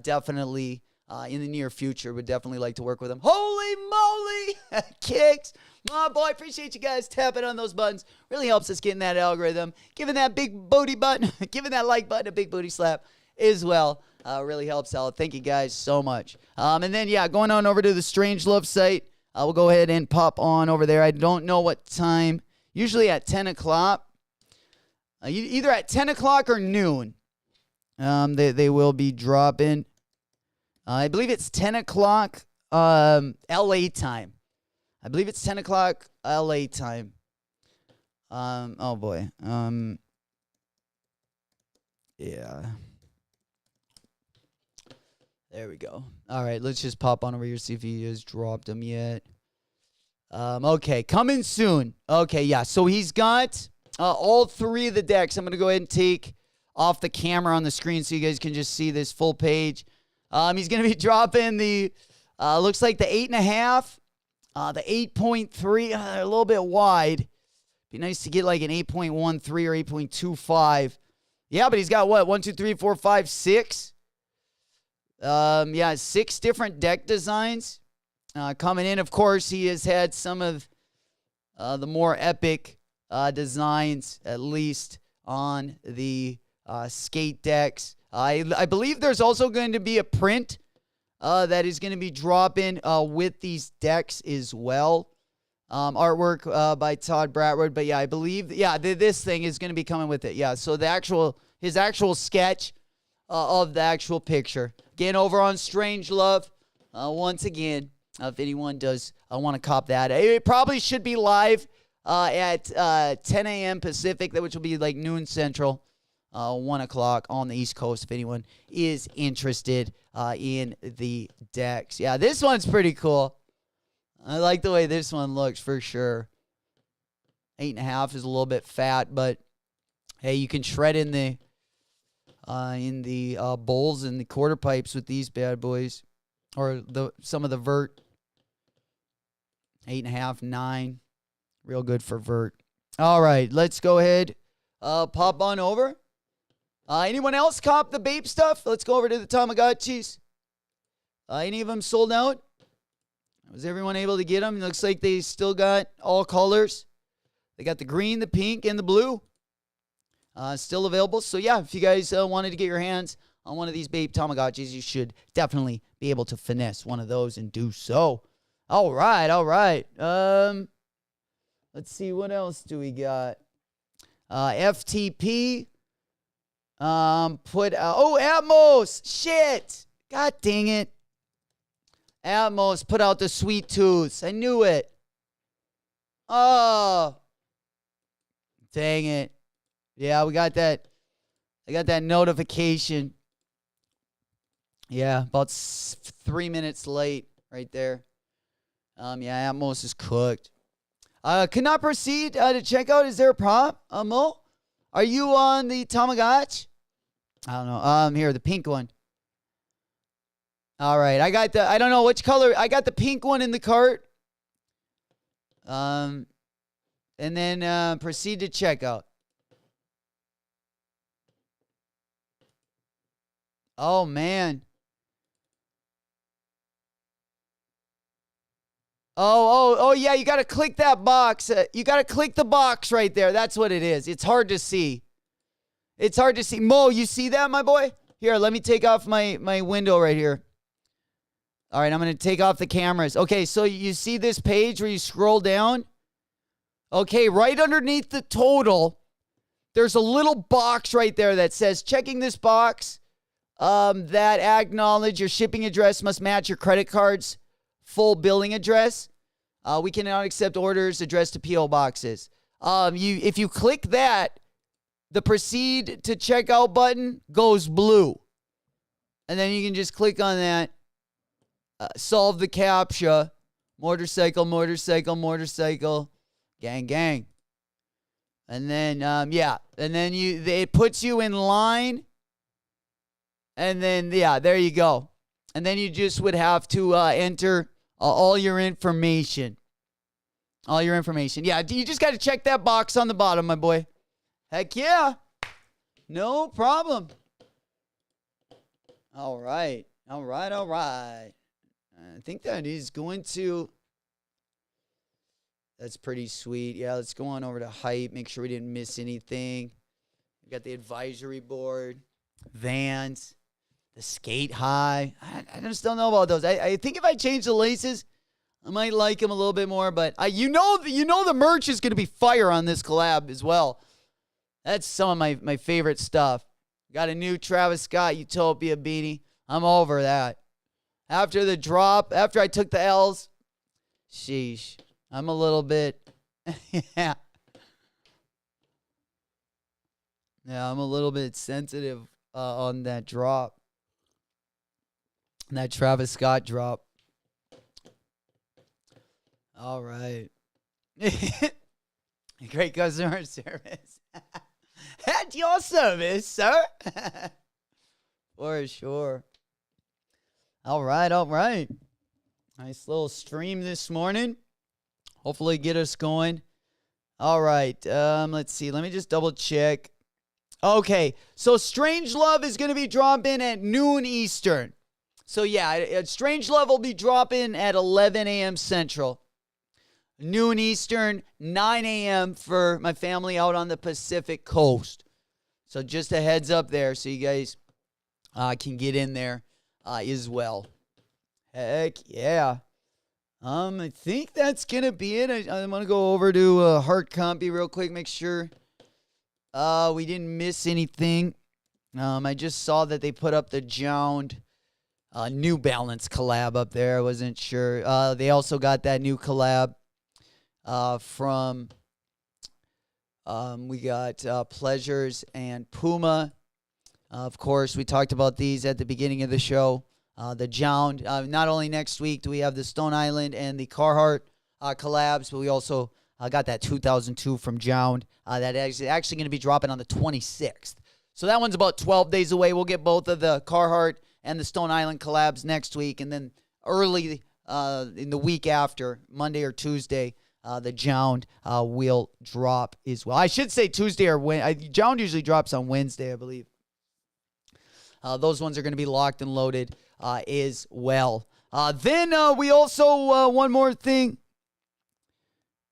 Definitely in the near future, would definitely like to work with him. Holy moly! Kicks! My boy, appreciate you guys tapping on those buttons. Really helps us get in that algorithm. Giving that big booty button, giving that like button a big booty slap as well. Really helps out. Thank you guys so much. And then, yeah, going on over to the Strangelove site. We'll go ahead and pop on over there. I don't know what time. Usually at 10 o'clock. Either at 10 o'clock or noon. They will be dropping. I believe it's 10 o'clock LA time. I believe it's 10 o'clock LA time. Oh, boy. Yeah. There we go. All right, let's just pop on over here, see if he has dropped them yet. Okay, coming soon. Okay, yeah, so he's got all three of the decks. I'm going to go ahead and take off the camera on the screen so you guys can just see this full page. He's going to be dropping the, looks like the 8.5, the 8.3, a little bit wide. Be nice to get like an 8.13 or 8.25. Yeah, but he's got what? 1, 2, 3, 4, 5, 6. Yeah, 6 different deck designs coming in. Of course, he has had some of the more epic designs, at least on the skate decks. I believe there's also going to be a print that is going to be dropping with these decks as well. Artwork by Todd Bratwood. But yeah, I believe, this thing is going to be coming with it. Yeah, so his actual sketch of the actual picture. Again, over on Strangelove, once again, if anyone does want to cop that. It probably should be live at 10 a.m. Pacific, which will be like noon Central, 1 o'clock on the East Coast, if anyone is interested in the decks. Yeah, this one's pretty cool. I like the way this one looks for sure. 8.5 is a little bit fat, but hey, you can shred in the bowls and the quarter pipes with these bad boys, or some of the vert. 8.5, 9, real good for vert. All right, let's go ahead, pop on over. Anyone else cop the Bape stuff? Let's go over to the Tamagotchis. Any of them sold out? Was everyone able to get them? Looks like they still got all colors. They got the green, the pink, and the blue. Still available. So, yeah, if you guys wanted to get your hands on one of these Bape Tamagotchis, you should definitely be able to finesse one of those and do so. All right. Let's see. What else do we got? FTP. Atmos. Shit. God dang it. Atmos put out the sweet tooths. I knew it. Oh. Dang it. Yeah, we got that. I got that notification. Yeah, about 3 minutes late right there. Atmos is cooked. Cannot proceed to check out. Is there a prop? Mo? Are you on the Tamagotchi? I don't know. Here, the pink one. All right, I don't know which color. I got the pink one in the cart. And then proceed to checkout. Oh, man. Oh, yeah, you got to click that box. You got to click the box right there. That's what it is. It's hard to see. Mo, you see that, my boy? Here, let me take off my window right here. All right, I'm going to take off the cameras. Okay, so you see this page where you scroll down? Okay, right underneath the total, there's a little box right there that says, checking this box, that acknowledge your shipping address must match your credit card's full billing address. We cannot accept orders addressed to P.O. boxes. If you click that, the proceed to checkout button goes blue. And then you can just click on that. Solve the CAPTCHA. Motorcycle. Gang. And then, And then it puts you in line. And then, there you go. And then you just would have to enter all your information. Yeah, you just got to check that box on the bottom, my boy. Heck yeah. No problem. All right. I think that is going to... That's pretty sweet. Yeah, let's go on over to Hype. Make sure we didn't miss anything. We got the advisory board. Vans. The Skate High. I just don't know about those. I think if I change the laces, I might like them a little bit more. But you know the merch is going to be fire on this collab as well. That's some of my favorite stuff. Got a new Travis Scott Utopia beanie. I'm over that. After the drop, after I took the L's, sheesh. I'm a little bit, yeah. Yeah, I'm a little bit sensitive on that drop. That Travis Scott drop. All right. Great customer service. At your service, sir. For sure. All right. Nice little stream this morning. Hopefully get us going. All right. Let's see. Let me just double check. Okay. So Strangelove is going to be dropping at noon Eastern. So yeah, Strangelove will be dropping at 11 a.m. Central. Noon Eastern, 9 a.m. for my family out on the Pacific Coast. So just a heads up there so you guys can get in there as well. Heck yeah. I think that's gonna be it. I'm gonna go over to Heart Compy real quick, make sure we didn't miss anything. I just saw that they put up the Jound New Balance collab up there. I wasn't sure. They also got that new collab from we got Pleasures and Puma. Of course, we talked about these at the beginning of the show. The Jound. Not only next week do we have the Stone Island and the Carhartt collabs, but we also got that 2002 from Jound. That is actually going to be dropping on the 26th. So that one's about 12 days away. We'll get both of the Carhartt and the Stone Island collabs next week. And then early in the week after, Monday or Tuesday, the Jound will drop as well. I should say Tuesday or Wednesday. Jound usually drops on Wednesday, I believe. Those ones are going to be locked and loaded as well. Then we also, one more thing.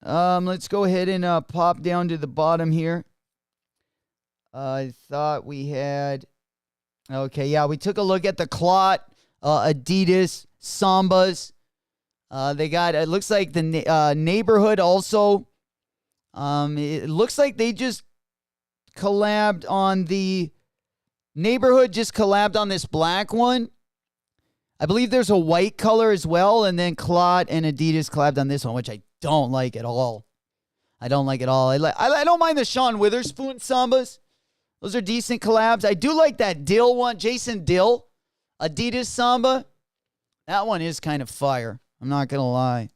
Let's go ahead and pop down to the bottom here. I thought we had... Okay, yeah, we took a look at the Clot, Adidas, Sambas. They got, it looks like the Neighborhood also. It looks like they just collabed on the... Neighborhood just collabed on this black one. I believe there's a white color as well, and then Clot and Adidas collabed on this one, which I don't like at all. I don't like it all. I don't mind the Sean Witherspoon Sambas. Those are decent collabs. I do like that Dill one, Jason Dill, Adidas Samba. That one is kind of fire. I'm not going to lie.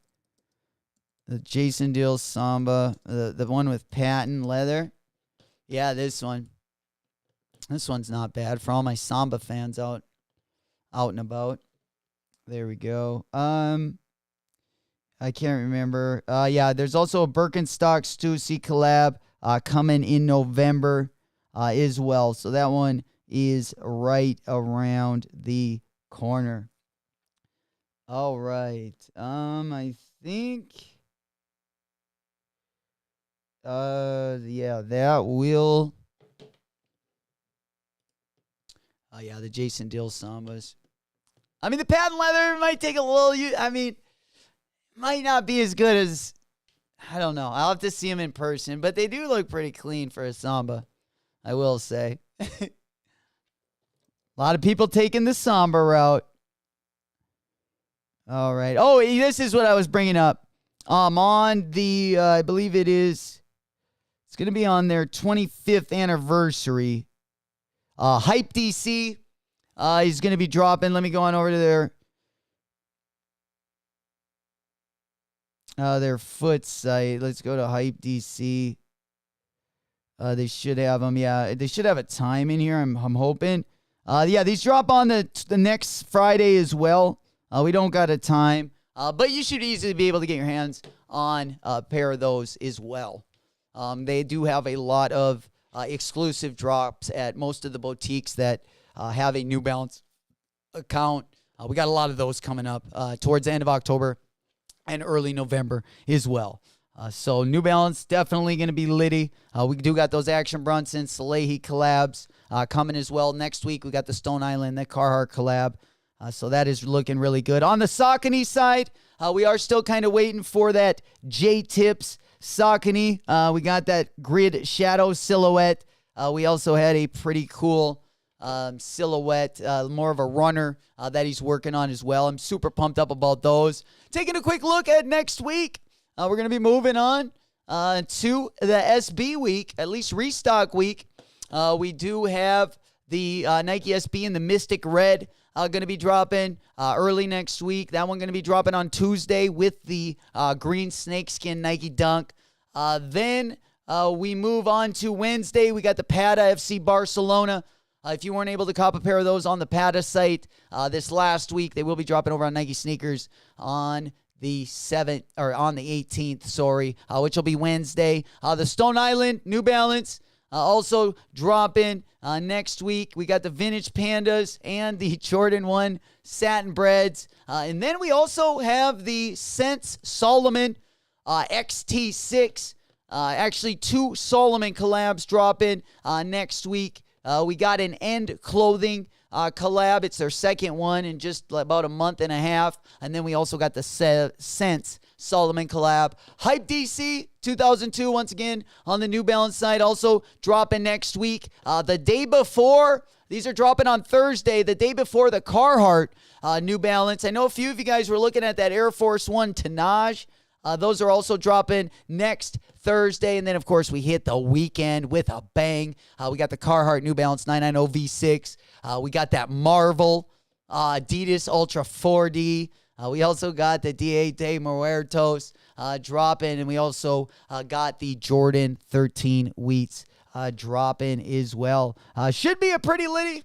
The Jason Dill Samba, the one with patent leather. Yeah, this one. This one's not bad for all my Samba fans out and about. There we go. I can't remember. Yeah, there's also a Birkenstock Stussy collab coming in November as well. So that one is right around the corner. All right. I think yeah, that will yeah, the Jason Dill Sambas. I mean, the patent leather might take a little, might not be as good as, I don't know. I'll have to see them in person, but they do look pretty clean for a Samba, I will say. A lot of people taking the Samba route. All right. Oh, this is what I was bringing up. On the, I believe it's going to be on their 25th anniversary. Hype DC is going to be dropping. Let me go on over to their foot site. Let's go to Hype DC. They should have them. Yeah, they should have a time in here. I'm hoping. Yeah, these drop on the next Friday as well. We don't got a time, but you should easily be able to get your hands on a pair of those as well. They do have a lot of exclusive drops at most of the boutiques that have a New Balance account. We got a lot of those coming up towards the end of October and early November as well. So New Balance definitely going to be litty. We do got those Action Bronson, Salehi collabs coming as well. Next week we got the Stone Island, the Carhartt collab. So that is looking really good. On the Saucony side, we are still kind of waiting for that J-Tips Saucony. We got that grid shadow silhouette. We also had a pretty cool silhouette, more of a runner that he's working on as well. I'm super pumped up about those. Taking a quick look at next week. We're going to be moving on to the SB week, at least restock week. We do have the Nike SB and the Mystic Red going to be dropping early next week. That one going to be dropping on Tuesday with the green snakeskin Nike Dunk. Then we move on to Wednesday. We got the Pata FC Barcelona. If you weren't able to cop a pair of those on the Pata site this last week, they will be dropping over on Nike Sneakers on the 7th or on the 18th, which will be Wednesday. The Stone Island New Balance also dropping next week. We got the Vintage Pandas and the Jordan 1 Satin Breads. And then we also have the Sense Solomon XT6. Actually, 2 Solomon collabs dropping next week. We got an End Clothing collab. It's their second one in just about a month and a half. And then we also got the Sense Solomon collab. Hype DC 2002, once again, on the New Balance side. Also dropping next week. The day before, these are dropping on Thursday, the day before the Carhartt New Balance. I know a few of you guys were looking at that Air Force One Tonnage. Those are also dropping next Thursday. And then, of course, we hit the weekend with a bang. We got the Carhartt New Balance 990 V6. We got that Marvel Adidas Ultra 4D. We also got the D8 de Muertos dropping. And we also got the Jordan 13 Wheats dropping as well. Should be a pretty litty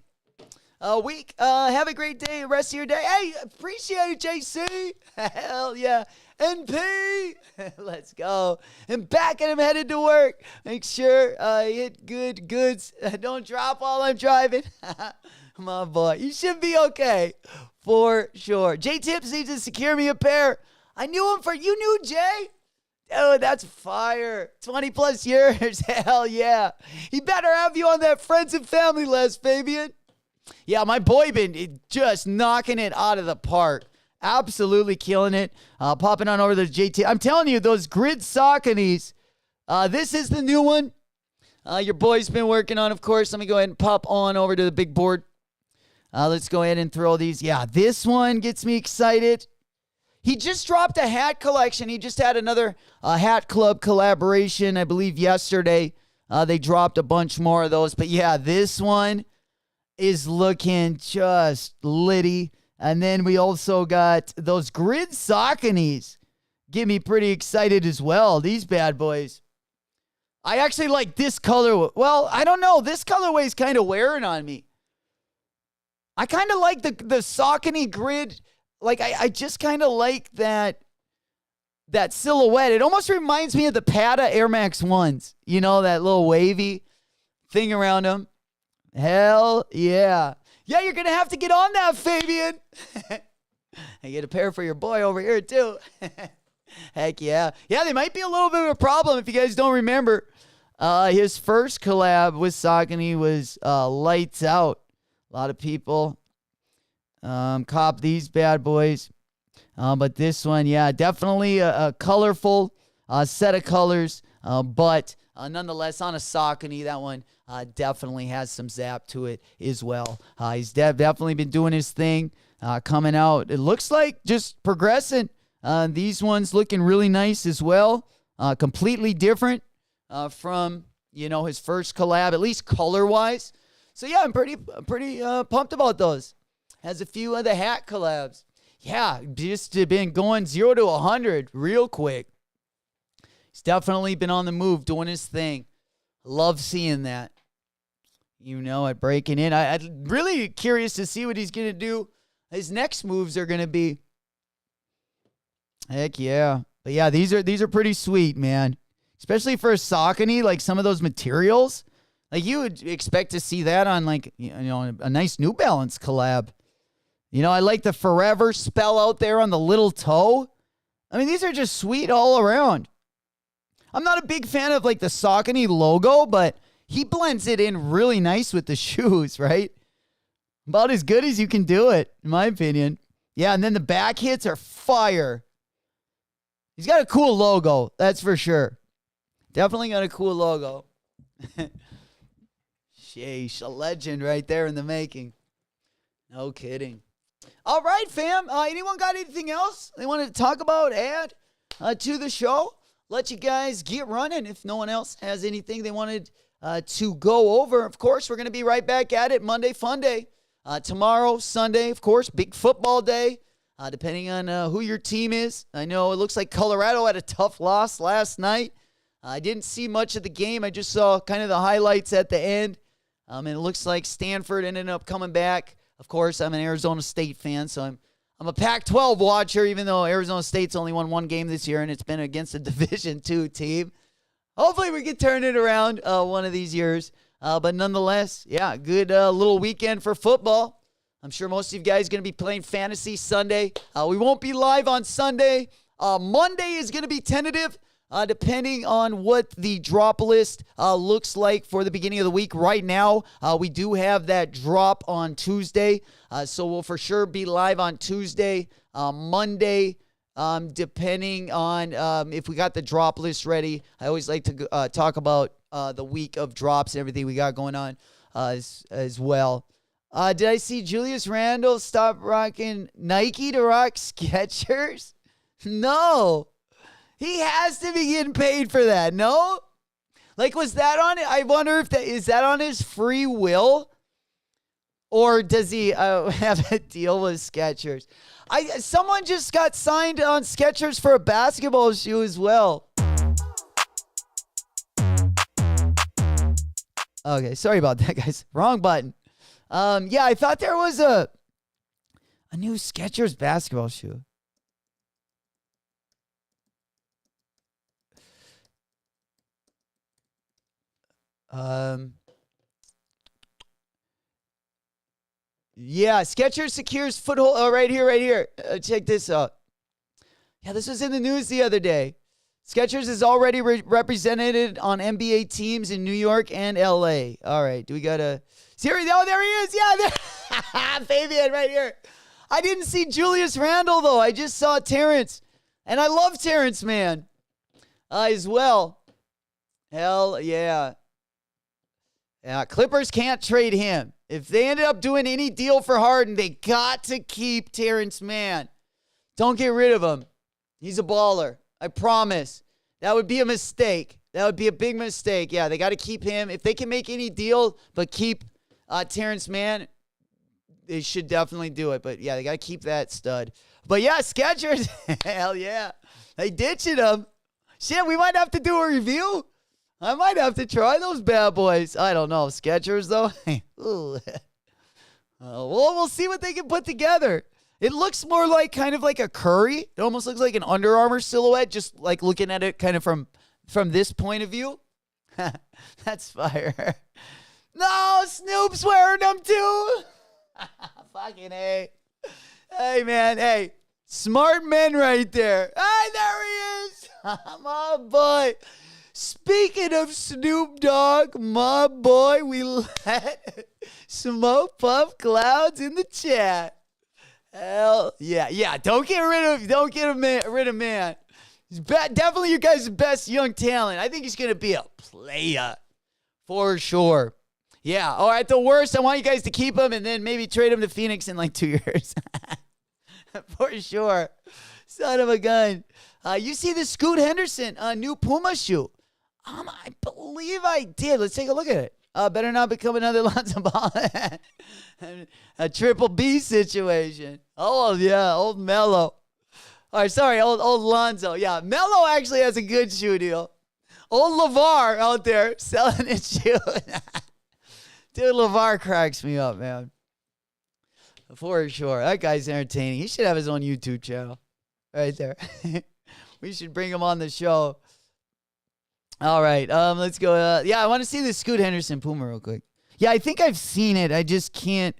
week. Have a great day. Rest of your day. Hey, appreciate it, JC. Hell yeah. NP. Let's go. And back and I'm headed to work. Make sure I hit good goods. Don't drop while I'm driving. My boy. You should be okay. For sure. J Tips needs to secure me a pair. I knew him you knew Jay? Oh, that's fire. 20 plus years. Hell yeah. He better have you on that friends and family list, Fabian. Yeah, my boy been just knocking it out of the park. Absolutely killing it. Popping on over to JT. I'm telling you, those grid Sauconys. This is the new one. Your boy's been working on, of course. Let me go ahead and pop on over to the big board. Let's go ahead and throw these. Yeah, this one gets me excited. He just dropped a hat collection. He just had another hat club collaboration, I believe, yesterday. They dropped a bunch more of those. But yeah, this one is looking just litty. And then we also got those grid Sauconys. Get me pretty excited as well. These bad boys. I actually like this color. Well, I don't know. This colorway is kind of wearing on me. I kind of like the Saucony grid. Like, I just kind of like that silhouette. It almost reminds me of the Pata Air Max 1s. You know, that little wavy thing around them. Hell yeah. Yeah, you're going to have to get on that, Fabian. I get a pair for your boy over here, too. Heck yeah. Yeah, they might be a little bit of a problem if you guys don't remember. His first collab with Saucony was Lights Out. A lot of people cop these bad boys. But this one, yeah, definitely a colorful set of colors. But nonetheless, on a Saucony, that one definitely has some zap to it as well. He's definitely been doing his thing, coming out. It looks like just progressing. These ones looking really nice as well. Completely different from, his first collab, at least color-wise. So, yeah, I'm pretty pumped about those. Has a few of the hat collabs. Yeah, just been going 0 to 100 real quick. He's definitely been on the move, doing his thing. Love seeing that. At breaking in. I'm really curious to see what he's going to do. His next moves are going to be. Heck yeah. But yeah, these are pretty sweet, man. Especially for a Saucony, like some of those materials. Like you would expect to see that on a nice New Balance collab. I like the Forever spell out there on the little toe. I mean, these are just sweet all around. I'm not a big fan of like the Saucony logo, but he blends it in really nice with the shoes, right? About as good as you can do it, in my opinion. Yeah, and then the back hits are fire. He's got a cool logo, that's for sure. Definitely got a cool logo. Sheesh, a legend right there in the making. No kidding. All right, fam. Anyone got anything else they wanted to talk about, add to the show? Let you guys get running if no one else has anything they wanted to go over. Of course, we're going to be right back at it Monday Fun Day. Tomorrow, Sunday, of course, big football day, depending on who your team is. I know it looks like Colorado had a tough loss last night. I didn't see much of the game. I just saw kind of the highlights at the end. And it looks like Stanford ended up coming back. Of course, I'm an Arizona State fan, so I'm a Pac-12 watcher, even though Arizona State's only won one game this year, and it's been against a Division II team. Hopefully we can turn it around one of these years. But nonetheless, yeah, good little weekend for football. I'm sure most of you guys are going to be playing fantasy Sunday. We won't be live on Sunday. Monday is going to be tentative. depending on what the drop list looks like for the beginning of the week. Right now, we do have that drop on Tuesday, so we'll for sure be live on Tuesday, Monday, depending on if we got the drop list ready. I always like to talk about the week of drops and everything we got going on as well. Did I see Julius Randle stop rocking Nike to rock Skechers? No. He has to be getting paid for that, no? Like, was that on it? I wonder if is that on his free will? Or does he have a deal with Skechers? Someone just got signed on Skechers for a basketball shoe as well. Okay, sorry about that, guys. Wrong button. Yeah, I thought there was a new Skechers basketball shoe. Yeah, Skechers secures foothold. Oh, right here. Check this out. Yeah, this was in the news the other day. Skechers is already represented on NBA teams in New York and LA. All right, do we got a... Oh, there he is. Yeah, there. Fabian, right here. I didn't see Julius Randle, though. I just saw Terrence. And I love Terrence, man. As well. Hell, yeah. Yeah, Clippers can't trade him. If they ended up doing any deal for Harden, they got to keep Terrence Mann. Don't get rid of him. He's a baller. I promise. That would be a mistake. That would be a big mistake. Yeah, they got to keep him. If they can make any deal but keep Terrence Mann, they should definitely do it. But, yeah, they got to keep that stud. But, yeah, Skechers, hell yeah. They ditching him. Shit, we might have to do a review. I might have to try those bad boys. I don't know. Skechers, though. Well, we'll see what they can put together. It looks more like kind of like a Curry. It almost looks like an Under Armour silhouette, just like looking at it kind of from this point of view. That's fire. No, Snoop's wearing them too. Fucking A. Hey, man. Hey, smart men right there. Hey, there he is. My boy. Speaking of Snoop Dogg, my boy, we let Smoke Puff Clouds in the chat. Hell yeah, yeah. Don't get rid of man. He's definitely your guys' best young talent. I think he's gonna be a player for sure. Yeah. Or at the worst, I want you guys to keep him and then maybe trade him to Phoenix in like 2 years. For sure. Son of a gun. You see the Scoot Henderson new Puma shoe? I believe I did. Let's take a look at it. Better not become another Lonzo Ball. A triple B situation. Oh, yeah, old Melo. All right, sorry, old Lonzo. Yeah, Melo actually has a good shoe deal. Old LeVar out there selling his shoe. Dude, LeVar cracks me up, man. For sure. That guy's entertaining. He should have his own YouTube channel. Right there. We should bring him on the show. All right, let's go. Yeah, I want to see the Scoot Henderson Puma real quick. Yeah, I think I've seen it. I just can't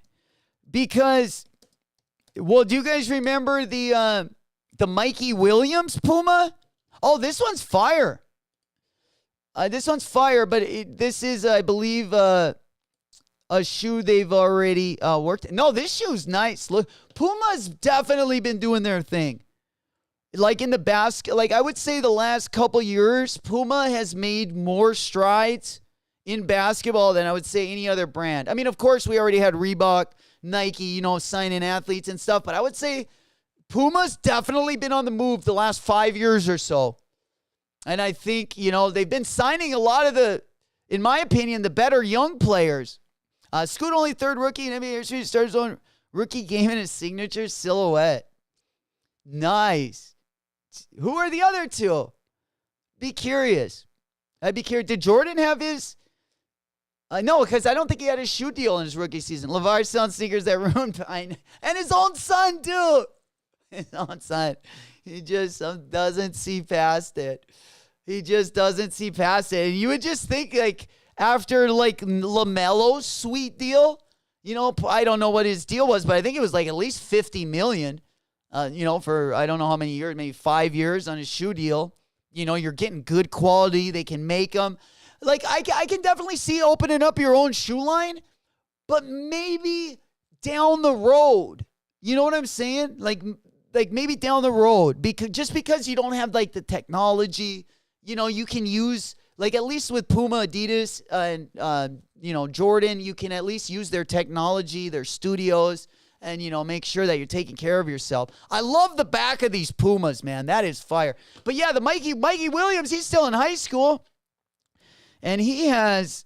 because. Well, do you guys remember the Mikey Williams Puma? Oh, this one's fire. This one's fire, but this is, I believe, a shoe they've already worked. No, this shoe's nice. Look, Puma's definitely been doing their thing. Like in the basket, like I would say the last couple years, Puma has made more strides in basketball than I would say any other brand. I mean, of course, we already had Reebok, Nike, signing athletes and stuff, but I would say Puma's definitely been on the move the last 5 years or so. And I think, they've been signing a lot of in my opinion, the better young players. Scoot only third rookie in NBA history, starts his own rookie game in his signature silhouette. Nice. Who are the other two? Be curious. I'd be curious. Did Jordan have his? No, because I don't think he had his shoe deal in his rookie season. LeVar selling sneakers that ruined Pine. And his own son, too. His own son. He just doesn't see past it. He just doesn't see past it. And you would just think, like, after, like, LaMelo's sweet deal, I don't know what his deal was, but I think it was, like, at least $50 million. For I don't know how many years, maybe 5 years on his shoe deal. you're getting good quality. They can make them. Like, I can definitely see opening up your own shoe line, but maybe down the road. You know what I'm saying? Like maybe down the road, because you don't have like the technology, you can use, like, at least with Puma, Adidas, and Jordan, you can at least use their technology, their studios, and make sure that you're taking care of yourself. I love the back of these Pumas, man. That is fire. But yeah, the Mikey Williams, he's still in high school, and he has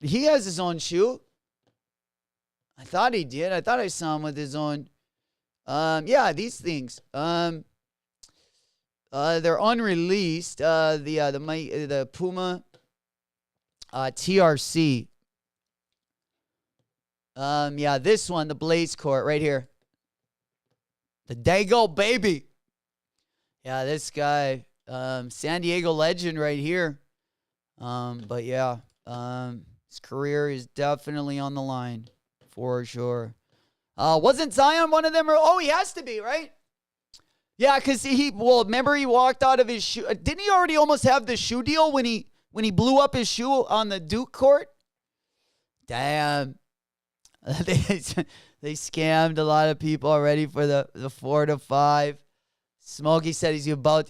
his own shoe. I thought he did. I thought I saw him with his own. Yeah, these things. They're unreleased. The Puma TRC. Yeah, this one, the Blaze Court right here. The Dago baby. Yeah, this guy, San Diego legend right here. But yeah, his career is definitely on the line. For sure. Wasn't Zion one of them? Oh, he has to be, right? Yeah, because remember he walked out of his shoe. Didn't he already almost have the shoe deal when he blew up his shoe on the Duke court? Damn. They scammed a lot of people already for the 4 to 5. Smokey said he about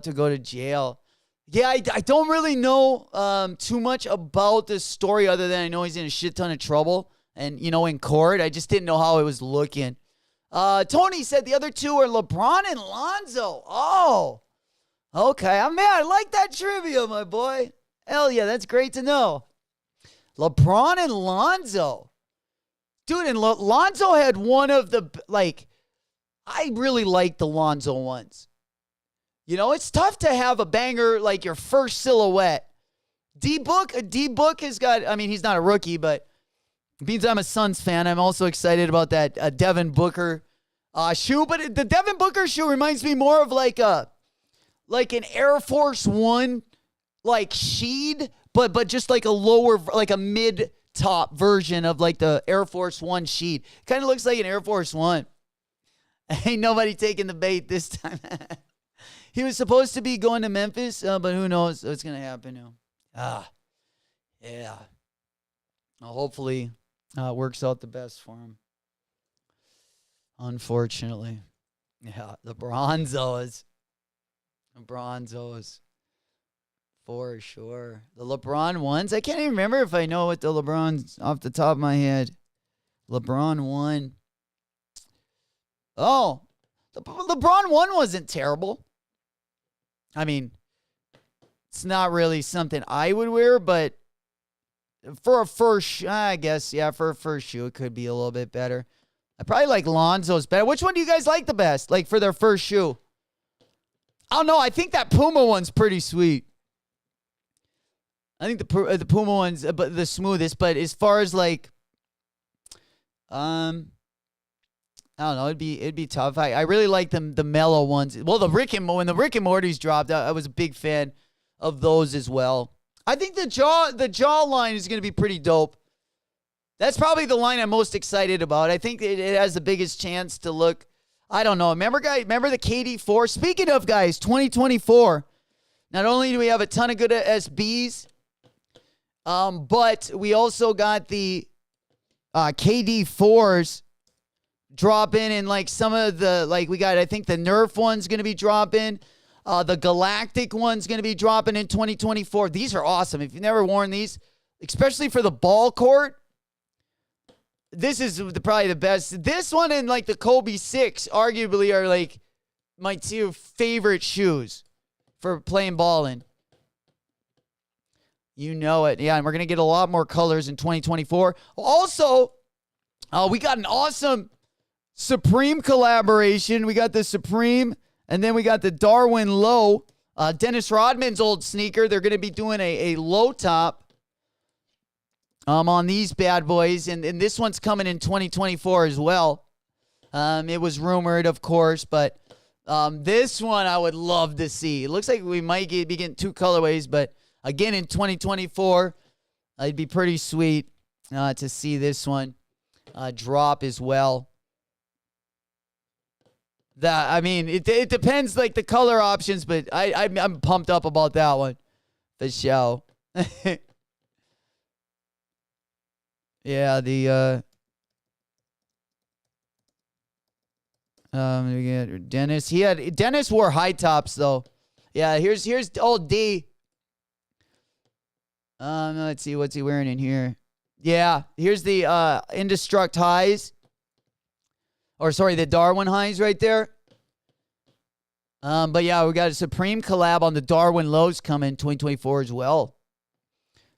to go to jail. Yeah, I don't really know too much about this story other than I know he's in a shit ton of trouble. And, in court, I just didn't know how it was looking. Tony said the other two are LeBron and Lonzo. Oh, okay. I like that trivia, my boy. Hell yeah, that's great to know. LeBron and Lonzo. Dude, and Lonzo had one of the, I really like the Lonzo ones. It's tough to have a banger like your first silhouette. D-Book has got, he's not a rookie, but means I'm a Suns fan. I'm also excited about that Devin Booker shoe. But the Devin Booker shoe reminds me more of like an Air Force One, like Sheed, but just like a lower, like a mid-top version of like the Air Force One Sheed. Kind of looks like an Air Force One. Ain't nobody taking the bait this time. He was supposed to be going to Memphis, but who knows what's going to happen now. Yeah. Well, hopefully works out the best for him. Unfortunately. Yeah, the Bronzos. For sure. The LeBron ones. I can't even remember if I know what the LeBrons off the top of my head. LeBron 1. Oh, the LeBron 1 wasn't terrible. It's not really something I would wear, but for a first shoe, for a first shoe, it could be a little bit better. I probably like Lonzo's better. Which one do you guys like the best? Like for their first shoe? I don't know. I think that Puma one's pretty sweet. I think the Puma one's the smoothest. But as far as like, I don't know. It'd be tough. I really like the mellow ones. Well, when the Rick and Morty's dropped, I was a big fan of those as well. I think the jaw line is going to be pretty dope. That's probably the line I'm most excited about. I think it has the biggest chance to look. I don't know. Remember the KD4? Speaking of, guys, 2024. Not only do we have a ton of good SBs, but we also got the KD4s dropping, and like some of the we got. I think the Nerf one's going to be dropping. The Galactic one's going to be dropping in 2024. These are awesome. If you've never worn these, especially for the ball court, this is probably the best. This one and like the Kobe 6 arguably are like my two favorite shoes for playing ball in. You know it. Yeah, and we're going to get a lot more colors in 2024. Also, we got an awesome Supreme collaboration. We got the Supreme. And then we got the Darwin Low, Dennis Rodman's old sneaker. They're going to be doing a low top on these bad boys. And this one's coming in 2024 as well. It was rumored, of course, but this one I would love to see. It looks like we might be getting 2 colorways, but again, in 2024, it'd be pretty sweet to see this one drop as well. That I mean, it depends like the color options, but I'm pumped up about that one for sure. Yeah, the we get Dennis. Dennis wore high tops though. Yeah, here's old D. Let's see what's he wearing in here. Yeah, here's the Indestruct highs. Or sorry, the Darwin highs right there. But yeah, we got a Supreme collab on the Darwin lows coming 2024 as well.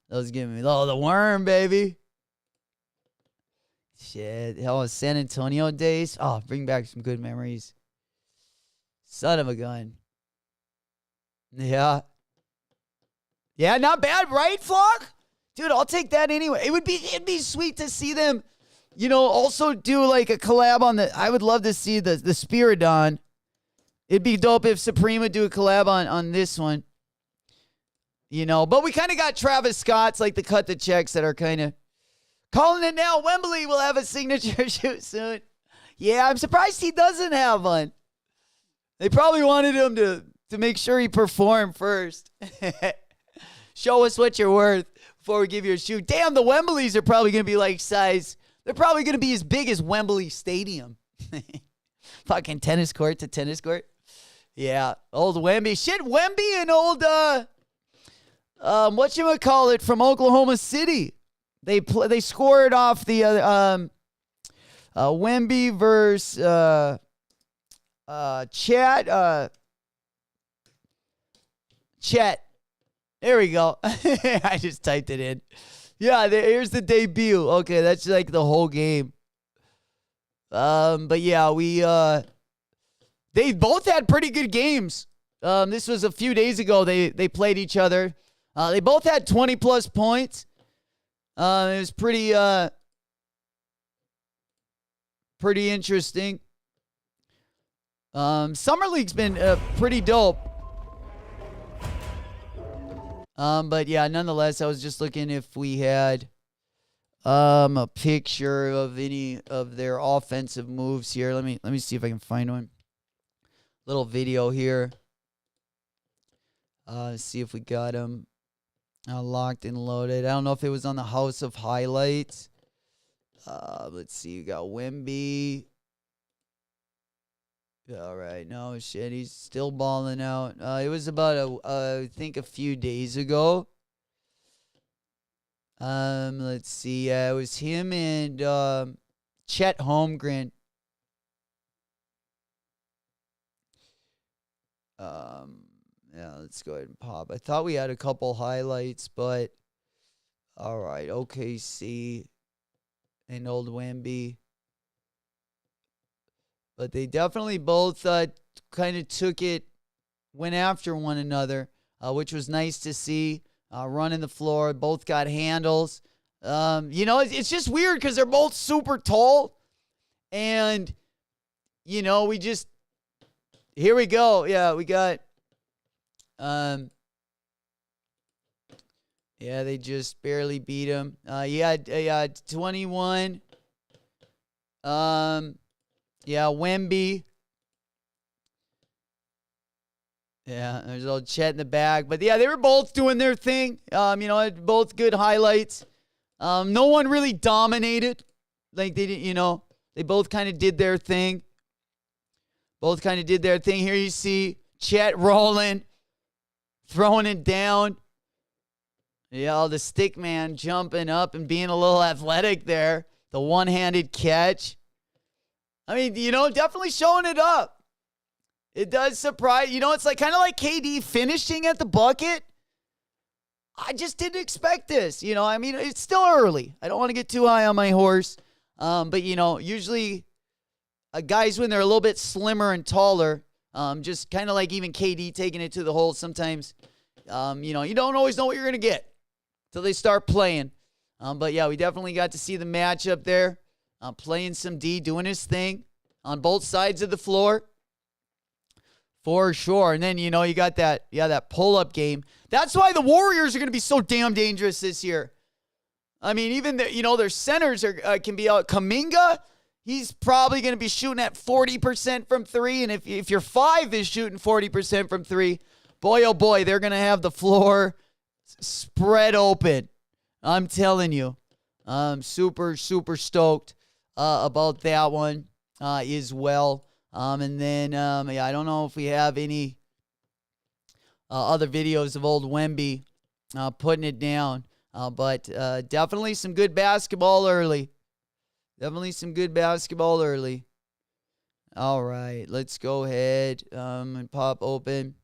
Those give me the worm, baby. Shit, hell, San Antonio days. Oh, bring back some good memories. Son of a gun. Yeah. Yeah, not bad, right, Flock? Dude, I'll take that anyway. It'd be sweet to see them, also do like a collab on I would love to see the Spiridon. It'd be dope if Supreme would do a collab on this one. But we kind of got Travis Scott's, like the cut the checks that are kind of calling it now. Wembley will have a signature shoot soon. Yeah, I'm surprised he doesn't have one. They probably wanted him to make sure he performed first. Show us what you're worth before we give you a shoe. Damn, the Wembleys are probably going to be like size. They're probably going to be as big as Wembley Stadium. Fucking tennis court to tennis court. Yeah, old Wemby. Shit, Wemby and old, whatchamacallit from Oklahoma City. They scored off the Wemby versus Chet. There we go. I just typed it in. Yeah, here's the debut. Okay, that's like the whole game. But yeah, they both had pretty good games. This was a few days ago. They played each other. They both had 20 plus points. It was pretty interesting. Summer League's been pretty dope. But yeah, nonetheless, I was just looking if we had a picture of any of their offensive moves here. Let me see if I can find one. Little video here. See if we got them locked and loaded. I don't know if it was on the House of Highlights. Let's see. You got Wemby. All right. No shit. He's still balling out. It was about I think a few days ago. Let's see. It was him and Chet Holmgren. Yeah, let's go ahead and pop. I thought we had a couple highlights, but all right. OKC and old Wemby. But they definitely both kind of went after one another, which was nice to see. Running the floor, both got handles. It's just weird because they're both super tall. And, here we go. Yeah, we got, they just barely beat him. Yeah, 21. Yeah, Wemby. Yeah, there's old Chet in the back. But yeah, they were both doing their thing. Had both good highlights. No one really dominated. Like they didn't, they both kind of did their thing. Here you see Chet rolling, throwing it down. Yeah, the stick man jumping up and being a little athletic there. The one-handed catch. I mean, definitely showing it up. It does surprise. It's like kind of like KD finishing at the bucket. I just didn't expect this. It's still early. I don't want to get too high on my horse. But, usually guys, when they're a little bit slimmer and taller, just kind of like even KD taking it to the hole sometimes, you don't always know what you're going to get till they start playing. But, yeah, we definitely got to see the matchup there. Playing some D, doing his thing on both sides of the floor. For sure. And then, you got that pull-up game. That's why the Warriors are going to be so damn dangerous this year. I mean, even their centers can be out. Kuminga, he's probably going to be shooting at 40% from three. And if your 5 is shooting 40% from three, boy, oh boy, they're going to have the floor spread open. I'm telling you. I'm super, super stoked about that one as well. And then, I don't know if we have any other videos of old Wemby putting it down. But definitely some good basketball early. Definitely some good basketball early. All right, let's go ahead and pop open.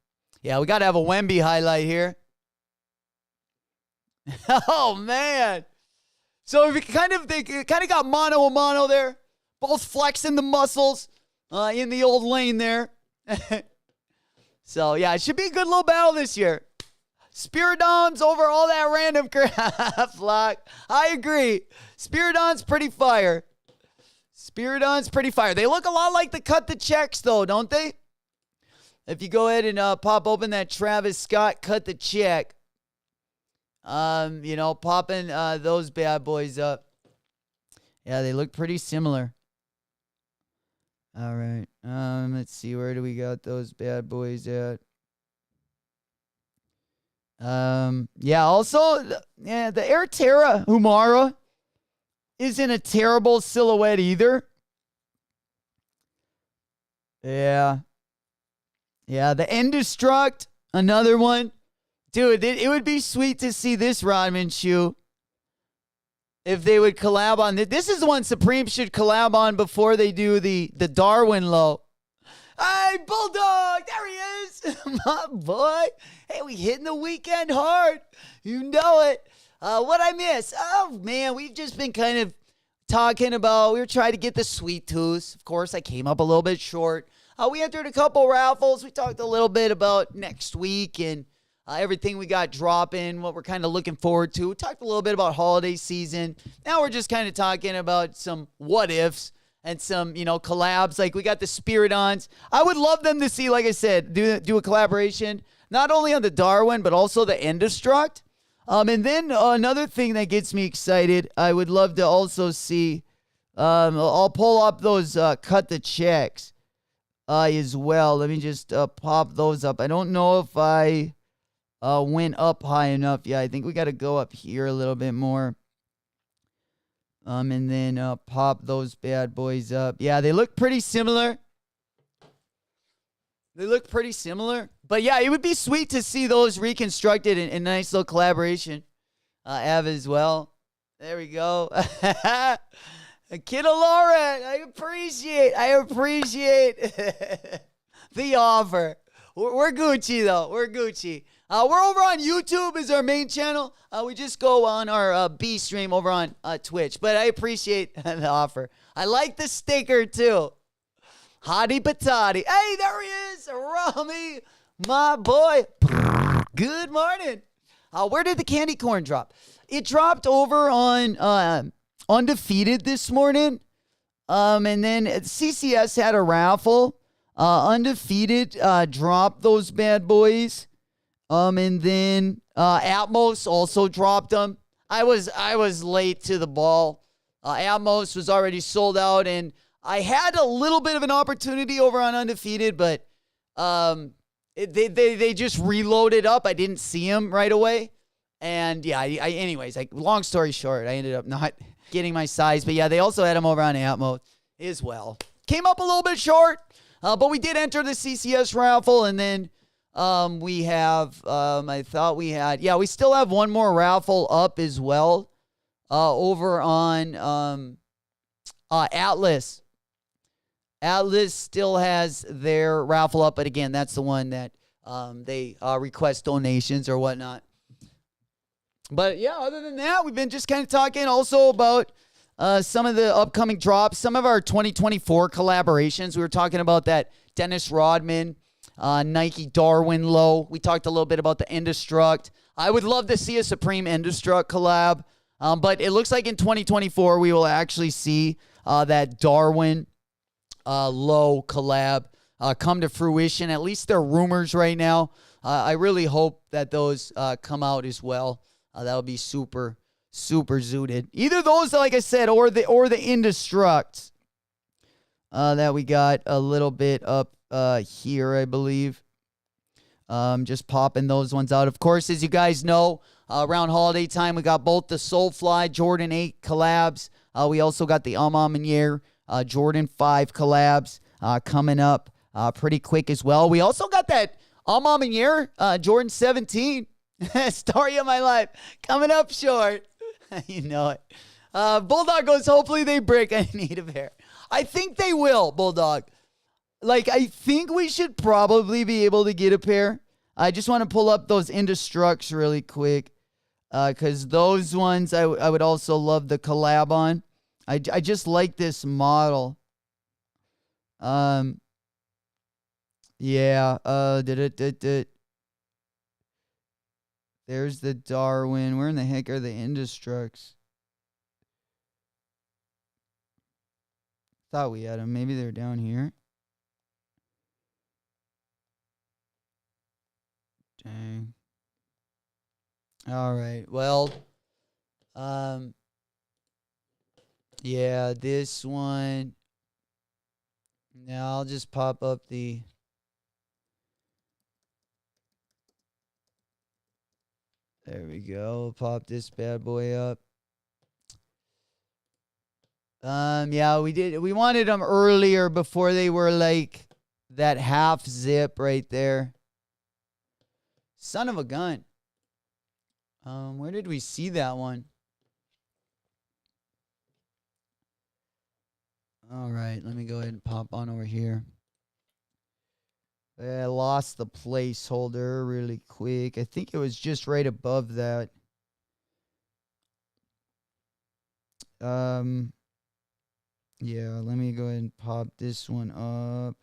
Yeah, we got to have a Wemby highlight here. Oh, man. So they kind of got mano a mano there. Both flexing the muscles in the old lane there. So, yeah, it should be a good little battle this year. Spiridon's over all that random crap, Flock. I agree. Spiridon's pretty fire. Spiridon's pretty fire. They look a lot like the cut the checks, though, don't they? If you go ahead and pop open that Travis Scott cut the check, popping those bad boys up. Yeah, they look pretty similar. All right. Let's see. Where do we got those bad boys at? Also, the Air Terra Humara isn't a terrible silhouette either. Yeah, the Indestruct, another one. Dude, it would be sweet to see this Rodman shoe if they would collab on this. This is the one Supreme should collab on before they do the Darwin low. Hey, Bulldog, there he is. My boy. Hey, we hitting the weekend hard. You know it. What I miss? Oh, man, we've just been kind of talking about, we were trying to get the sweet tooth. Of course, I came up a little bit short. We entered a couple raffles. We talked a little bit about next week and everything we got dropping, what we're kind of looking forward to. We talked a little bit about holiday season. Now we're just kind of talking about some what ifs. And some, collabs. Like, we got the Spiridons. I would love them to see, like I said, do a collaboration, not only on the Darwin, but also the Indestruct. And then another thing that gets me excited, I would love to also see, I'll pull up those cut the checks as well. Let me just pop those up. I don't know if I went up high enough. Yeah, I think we got to go up here a little bit more. And then pop those bad boys up. Yeah, they look pretty similar. But yeah, it would be sweet to see those reconstructed in a nice little collaboration. Have as well. There we go. Kid Lauren, I appreciate the offer. We're Gucci, though. We're Gucci. We're over on YouTube is our main channel. We just go on our B stream over on Twitch. But I appreciate the offer. I like the sticker, too. Hottie patati. Hey, there he is. Rami, my boy. Good morning. Where did the candy corn drop? It dropped over on Undefeated this morning. And then CCS had a raffle. Undefeated dropped those bad boys. And then Atmos also dropped them. I was late to the ball. Atmos was already sold out, and I had a little bit of an opportunity over on Undefeated, but they just reloaded up. I didn't see them right away. And yeah, anyways, long story short, I ended up not getting my size. But yeah, they also had them over on Atmos as well. Came up a little bit short, but we did enter the CCS raffle, and then we have, we still have one more raffle up as well, over on, Atlas. Atlas still has their raffle up, but again, that's the one that, they, request donations or whatnot. But yeah, other than that, we've been just kind of talking also about, some of the upcoming drops, some of our 2024 collaborations. We were talking about that Dennis Rodman, Nike Darwin low. We talked a little bit about the Indestruct. I would love to see a Supreme Indestruct collab, but it looks like in 2024 we will actually see that Darwin low collab come to fruition. At least they're rumors right now. I really hope that those come out as well. That would be super, super zooted. Either those, like I said, or the Indestructs. that we got a little bit up here, I believe. Just popping those ones out. Of course, as you guys know, around holiday time, we got both the Soulfly Jordan 8 collabs. We also got the Amamanier Jordan 5 collabs coming up pretty quick as well. We also got that Amamanier Jordan 17 story of my life coming up short. You know it. Bulldog goes, hopefully they break. I need a pair. I think they will, Bulldog. Like, I think we should probably be able to get a pair. I just want to pull up those Indestructs really quick. Because those ones I would also love the collab on. I just like this model. Yeah. There's the Darwin. Where in the heck are the Indestructs? Thought we had them. Maybe they're down here. Dang. All right. Well, yeah, this one. Now I'll just pop up the. There we go. Pop this bad boy up. Yeah, we wanted them earlier before they were like that half zip right there. Son of a gun. Where did we see that one? All right, let me go ahead and pop on over here. I lost the placeholder really quick. I think it was just right above that. Yeah, let me go ahead and pop this one up.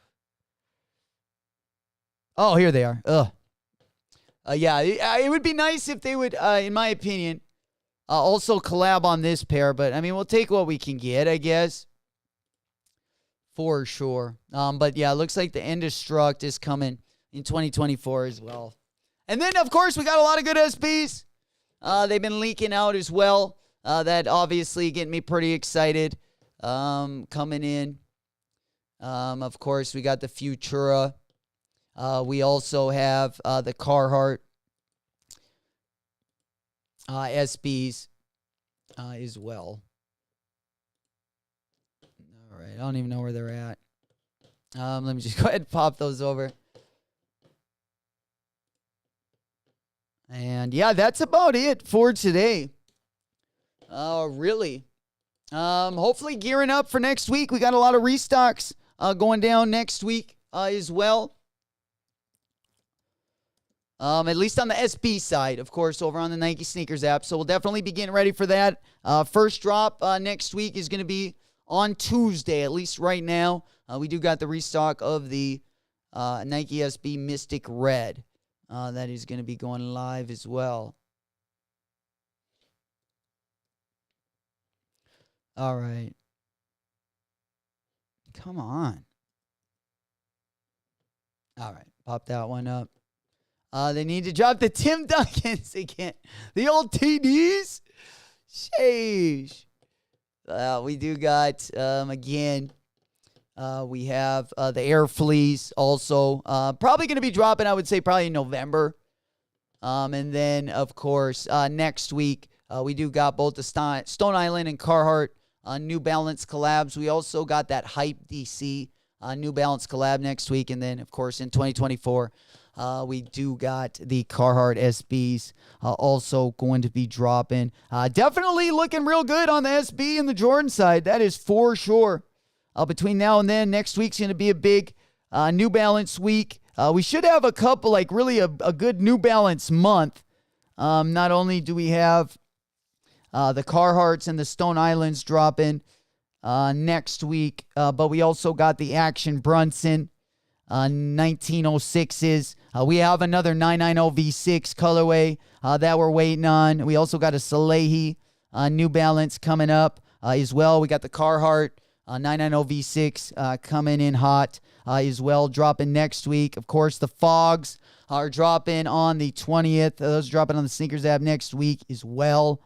Oh, here they are. Ugh. Yeah, it would be nice if they would, in my opinion, also collab on this pair. But, I mean, we'll take what we can get, I guess. For sure. But, yeah, it looks like the Indestruct is coming in 2024 as well. And then, of course, we got a lot of good SBs. They've been leaking out as well. That obviously getting me pretty excited coming in. Of course, we got the Futura. We also have the Carhartt SBs as well. All right, I don't even know where they're at. Let me just go ahead and pop those over. And yeah, that's about it for today. Really. Hopefully gearing up for next week. We got a lot of restocks going down next week as well. At least on the SB side, of course, over on the Nike Sneakers app. So we'll definitely be getting ready for that. First drop next week is going to be on Tuesday, at least right now. We do got the restock of the Nike SB Mystic Red. That is going to be going live as well. All right. Come on. All right. Pop that one up. They need to drop the Tim Duncans again. The old TDs. Sheesh. We do got, again, we have the Air Fleas also. Probably going to be dropping, I would say, probably in November. And then, of course, next week, we do got both the Stone Island and Carhartt New Balance collabs. We also got that Hype DC New Balance collab next week. And then, of course, in 2024, we do got the Carhartt SBs also going to be dropping. Definitely looking real good on the SB and the Jordan side. That is for sure. Between now and then, next week's going to be a big New Balance week. We should have a couple, like really a good New Balance month. Not only do we have the Carhartts and the Stone Islands dropping next week, but we also got the Action Brunson 1906s. We have another 990 V6 colorway that we're waiting on. We also got a Salehi New Balance coming up as well. We got the Carhartt 990 V6 coming in hot as well, dropping next week. Of course, the Fogs are dropping on the 20th. Those dropping on the Sneakers app next week as well.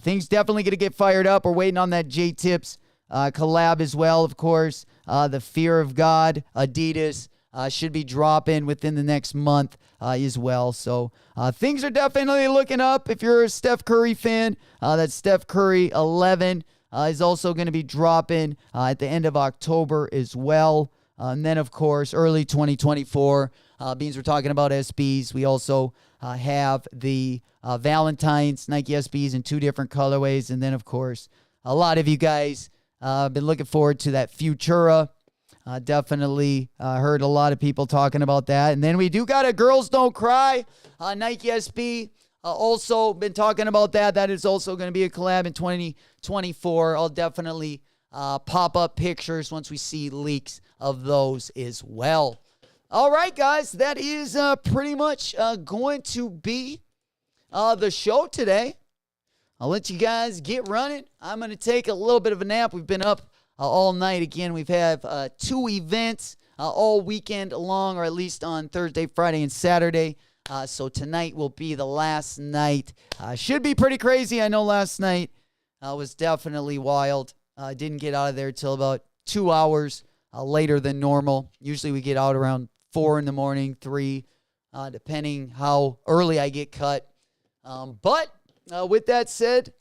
Things definitely going to get fired up. We're waiting on that J-Tips collab as well, of course. The Fear of God, Adidas, should be dropping within the next month as well. So things are definitely looking up. If you're a Steph Curry fan, that Steph Curry 11 is also going to be dropping at the end of October as well. And then, of course, early 2024, being we're talking about SBs, we also have the Valentine's Nike SBs in 2 different colorways. And then, of course, a lot of you guys have been looking forward to that Futura. Definitely heard a lot of people talking about that. And then we do got a Girls Don't Cry Nike SB. Also been talking about that. That is also going to be a collab in 2024. I'll definitely pop up pictures once we see leaks of those as well. All right, guys, that is pretty much going to be the show today. I'll let you guys get running. I'm going to take a little bit of a nap. We've been up all night. Again, we've had 2 events all weekend long, or at least on Thursday, Friday, and Saturday. So tonight will be the last night. Should be pretty crazy. I know last night was definitely wild. Didn't get out of there till about 2 hours later than normal. Usually we get out around 4 in the morning, 3, depending how early I get cut. But with that said,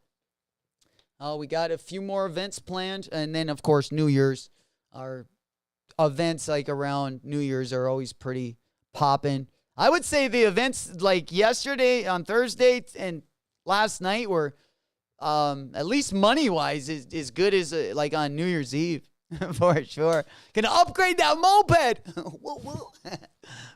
we got a few more events planned. And then, of course, New Year's. Our events like around New Year's are always pretty popping. I would say the events like yesterday on Thursday and last night were, at least money-wise, as good as like on New Year's Eve. For sure. Gonna upgrade that moped. Woo, woo.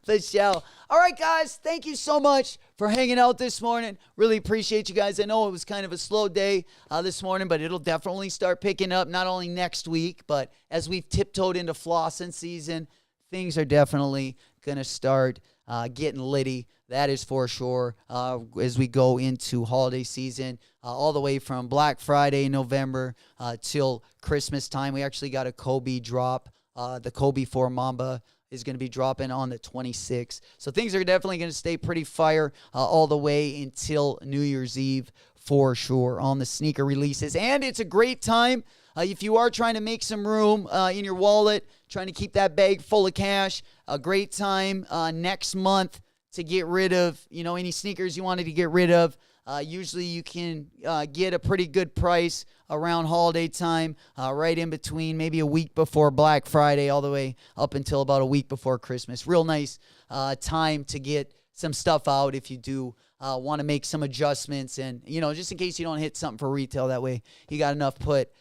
For sure. All right, guys. Thank you so much for hanging out this morning. Really appreciate you guys. I know it was kind of a slow day this morning, but it'll definitely start picking up not only next week, but as we've tiptoed into flossing season, things are definitely gonna start getting litty. That is for sure. As we go into holiday season, all the way from Black Friday in November till Christmas time. We actually got a Kobe drop. The Kobe 4 Mamba is going to be dropping on the 26th. So things are definitely going to stay pretty fire all the way until New Year's Eve for sure on the sneaker releases. And it's a great time if you are trying to make some room in your wallet, trying to keep that bag full of cash. A great time next month to get rid of, any sneakers you wanted to get rid of. Usually you can get a pretty good price around holiday time, right in between, maybe a week before Black Friday, all the way up until about a week before Christmas. Real nice time to get some stuff out if you do want to make some adjustments. And, just in case you don't hit something for retail, that way you got enough put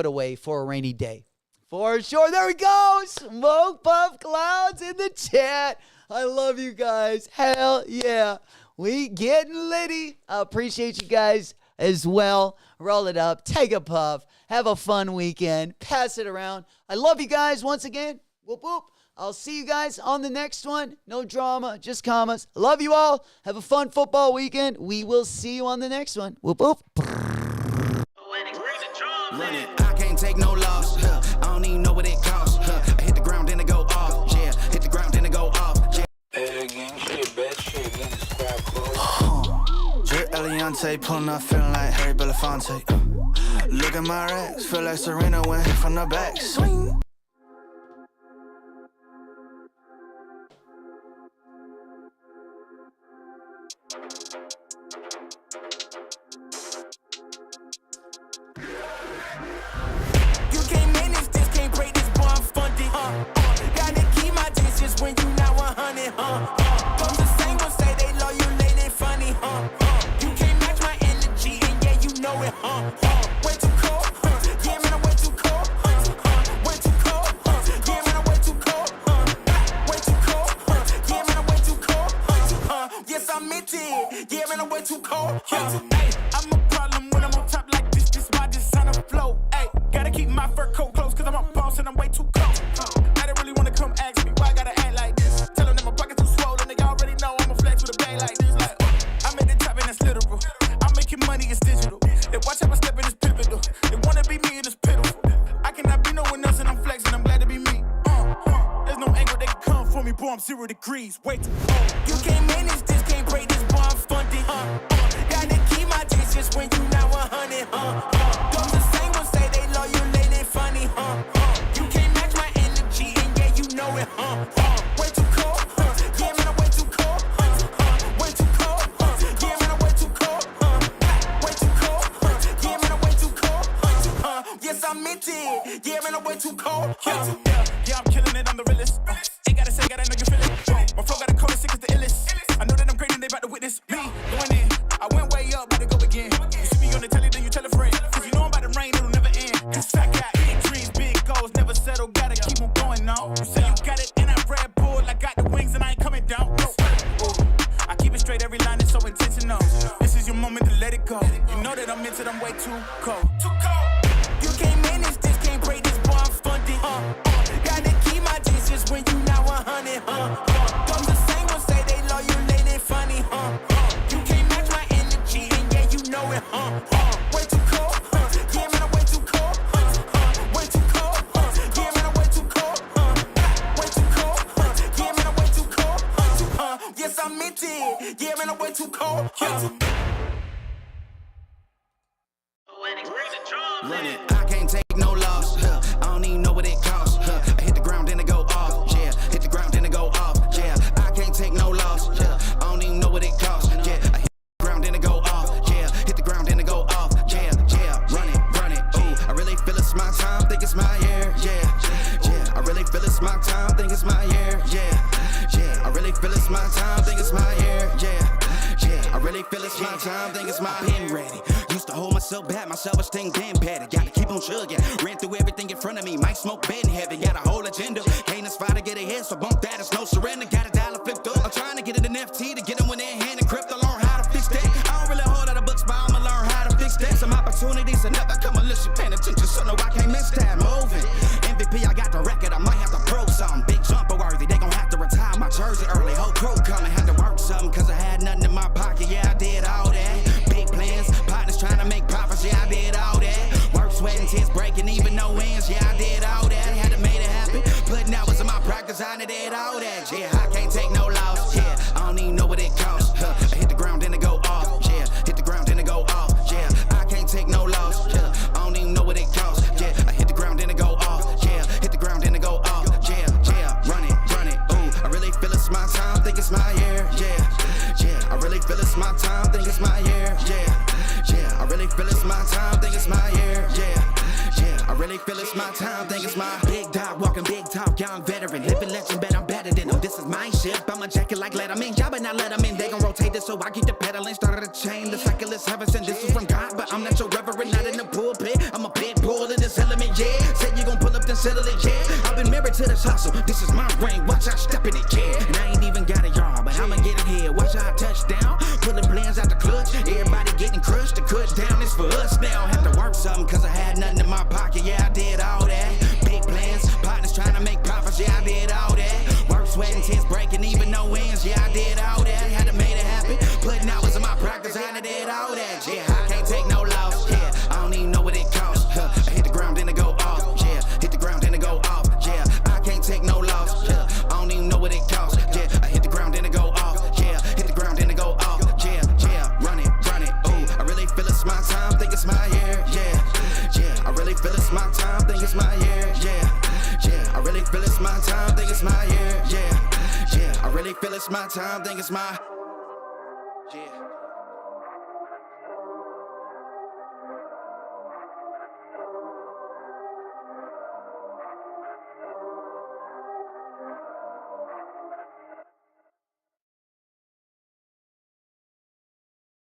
away for a rainy day. For sure. There we go. Smoke Puff Clouds in the chat. I love you guys. Hell yeah. We getting litty. I appreciate you guys as well. Roll it up. Take a puff. Have a fun weekend. Pass it around. I love you guys once again. Whoop, whoop. I'll see you guys on the next one. No drama, just commas. Love you all. Have a fun football weekend. We will see you on the next one. Whoop, whoop. Run it. I can't take no loss. I don't even know what it costs. I hit the ground, then it go off. Yeah, hit the ground, then it go off. Yeah. Drip Eliante, pulling up, feeling like Harry Belafonte. Look at my racks, feel like Serena went hit from the back. Swing. You can't manage this, can't break this, boy, I'm funded. Gotta keep my distance when you not 100, Those the same ones say they love you, late and funny, You can't match my energy, and yeah, you know it, Way too cold, yeah, man, I'm way too cold, Way too cold, yeah, man, I'm way too cold, Way too cold, yeah, man, I'm way too cold, Yes, I meant it, yeah, man, I'm way too cold, I'm a problem when I'm on top like this why this sign of flow, gotta keep my fur coat close, cause I'm a boss and I'm way too close, I don't really wanna come ask me why I gotta act like this, tell them that my pocket too swollen, they already know I'm a flex with a bag like this, like, I'm at the top and that's literal, I'm making money, it's digital, they watch how I step in, it's pivotal, they wanna be me and it's pitiful, I cannot be no one else and I'm flexing, I'm glad to be me, there's no angle they can come for me, boy, I'm 0 degrees, wait, you can't manage this, can't break this, boy, I'm funded, gotta keep my distance when you not 100, Those the same ones say they love you, late and I'm minted. Yeah, man, I'm way too cold. Yeah, I'm killing it, I'm the realest. Ain't gotta say, gotta know you feel it. My flow got a cold, sick as the illest. I know that I'm great and they about to witness me going in. I went way up, about to go again. You see me on the telly, then you tell a friend. Cause you know I'm about to rain, it'll never end. Cause I got big dreams, big goals, never settle, gotta keep on going now. You say you got it, and I Red Bull, I got the wings and I ain't coming down. No. I keep it straight, every line is so intentional. This is your moment to let it go. You know that I'm into it, I'm way too cold. Too cold. You can't manage this, can't break this, boy, I'm funded. Gotta keep my distance when you not 100. Those the same ones say they love you, they funny. You can't match my energy, and yeah, you know it. Way too cold. Yeah, man, I'm way too cold. Way too cold. Yeah, man, I'm way too cold. Way too cold. Yeah, man, I'm way too cold. Yes, I meant it. Yeah, man, I'm way too cold. I can't take no loss. I don't even know what it costs. I hit the ground, then it go off. Yeah, hit the ground, then it go off. Yeah, I can't take no loss. I don't even know what it costs. Yeah, I hit the ground, then it go off. Yeah, hit the ground, then it go off. Yeah, run it. Ooh, I really feel it's my time, think it's my year. Yeah, I really feel it's my time, think it's my year. Yeah, I really feel it's my time, think it's my year. Yeah, I really feel it's my time, think it's my pen ready. Used to hold myself back, my self-esteem damn bad. Gotta keep on chugging, ran through everything in front of me. Might smoke bed heavy, got a whole agenda. Can't aspire to get ahead, so bump that, it's no surrender. Got a dollar flipped up, I'm trying to get it an FT to get them when they're hand and crypto. Learn how to fix that. I don't really hold out of books, but I'ma learn how to fix that. Some opportunities and never come unless you paying attention, so no, I can't miss that. Moving, MVP, I got the record, I might have to prove something. Big jumper worthy, they gon' have to retire my jersey early. Whole crew coming, had to work something, cause I had nothing in my pocket. Yeah, I did all that. Big plans, partners trying to make profits. Yeah, I did all that. Work, sweat, and tears breaking, even no ends. Yeah, I did all that. Had to make it happen. Putting hours in my practice, I did all that. Yeah, I can't take no loss. Yeah, I don't even know what it costs. I hit the ground, then it go off. Yeah, hit the ground, then it go off. Yeah, I can't take no loss. Yeah, I don't even know what it costs. Yeah, I hit the ground, then it go off. Yeah, hit the ground, then it go off. Yeah, run it. Ooh, I really feel it's my time, think it's my year. Yeah, I really feel it's my time, think it's my year. Yeah, I really feel it's my time, think it's my year. Yeah, I really feel it's my time, think it's my big dog, walking big talk, young veteran, living legend, bet I'm better than them. This is my ship, I'm a jacket like Letterman. Y'all better not let them in, they gon' rotate this, so I keep the pedaling. Started a chain, the cycle is heaven sent. This is from God, but I'm not your reverend, not in the pulpit. I'm a pit bull in this element, yeah. Said you gon' pull up, then settle it, yeah. I've been married to this hustle, this is my ring, watch out step in it, yeah. And I ain't even got a yard, but I'ma get it here. Watch out touchdown, pulling plans out the clutch. Everybody getting crushed, the cut down is for us now. Have to work something, cause I had nothing in my pocket, yeah, I did all that. Big plans, partners trying to make profits, yeah, I did all that. Work, sweat, and tears breaking, even no ends, yeah, I did all that. Had to make it happen, putting hours in my practice, I did all that. Yeah, I can't take no loss, yeah, I don't even know what it costs. I hit the ground, then it go off, yeah, hit the ground, then it go off, yeah, I can't take no loss, yeah, I don't even know what it costs. Yeah, I hit the ground, then it go off, yeah, hit the ground, then it go off, yeah, run it. Ooh, I really feel it's my time, think it's my year. Yeah, I really feel it's my time, think it's my year. Yeah, I really feel it's my time, think it's my year. Yeah, I really feel it's my time, think it's my